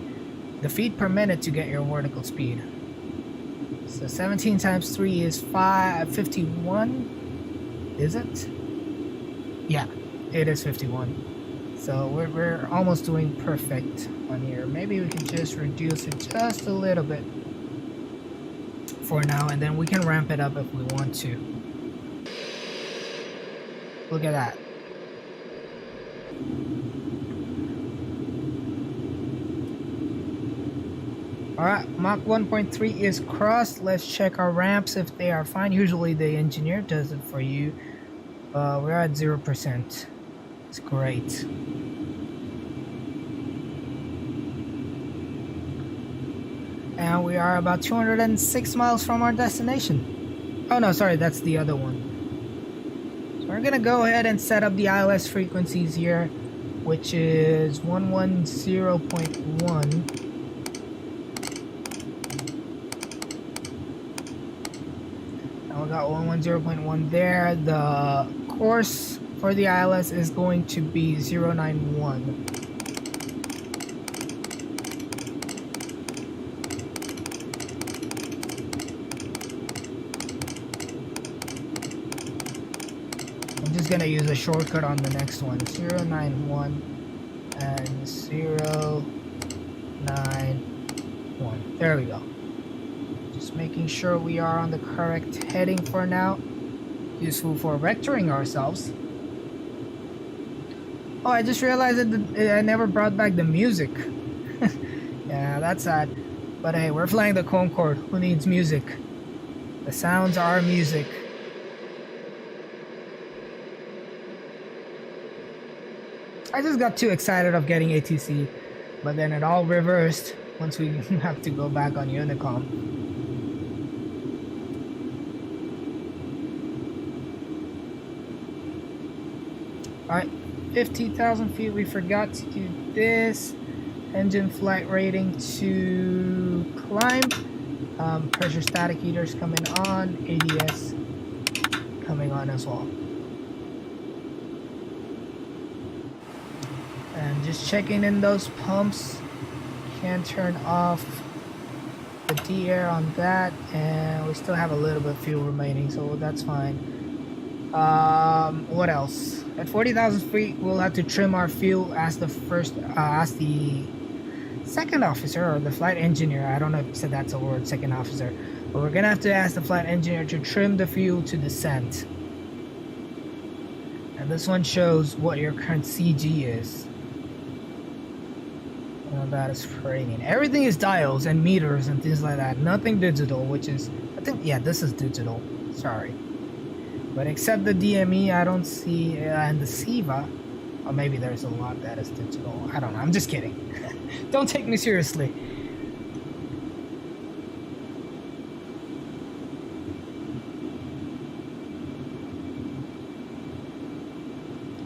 the feet per minute to get your vertical speed. So 17 times 3 is 51. Is it? Yeah, it is 51. So we're almost doing perfect on here. Maybe we can just reduce it just a little bit for now, and then we can ramp it up if we want to. Look at that. Alright, Mach 1.3 is crossed. Let's check our ramps if they are fine. Usually the engineer does it for you. We're at 0%. It's great. And we are about 206 miles from our destination. Oh no, sorry, that's the other one. So we're gonna go ahead and set up the ILS frequencies here, which is 110.1. And we got 110.1 there. The course for the ILS is going to be 091. just gonna use a shortcut on the next one. 091 and 091. There we go. Just making sure we are on the correct heading for now. Useful for vectoring ourselves. Oh, I just realized that I never brought back the music. Yeah, that's sad. But hey, we're flying the Concorde. Who needs music? The sounds are music. I just got too excited of getting ATC, but then it all reversed once we have to go back on Honeycomb. Alright, 50,000 feet, we forgot to do this. Engine flight rating to climb. Pressure static heaters coming on. ADS coming on as well. And just checking in those pumps. Can turn off the D-air on that, and we still have a little bit of fuel remaining, so that's fine. What else? At 40,000 feet, we'll have to trim our fuel as the second officer, or the flight engineer. I don't know if that's a word, second officer, but we're gonna have to ask the flight engineer to trim the fuel to descent. And this one shows what your current CG is. Oh, that is frightening. Everything is dials and meters and things like that. Nothing digital, which is, I think, yeah, this is digital. Sorry. But except the DME, I don't see, and the SIVA, or maybe there's a lot that is digital. I don't know. I'm just kidding. Don't take me seriously.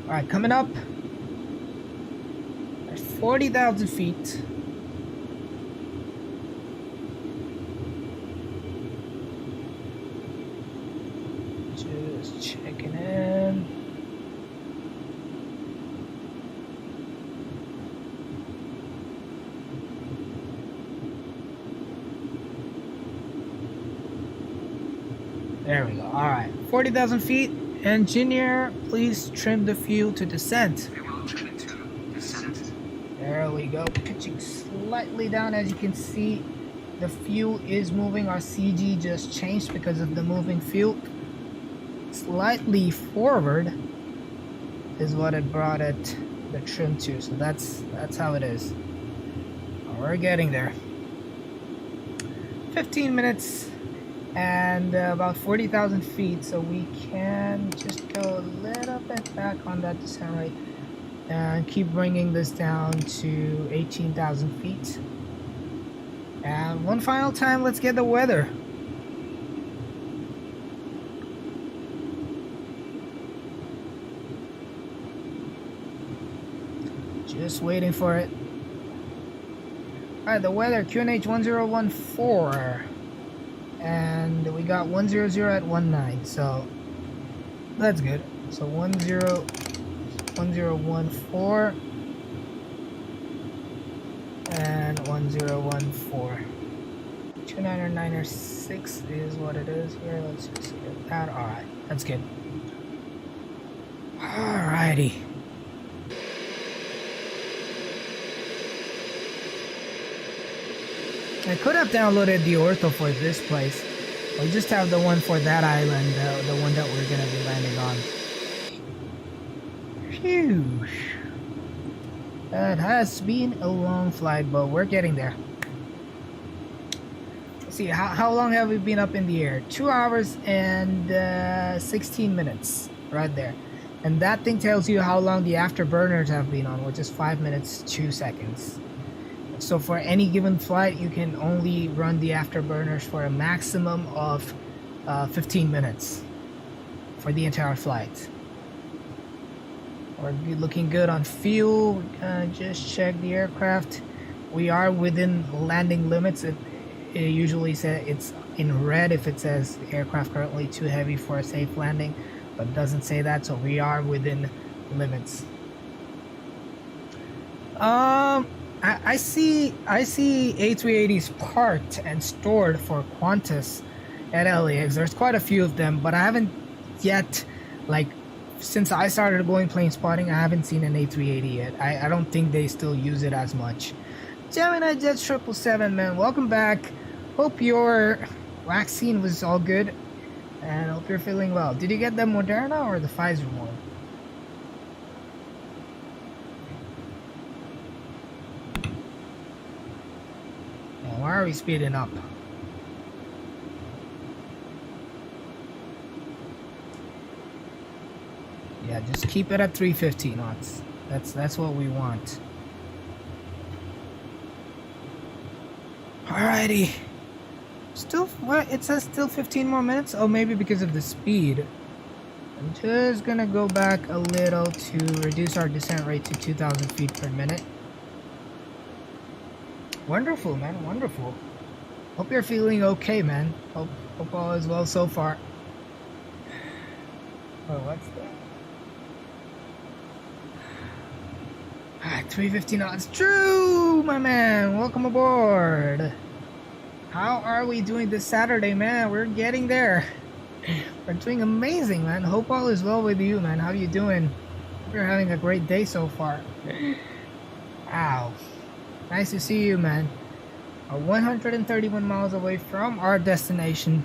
Alright, coming up. At 40,000 feet. Just checking in. There we go. Alright. 40,000 feet. Engineer, please trim the fuel to descent. There we go. Pitching slightly down. As you can see, the fuel is moving. Our CG just changed because of the moving fuel. Slightly forward is what it brought it the trim to. So that's how it is. We're getting there. 15 minutes. And about 40,000 feet, so we can just go a little bit back on that descent rate and keep bringing this down to 18,000 feet. And one final time, let's get the weather. Just waiting for it. Alright, the weather, QNH 1014. And we got 100 at 19, so that's good. So 1014 and 1014. 29906 is what it is here. Let's just get that. Alright, that's good. Alrighty. I could have downloaded the ortho for this place. We just have the one for that island, the one that we're gonna be landing on. Phew. That has been a long flight, but we're getting there. Let's see, how long have we been up in the air? 2 hours and 16 minutes, right there. And that thing tells you how long the afterburners have been on, which is 5 minutes 2 seconds. So for any given flight, you can only run the afterburners for a maximum of 15 minutes for the entire flight. We're looking good on fuel. Just check the aircraft. We are within landing limits. It usually says it's in red if it says aircraft currently too heavy for a safe landing, but it doesn't say that, so we are within limits. I see A380s parked and stored for Qantas at LAX. There's quite a few of them, but I haven't yet like since I started going plane spotting, I haven't seen an A380 yet. I don't think they still use it as much. Gemini Jet 777, man, welcome back. Hope your vaccine was all good, and hope you're feeling well. Did you get the Moderna or the Pfizer one? Oh, why are we speeding up? Yeah, just keep it at 350 knots. That's what we want. Alrighty. Still, what? It says still 15 more minutes? Oh, maybe because of the speed. I'm just gonna go back a little to reduce our descent rate to 2,000 feet per minute. Wonderful, man, wonderful. Hope you're feeling okay, man. Hope all is well so far. Oh, what's that? 350 knots. True, my man. Welcome aboard. How are we doing this Saturday, man? We're getting there. We're doing amazing, man. Hope all is well with you, man. How you doing? We're having a great day so far. Ow. Nice to see you, man. We're 131 miles away from our destination.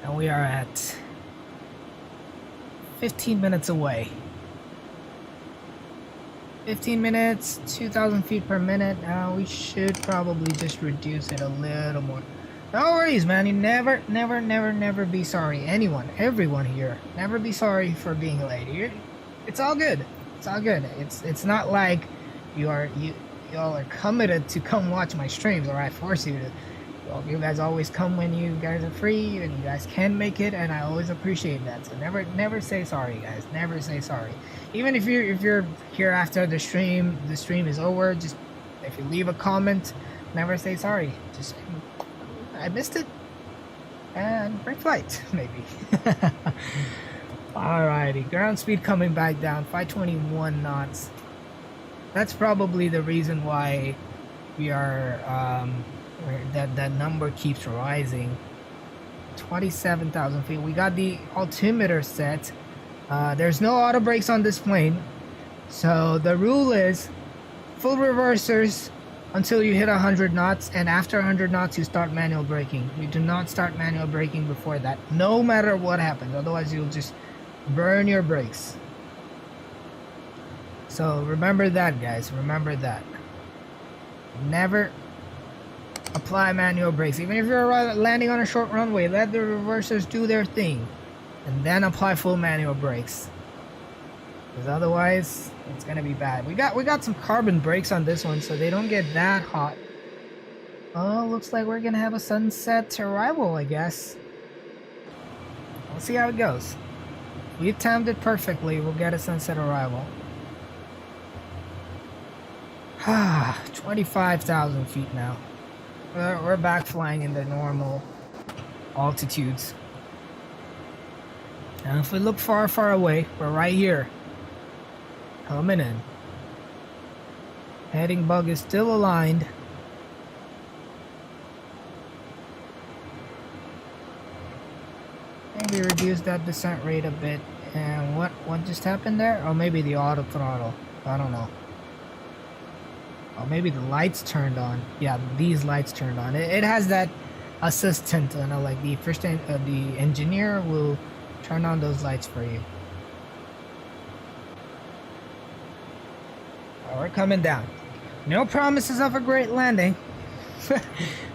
And we are at 15 minutes away. 15 minutes, 2,000 feet per minute. Now we should probably just reduce it a little more. No worries, man. You never be sorry. Anyone, everyone here, never be sorry for being late. It's all good. It's all good. It's not like y'all are committed to come watch my streams, or I force you to. Well, you guys always come when you guys are free and you guys can make it, and I always appreciate that. So never say sorry, guys. Never say sorry. Even if you're here after the stream is over, just if you leave a comment, never say sorry. Just say, I missed it, and break flight maybe. Alrighty, ground speed coming back down, 521 knots. That's probably the reason why we are that number keeps rising. 27,000 feet. We got the altimeter set. There's no auto brakes on this plane, so the rule is full reversers until you hit 100 knots, and after 100 knots you start manual braking. You do not start manual braking before that, no matter what happens, otherwise you'll just burn your brakes. So remember that, guys. Remember that. Never apply manual brakes. Even if you're landing on a short runway, let the reversers do their thing, and then apply full manual brakes. Because otherwise, it's gonna be bad. We got some carbon brakes on this one, so they don't get that hot. Oh, looks like we're gonna have a sunset arrival, I guess. We'll see how it goes. We timed it perfectly. We'll get a sunset arrival. 25,000 feet now. We're back flying in the normal altitudes. And if we look far away, we're right here. Coming in. Heading bug is still aligned. Maybe reduce that descent rate a bit. And what just happened there? Or maybe the auto throttle. I don't know. Or maybe the lights turned on. Yeah, these lights turned on. It has that assistant, you know, like the the engineer will turn on those lights for you. Oh, we're coming down. No promises of a great landing.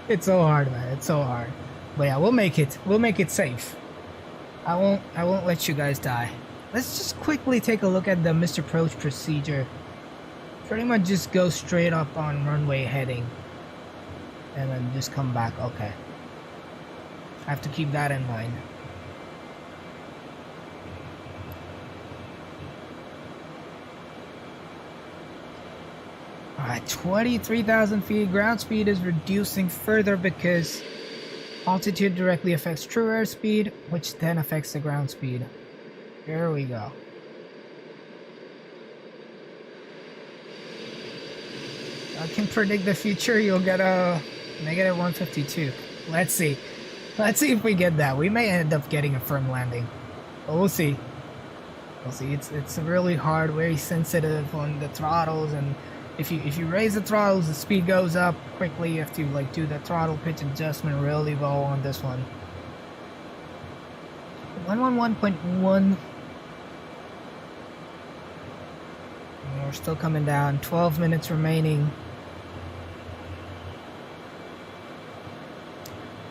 It's so hard, man. It's so hard. But yeah, we'll make it. We'll make it safe. I won't let you guys die. Let's just quickly take a look at the missed approach procedure. Pretty much just go straight up on runway heading and then just come back. Okay, I have to keep that in mind. Alright, 23,000 feet. Ground speed is reducing further because altitude directly affects true airspeed, which then affects the ground speed. Here we go. I can predict the future. You'll get a negative 152. Let's see. Let's see if we get that. We may end up getting a firm landing, but we'll see. You'll see it's really hard, very sensitive on the throttles, and if you raise the throttles, the speed goes up quickly. You have to like do the throttle pitch adjustment really low on this one. 111.1. We're still coming down. 12 minutes remaining.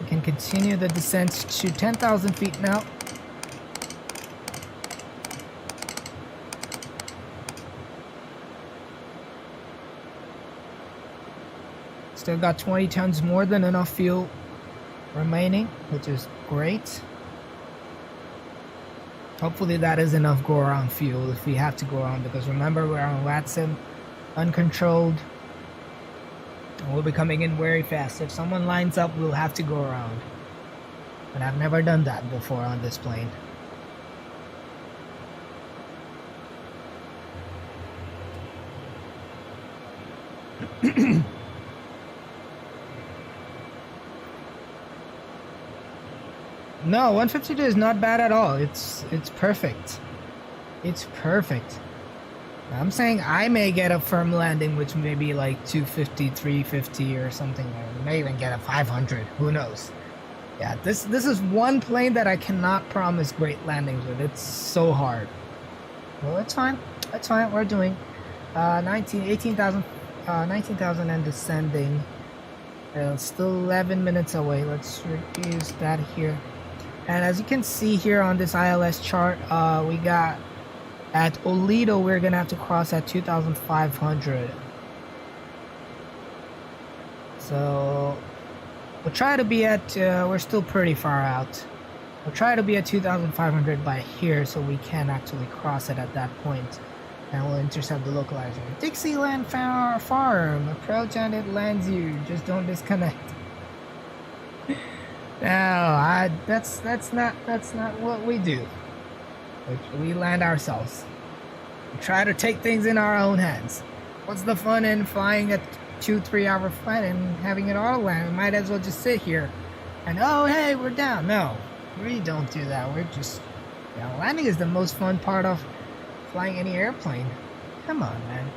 We can continue the descent to 10,000 feet now. Still got 20 tons, more than enough fuel remaining, which is great. Hopefully that is enough go around fuel if we have to go around, because remember we're on Vatsim, uncontrolled. We'll be coming in very fast. If someone lines up, we'll have to go around. And I've never done that before on this plane. No, 152 is not bad at all. It's perfect. It's perfect. I'm saying I may get a firm landing, which may be like 250, 350 or something. Or may even get a 500. Who knows? Yeah, this is one plane that I cannot promise great landings with. It's so hard. Well, it's fine. That's fine. We're doing 18,000 and descending. It's still 11 minutes away. Let's reduce that here. And as you can see here on this ILS chart, we got at Olido, we're gonna have to cross at 2,500. So we'll try to be at, we're still pretty far out. We'll try to be at 2,500 by here so we can actually cross it at that point. And we'll intercept the localizer. Dixieland Farm, approach and it lands you. Just don't disconnect. No, that's not what we do. We land ourselves. We try to take things in our own hands. What's the fun in flying a 2-3 hour flight and having it auto land? We might as well just sit here and oh hey, we're down. No, we don't do that. We're just, you know, landing is the most fun part of flying any airplane. Come on, man.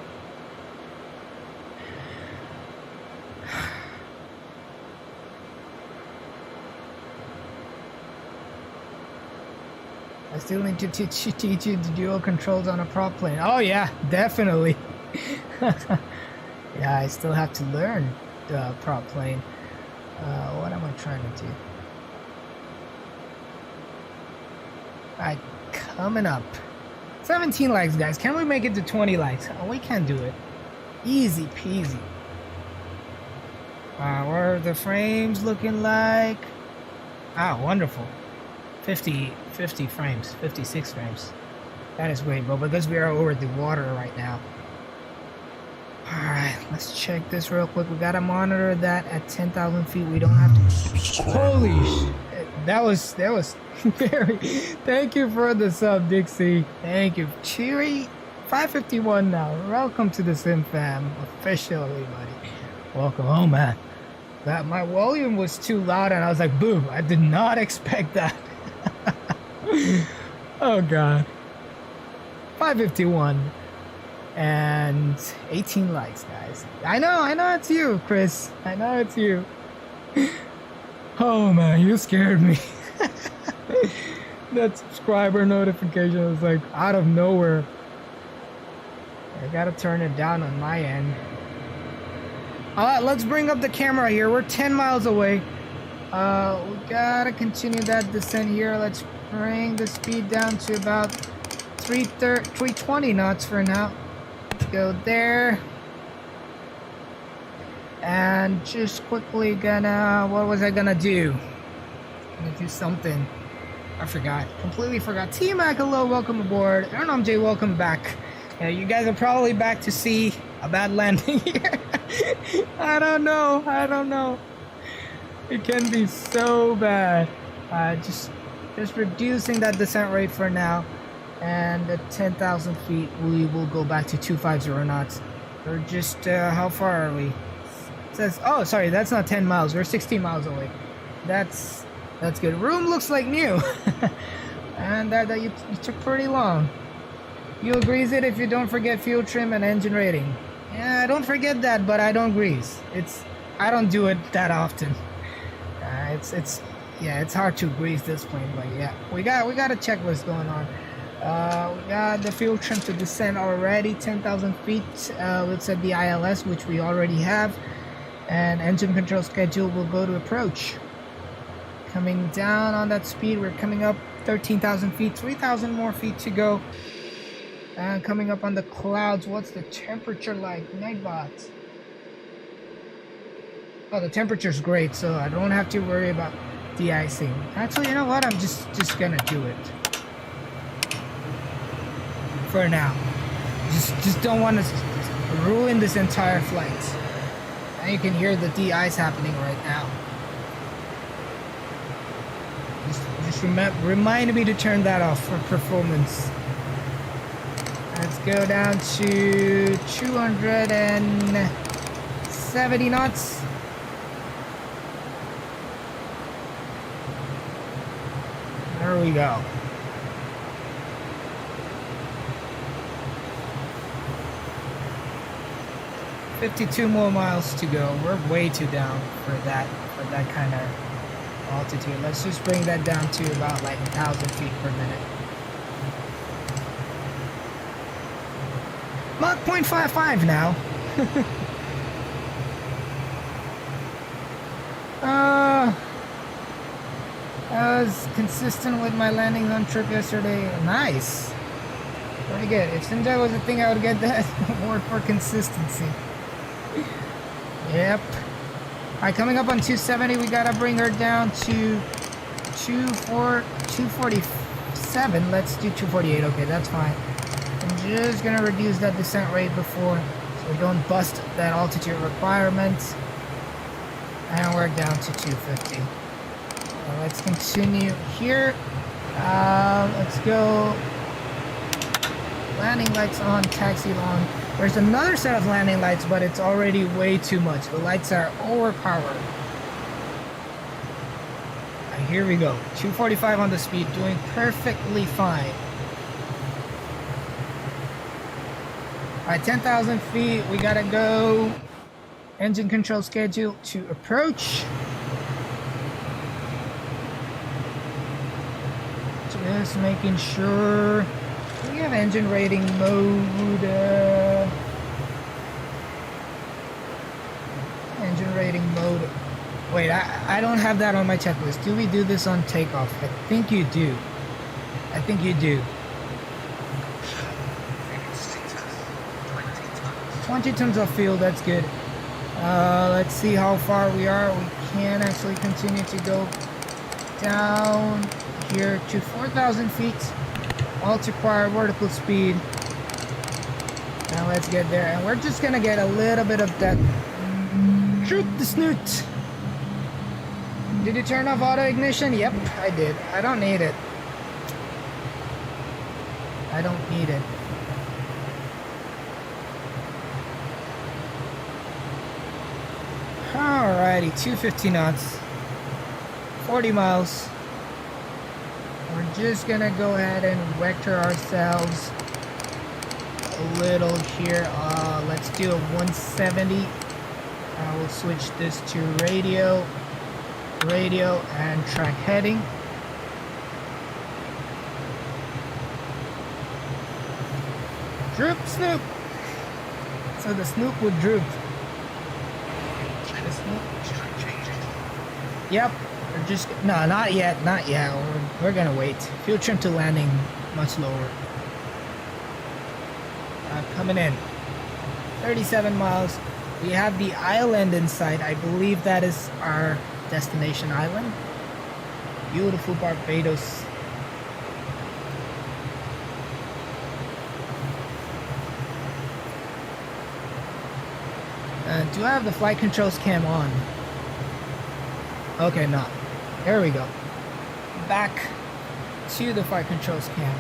I still need to teach you the dual controls on a prop plane. Oh yeah, definitely. Yeah, I still have to learn the prop plane. What am I trying to do? Alright, coming up. 17 likes, guys. Can we make it to 20 likes? Oh, we can do it. Easy peasy. What are the frames looking like? Ah, wonderful. 50 frames, 56 frames. That is great, but because we are over the water right now. Alright, let's check this real quick. We gotta monitor that at 10,000 feet. We don't have to. Holy shit. That was very. Thank you for the sub, Dixie. Thank you. Cheery 551 now. Welcome to the Sim Fam. Officially, buddy. Welcome. Oh man. That my volume was too loud and I was like, boom, I did not expect that. Oh god. 551 and 18 likes, guys. I know it's you, Chris. I know it's you. Oh man, you scared me. That subscriber notification was like out of nowhere. I gotta turn it down on my end. Let's bring up the camera here. We're 10 miles away. We gotta continue that descent here. Let's bring the speed down to about 320 knots for now. Go there. And just quickly gonna, what was I gonna do? Gonna do something. I forgot. Completely forgot. T-Mac, hello, welcome aboard. RNMJ, welcome back. Yeah, you guys are probably back to see a bad landing here. I don't know. It can be so bad. Just reducing that descent rate for now. And at 10,000 feet, we will go back to 250 knots. We're just, how far are we? It says, oh, sorry, that's not 10 miles. We're 16 miles away. That's good. Room looks like new. And that you took pretty long. You'll grease it if you don't forget fuel trim and engine rating. Yeah, I don't forget that, but I don't grease. I don't do it that often. It's hard to grease this plane, but yeah, we got a checklist going on. We got the fuel trim to descend already, 10,000 feet. Let's set the ILS, which we already have, and engine control schedule will go to approach. Coming down on that speed, we're coming up 13,000 feet, 3,000 more feet to go. And coming up on the clouds, what's the temperature like? Nightbot. Oh, the temperature's great, so I don't have to worry about de-icing. Actually, you know what? I'm just gonna do it. For now. Just don't want to ruin this entire flight. And you can hear the de-ice happening right now. Just remind me to turn that off for performance. Let's go down to 270 knots. There we go. $52 more miles to go. We're way too down for that kind of altitude. Let's just bring that down to about like 1,000 feet per minute. Mach 0.55 now. I was consistent with my landing on trip yesterday. Nice. Pretty good. If Sinjai was a thing, I would get that award for consistency. Yep. Alright, coming up on 270, we gotta bring her down to 247. Let's do 248. Okay, that's fine. I'm just gonna reduce that descent rate before, so we don't bust that altitude requirement. And we're down to 250. Let's continue here. Let's go. Landing lights on, taxi on. There's another set of landing lights, but it's already way too much. The lights are overpowered. Here we go. 245 on the speed, doing perfectly fine. Alright, 10,000 feet. We gotta go. Engine control schedule to approach. Just making sure we have engine rating mode. Engine rating mode. Wait, I don't have that on my checklist. Do we do this on takeoff? I think you do. I think you do. 20 tons of fuel, that's good. Let's see how far we are. We can actually continue to go down here to 4,000 feet. All to require vertical speed. Now let's get there. And we're just gonna get a little bit of that. Shoot the snoot. Did you turn off auto ignition? Yep, I did. I don't need it. I don't need it. Alrighty, 250 knots. 40 miles. We're just gonna go ahead and vector ourselves a little here. Let's do a 170. I will switch this to radio and track heading. Droop snoop. So the snoop would droop. The snoop. Yep. We're just no, not yet. We're gonna wait. Fuel trim to landing much lower. Coming in. 37 miles. We have the island in sight. I believe that is our destination island. Beautiful Barbados. Do I have the flight controls cam on? Okay, no. There we go. Back to the flight controls cam.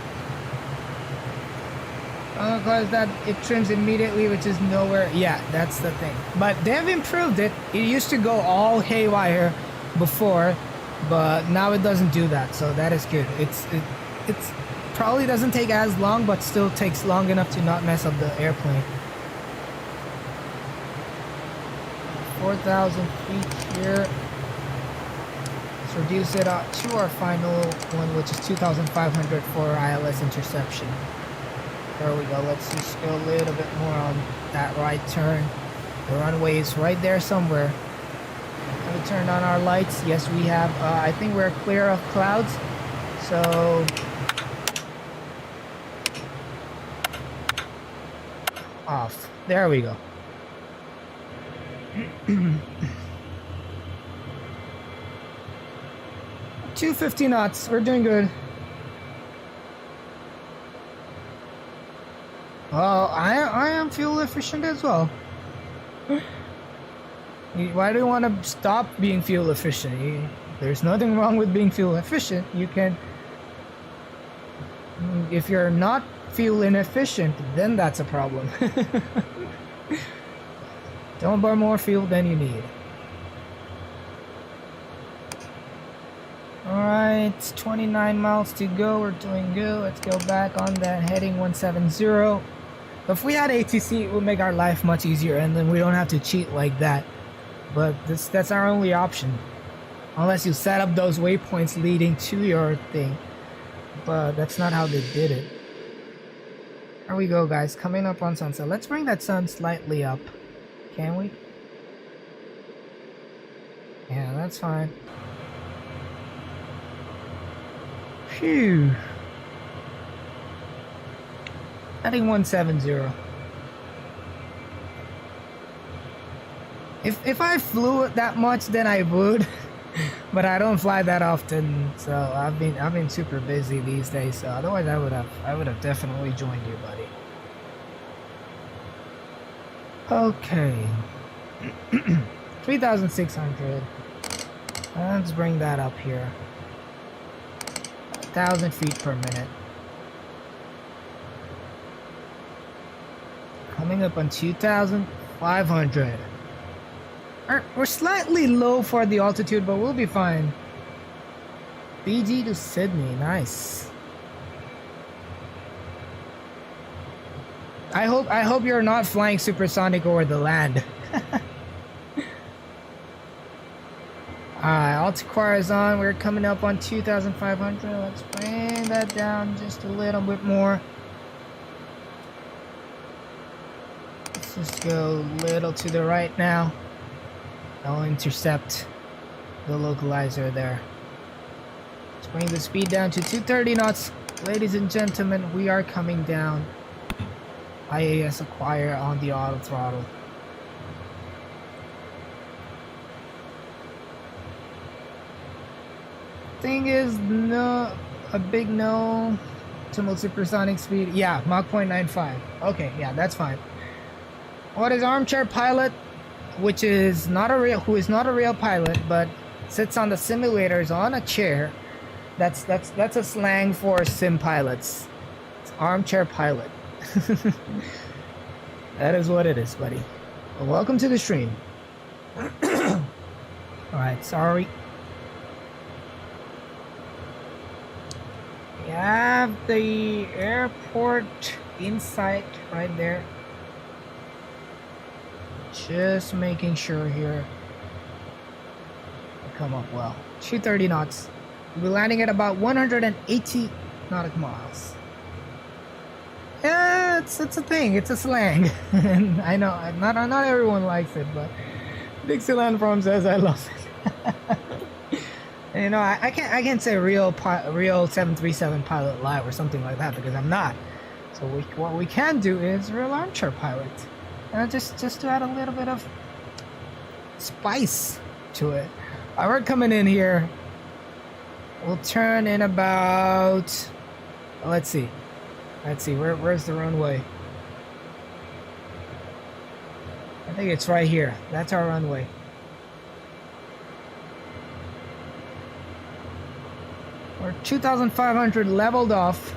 Because that it trims immediately, which is nowhere. Yeah, that's the thing. But they've improved it. It used to go all haywire before, but now it doesn't do that. So that is good. It's probably doesn't take as long, but still takes long enough to not mess up the airplane. 4,000 feet here. Let's reduce it up to our final one, which is 2,500 for ILS interception. There we go. Let's just go a little bit more on that right turn. The runway is right there somewhere. Have we turned on our lights? Yes, we have. I think we're clear of clouds. So off. There we go. 250 knots. We're doing good. Well, I am fuel efficient as well. Why do you want to stop being fuel efficient? There's nothing wrong with being fuel efficient. You can, if you're not fuel inefficient, then that's a problem. Don't burn more fuel than you need. Alright, 29 miles to go. We're doing good. Let's go back on that heading 170. If we had ATC, it would make our life much easier, and then we don't have to cheat like that. But that's our only option. Unless you set up those waypoints leading to your thing. But that's not how they did it. There we go, guys. Coming up on sunset. Let's bring that sun slightly up. Can we? Yeah, that's fine. Phew. I think 170. If I flew it that much, then I would, but I don't fly that often. So I've been super busy these days. So otherwise, I would have definitely joined you, buddy. Okay. 3,600. Let's bring that up here. 1,000 feet per minute. Coming up on 2,500. We're slightly low for the altitude, but we'll be fine. Fiji to Sydney, nice. I hope you're not flying supersonic over the land. Alright, Altiquar is on. We're coming up on 2,500. Let's bring that down just a little bit more. Let's just go a little to the right now. I'll intercept the localizer there. Let's bring the speed down to 230 knots. Ladies and gentlemen, we are coming down. IAS acquire on the auto throttle. Thing is, no, a big no to supersonic speed. Yeah, Mach 0.95. Okay, yeah, that's fine. What is Armchair pilot, which is not a real, who is not a real pilot, but sits on the simulators on a chair. That's a slang for sim pilots. It's Armchair pilot. That is what it is, buddy. Well, welcome to the stream. Alright, sorry. We have the airport in sight right there. Just making sure here. Come up well. 230 knots. We'll be landing at about 180 nautical miles. Yeah, it's a thing. It's a slang. And I know not everyone likes it, but Dixieland From says I love it. And, you know, I can't say real 737 pilot live or something like that because I'm not. So what we can do is real armchair pilot. Just to add a little bit of spice to it. We're coming in here. We'll turn in about. Let's see. Where's the runway? I think it's right here. That's our runway. We're 2,500 leveled off.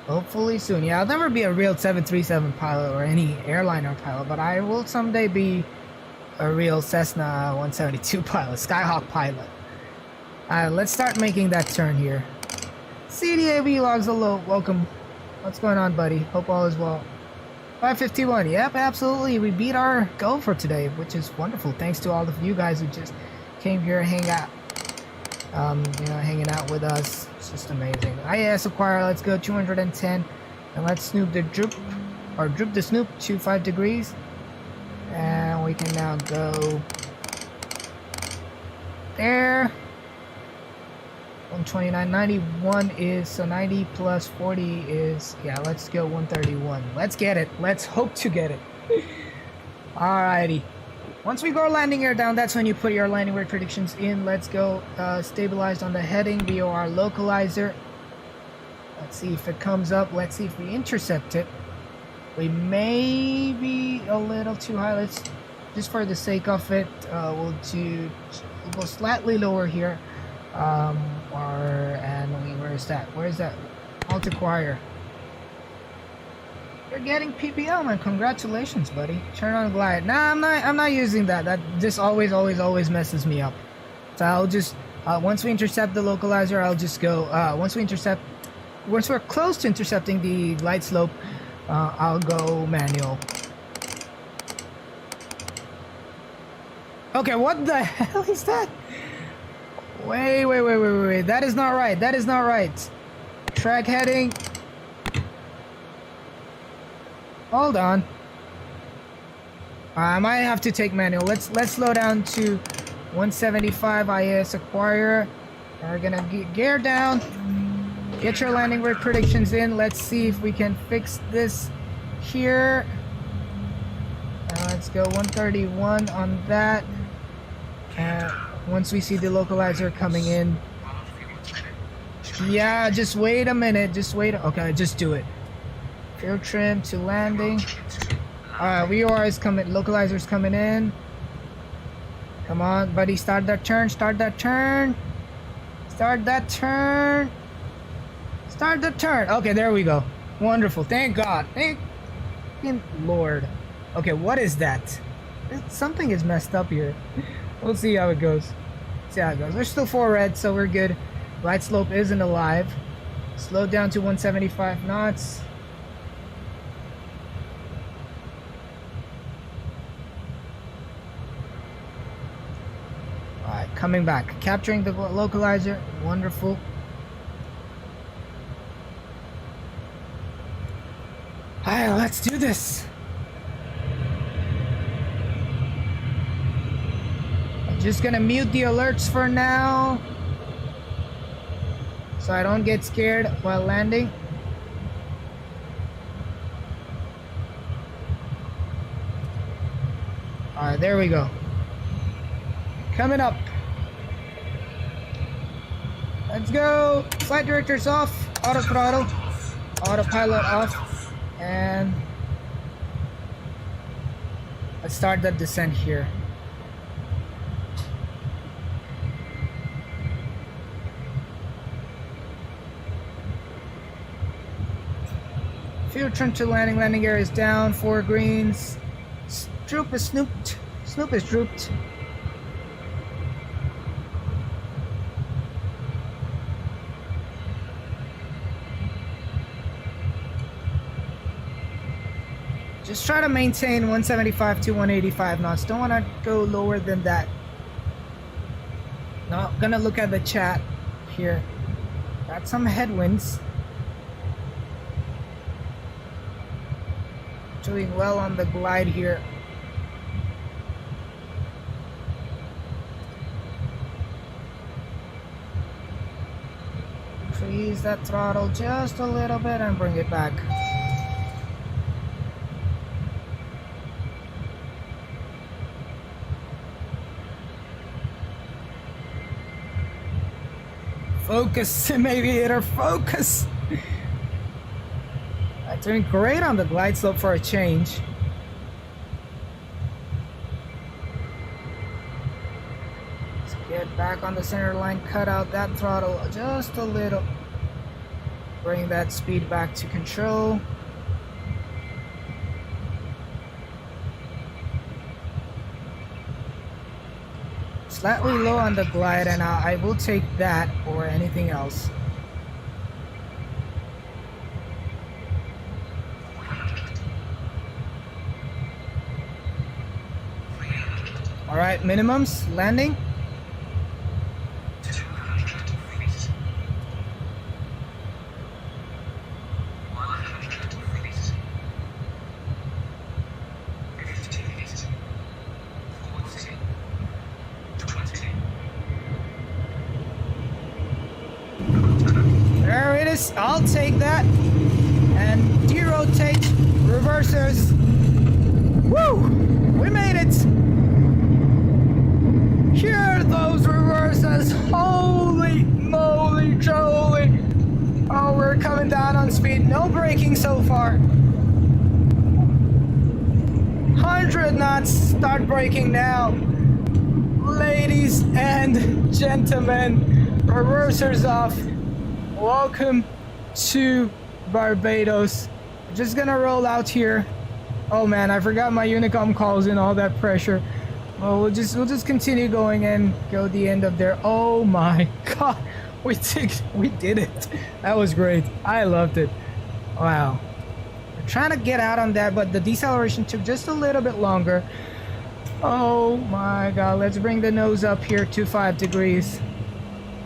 Hopefully soon. Yeah, I'll never be a real 737 pilot or any airliner pilot, but I will someday be a real Cessna 172 pilot, Skyhawk pilot. Let's start making that turn here. CDAV logs hello, welcome. What's going on, buddy? Hope all is well. 551, yep, absolutely. We beat our goal for today, which is wonderful. Thanks to all of you guys who just came here and hang out. Hanging out with us. It's just amazing. IAS acquire, let's go 210. And let's snoop the droop, or droop the snoop to 5 degrees. And we can now go there. 129.91 is, so 90 plus 40 is, yeah, let's go 131. Let's get it. Let's hope to get it. Alrighty. Once we go landing gear down, that's when you put your landing gear predictions in. Let's go stabilized on the heading via our localizer. Let's see if it comes up. Let's see if we intercept it. We may be a little too high. Let's, just for the sake of it, we'll go slightly lower here. Where is that? Where is that? Alt acquire. You're getting PPL, man. Congratulations, buddy. Turn on glide. Nah, I'm not using that. That just always messes me up. So I'll just once we intercept the localizer, I'll just go. Once we're close to intercepting the glide slope, I'll go manual. Okay, what the hell is that? Wait. That is not right. That is not right. Track heading. Hold on. I might have to take manual. Let's slow down to 175 IAS acquire. We're gonna gear down. Get your landing gear predictions in. Let's see if we can fix this here. Let's go 131 on that. Once we see the localizer coming in. Yeah, just wait a minute. Just wait. Okay, just do it. Fuel trim to landing. VOR is coming. Localizer's coming in. Come on, buddy. Start that turn. Start that turn. Start that turn. Start the turn. Okay, there we go. Wonderful. Thank God. Thank Lord. Okay, what is that? Something is messed up here. We'll see how it goes. See how it goes. We're still 4 red, so we're good. Glide slope isn't alive. Slow down to 175 knots. Alright, coming back. Capturing the localizer. Wonderful. Alright, let's do this. Just gonna mute the alerts for now, so I don't get scared while landing. Alright, there we go. Coming up. Let's go. Flight directors off. Auto throttle. Autopilot off. And let's start the descent here. Fuel trim to landing. Landing gear is down. 4 greens. Droop is snooped. Snoop is drooped. Just try to maintain 175 to 185 knots. Don't want to go lower than that. Now, gonna look at the chat here. Got some headwinds. Doing well on the glide here. Increase that throttle just a little bit and bring it back. Focus, aviator, focus! Doing great on the glide slope for a change. Let's get back on the center line, cut out that throttle just a little. Bring that speed back to control. Slightly low on the glide, and I will take that or anything else. Alright, minimums, landing. There it is, I'll take that. And derotate, reversers. Woo! We made it! Hear those reversers! Holy moly jolly! Oh, we're coming down on speed. No braking so far. 100 knots. Start braking now. Ladies and gentlemen, reversers off. Welcome to Barbados. Just gonna roll out here. Oh man, I forgot my Unicom calls in all that pressure. Oh, we'll just continue going and go the end of there. Oh my god, we did it. That was great. I loved it. Wow. We're trying to get out on that, but the deceleration took just a little bit longer. Oh my god, let's bring the nose up here to 5 degrees.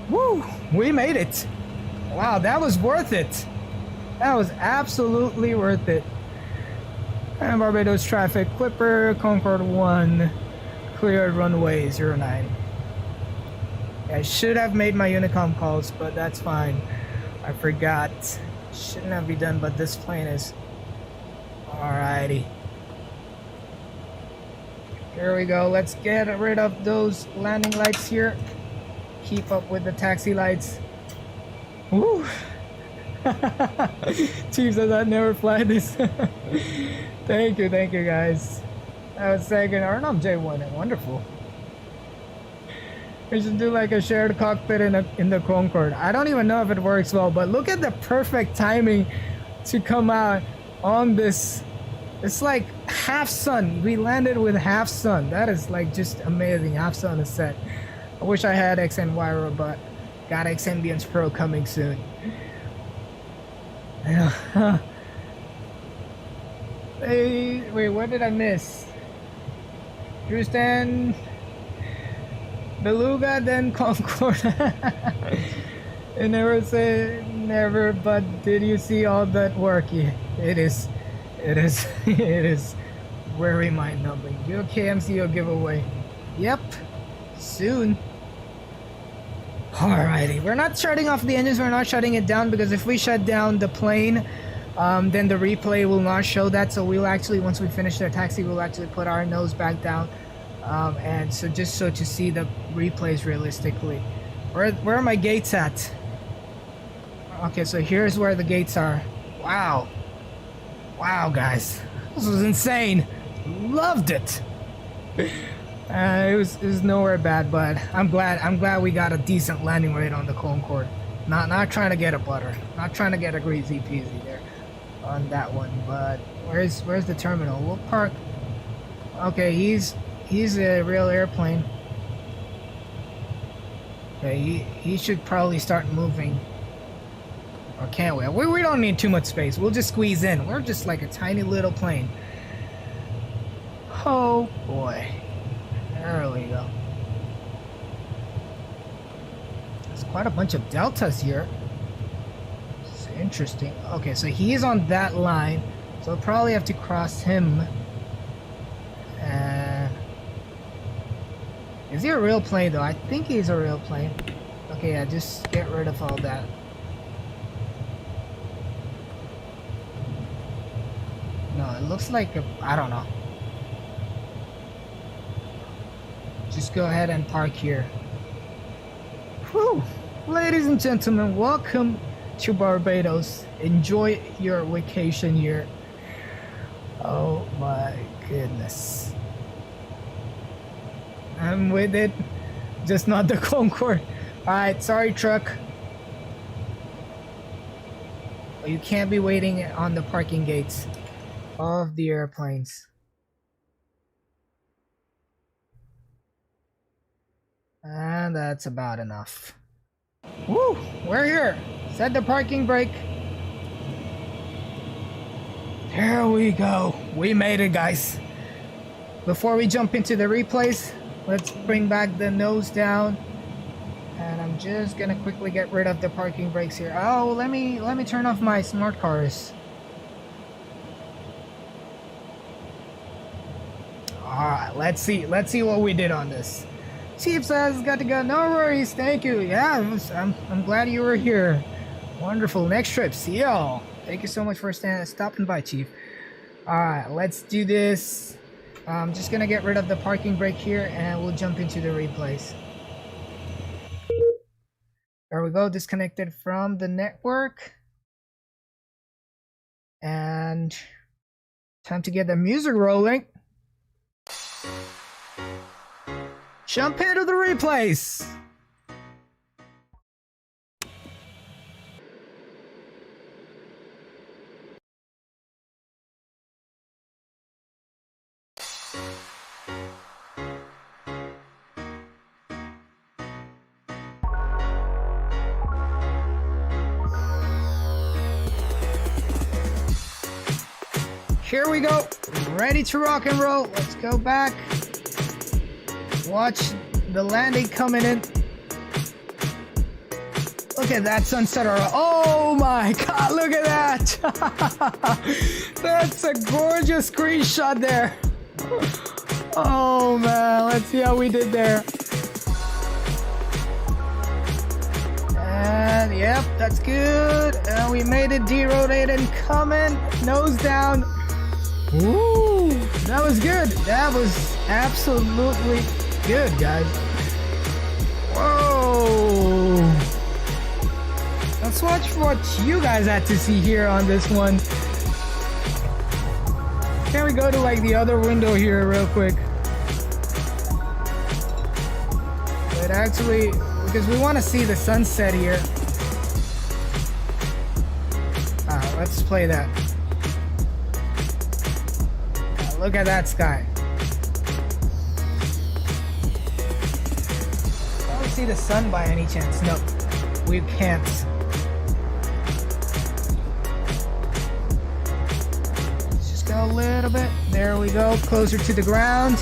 Woo, we made it. Wow, that was worth it. That was absolutely worth it. And Barbados traffic, Clipper, Concorde 1, cleared runway 09. I should have made my Unicom calls, but that's fine. I forgot. Shouldn't have been done, but this plane is... Alrighty. Here we go. Let's get rid of those landing lights here. Keep up with the taxi lights. Woo! Chief says I'd never fly this. Thank you guys. That was second. Arnold J1, wonderful. We should do like a shared cockpit in the Concorde. I don't even know if it works well, but look at the perfect timing to come out on this. It's like half sun. We landed with half sun. That is like just amazing. Half sun is set. I wish I had XNYRO, but got XNBians Pro coming soon. Hey, wait, what did I miss? Drewstan, Beluga, then Concorde. I never say never, but did you see all that work? Yeah, it is very mind-numbing. Yoke KMCO giveaway. Yep, soon. Alrighty, we're not shutting off the engines, we're not shutting it down, because if we shut down the plane, then the replay will not show that. So we'll actually, once we finish the taxi, we'll actually put our nose back down, and so just so to see the replays realistically. Where are my gates at? Okay, so here's where the gates are. Wow, guys, this was insane. Loved it. It was nowhere bad, but I'm glad we got a decent landing rate on the Concorde. Not trying to get a butter, not trying to get a greasy peasy there on that one. But where's the terminal? We'll park. Okay, he's a real airplane. Okay, he should probably start moving. Or can't we? We don't need too much space. We'll just squeeze in. We're just like a tiny little plane. Oh boy. There we go. There's quite a bunch of deltas here. It's interesting. Okay, so he's on that line, so I'll probably have to cross him. Is he a real plane though? I think he's a real plane. Okay, yeah, just get rid of all that. No, it looks like I don't know. Just go ahead and park here. Whew. Ladies and gentlemen, welcome to Barbados. Enjoy your vacation here. Oh my goodness. I'm with it. Just not the Concorde. Alright, sorry truck. You can't be waiting on the parking gates of the airplanes. And that's about enough. Woo! We're here! Set the parking brake. There we go. We made it, guys. Before we jump into the replays, Let's bring back the nose down. And I'm just gonna quickly get rid of the parking brakes here. Oh, let me turn off my smart cars. Alright, let's see what we did on this. Chief says got to go. No worries, thank you. Yeah, I'm glad you were here. Wonderful. Next trip, see y'all. Thank you so much for stopping by, Chief. Alright, let's do this. I'm just gonna get rid of the parking brake here and we'll jump into the replays. There we go, disconnected from the network. And time to get the music rolling. Jump into the replays. Here we go, ready to rock and roll. Let's go back. Watch the landing coming in. Look at that sunset. Oh my god, look at that. That's a gorgeous screenshot there. Oh man, let's see how we did there. And yep, that's good. And we made it derotating, coming, nose down. Ooh, that was good. That was absolutely good, guys. Whoa. Let's watch what you guys had to see here on this one. Can we go to like the other window here real quick? But actually, because we want to see the sunset here. Let's play that. Look at that sky. Can we see the sun by any chance? No, we can't. Let's just go a little bit. There we go, closer to the ground.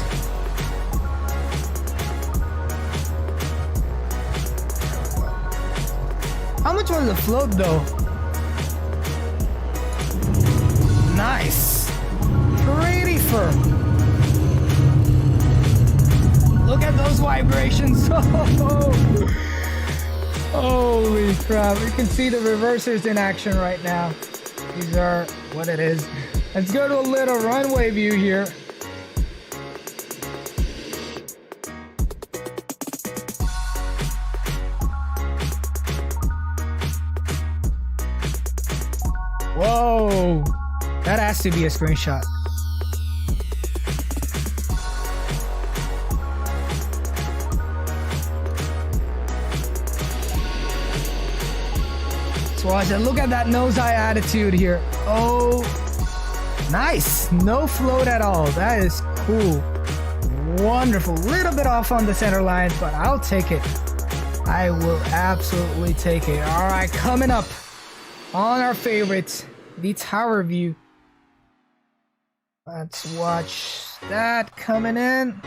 How much was the float though? Nice. Pretty firm. Look at those vibrations. Holy crap. You can see the reversers in action right now. These are what it is. Let's go to a little runway view here. Whoa. That has to be a screenshot. Watch it. Look at that nose-eye attitude here. Oh, nice. No float at all. That is cool. Wonderful. Little bit off on the center line, but I'll take it. I will absolutely take it. All right, coming up on our favorites, the tower view. Let's watch that coming in.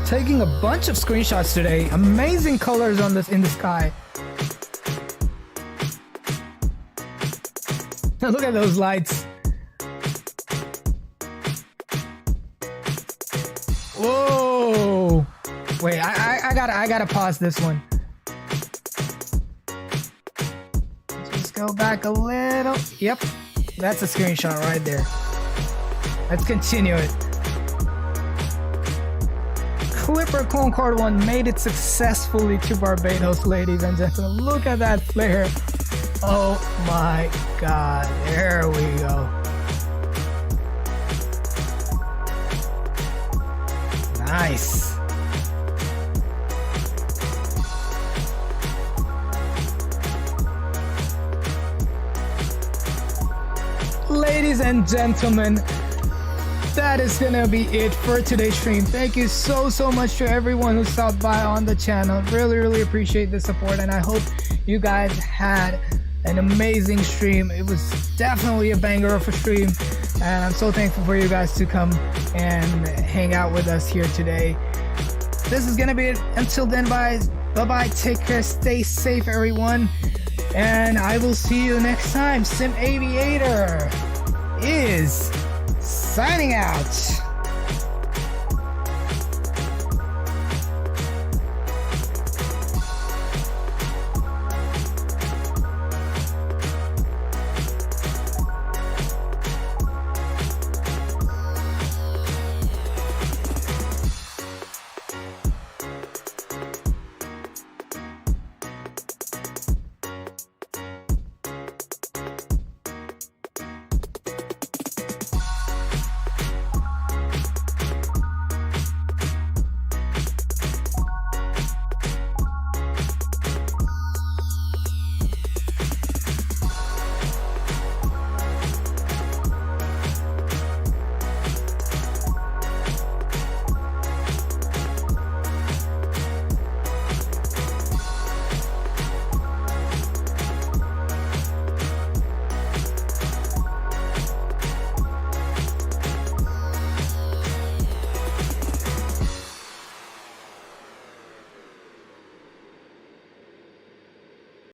Taking a bunch of screenshots today. Amazing colors on this in the sky. Look at those lights. Whoa! Wait, I gotta pause this one. Just go back a little. Yep, that's a screenshot right there. Let's continue it. Clipper Concorde 1 made it successfully to Barbados, ladies and gentlemen. Look at that flare. Oh my god. There we go. Nice. Ladies and gentlemen, that is gonna be it for today's stream. Thank you so much to everyone who stopped by on the channel. Really appreciate the support, and I hope you guys had an amazing stream. It was definitely a banger of a stream, and I'm so thankful for you guys to come and hang out with us here today. This is gonna be it. Until then, bye bye, take care, stay safe everyone, and I will see you next time. Sim Aviator is signing out.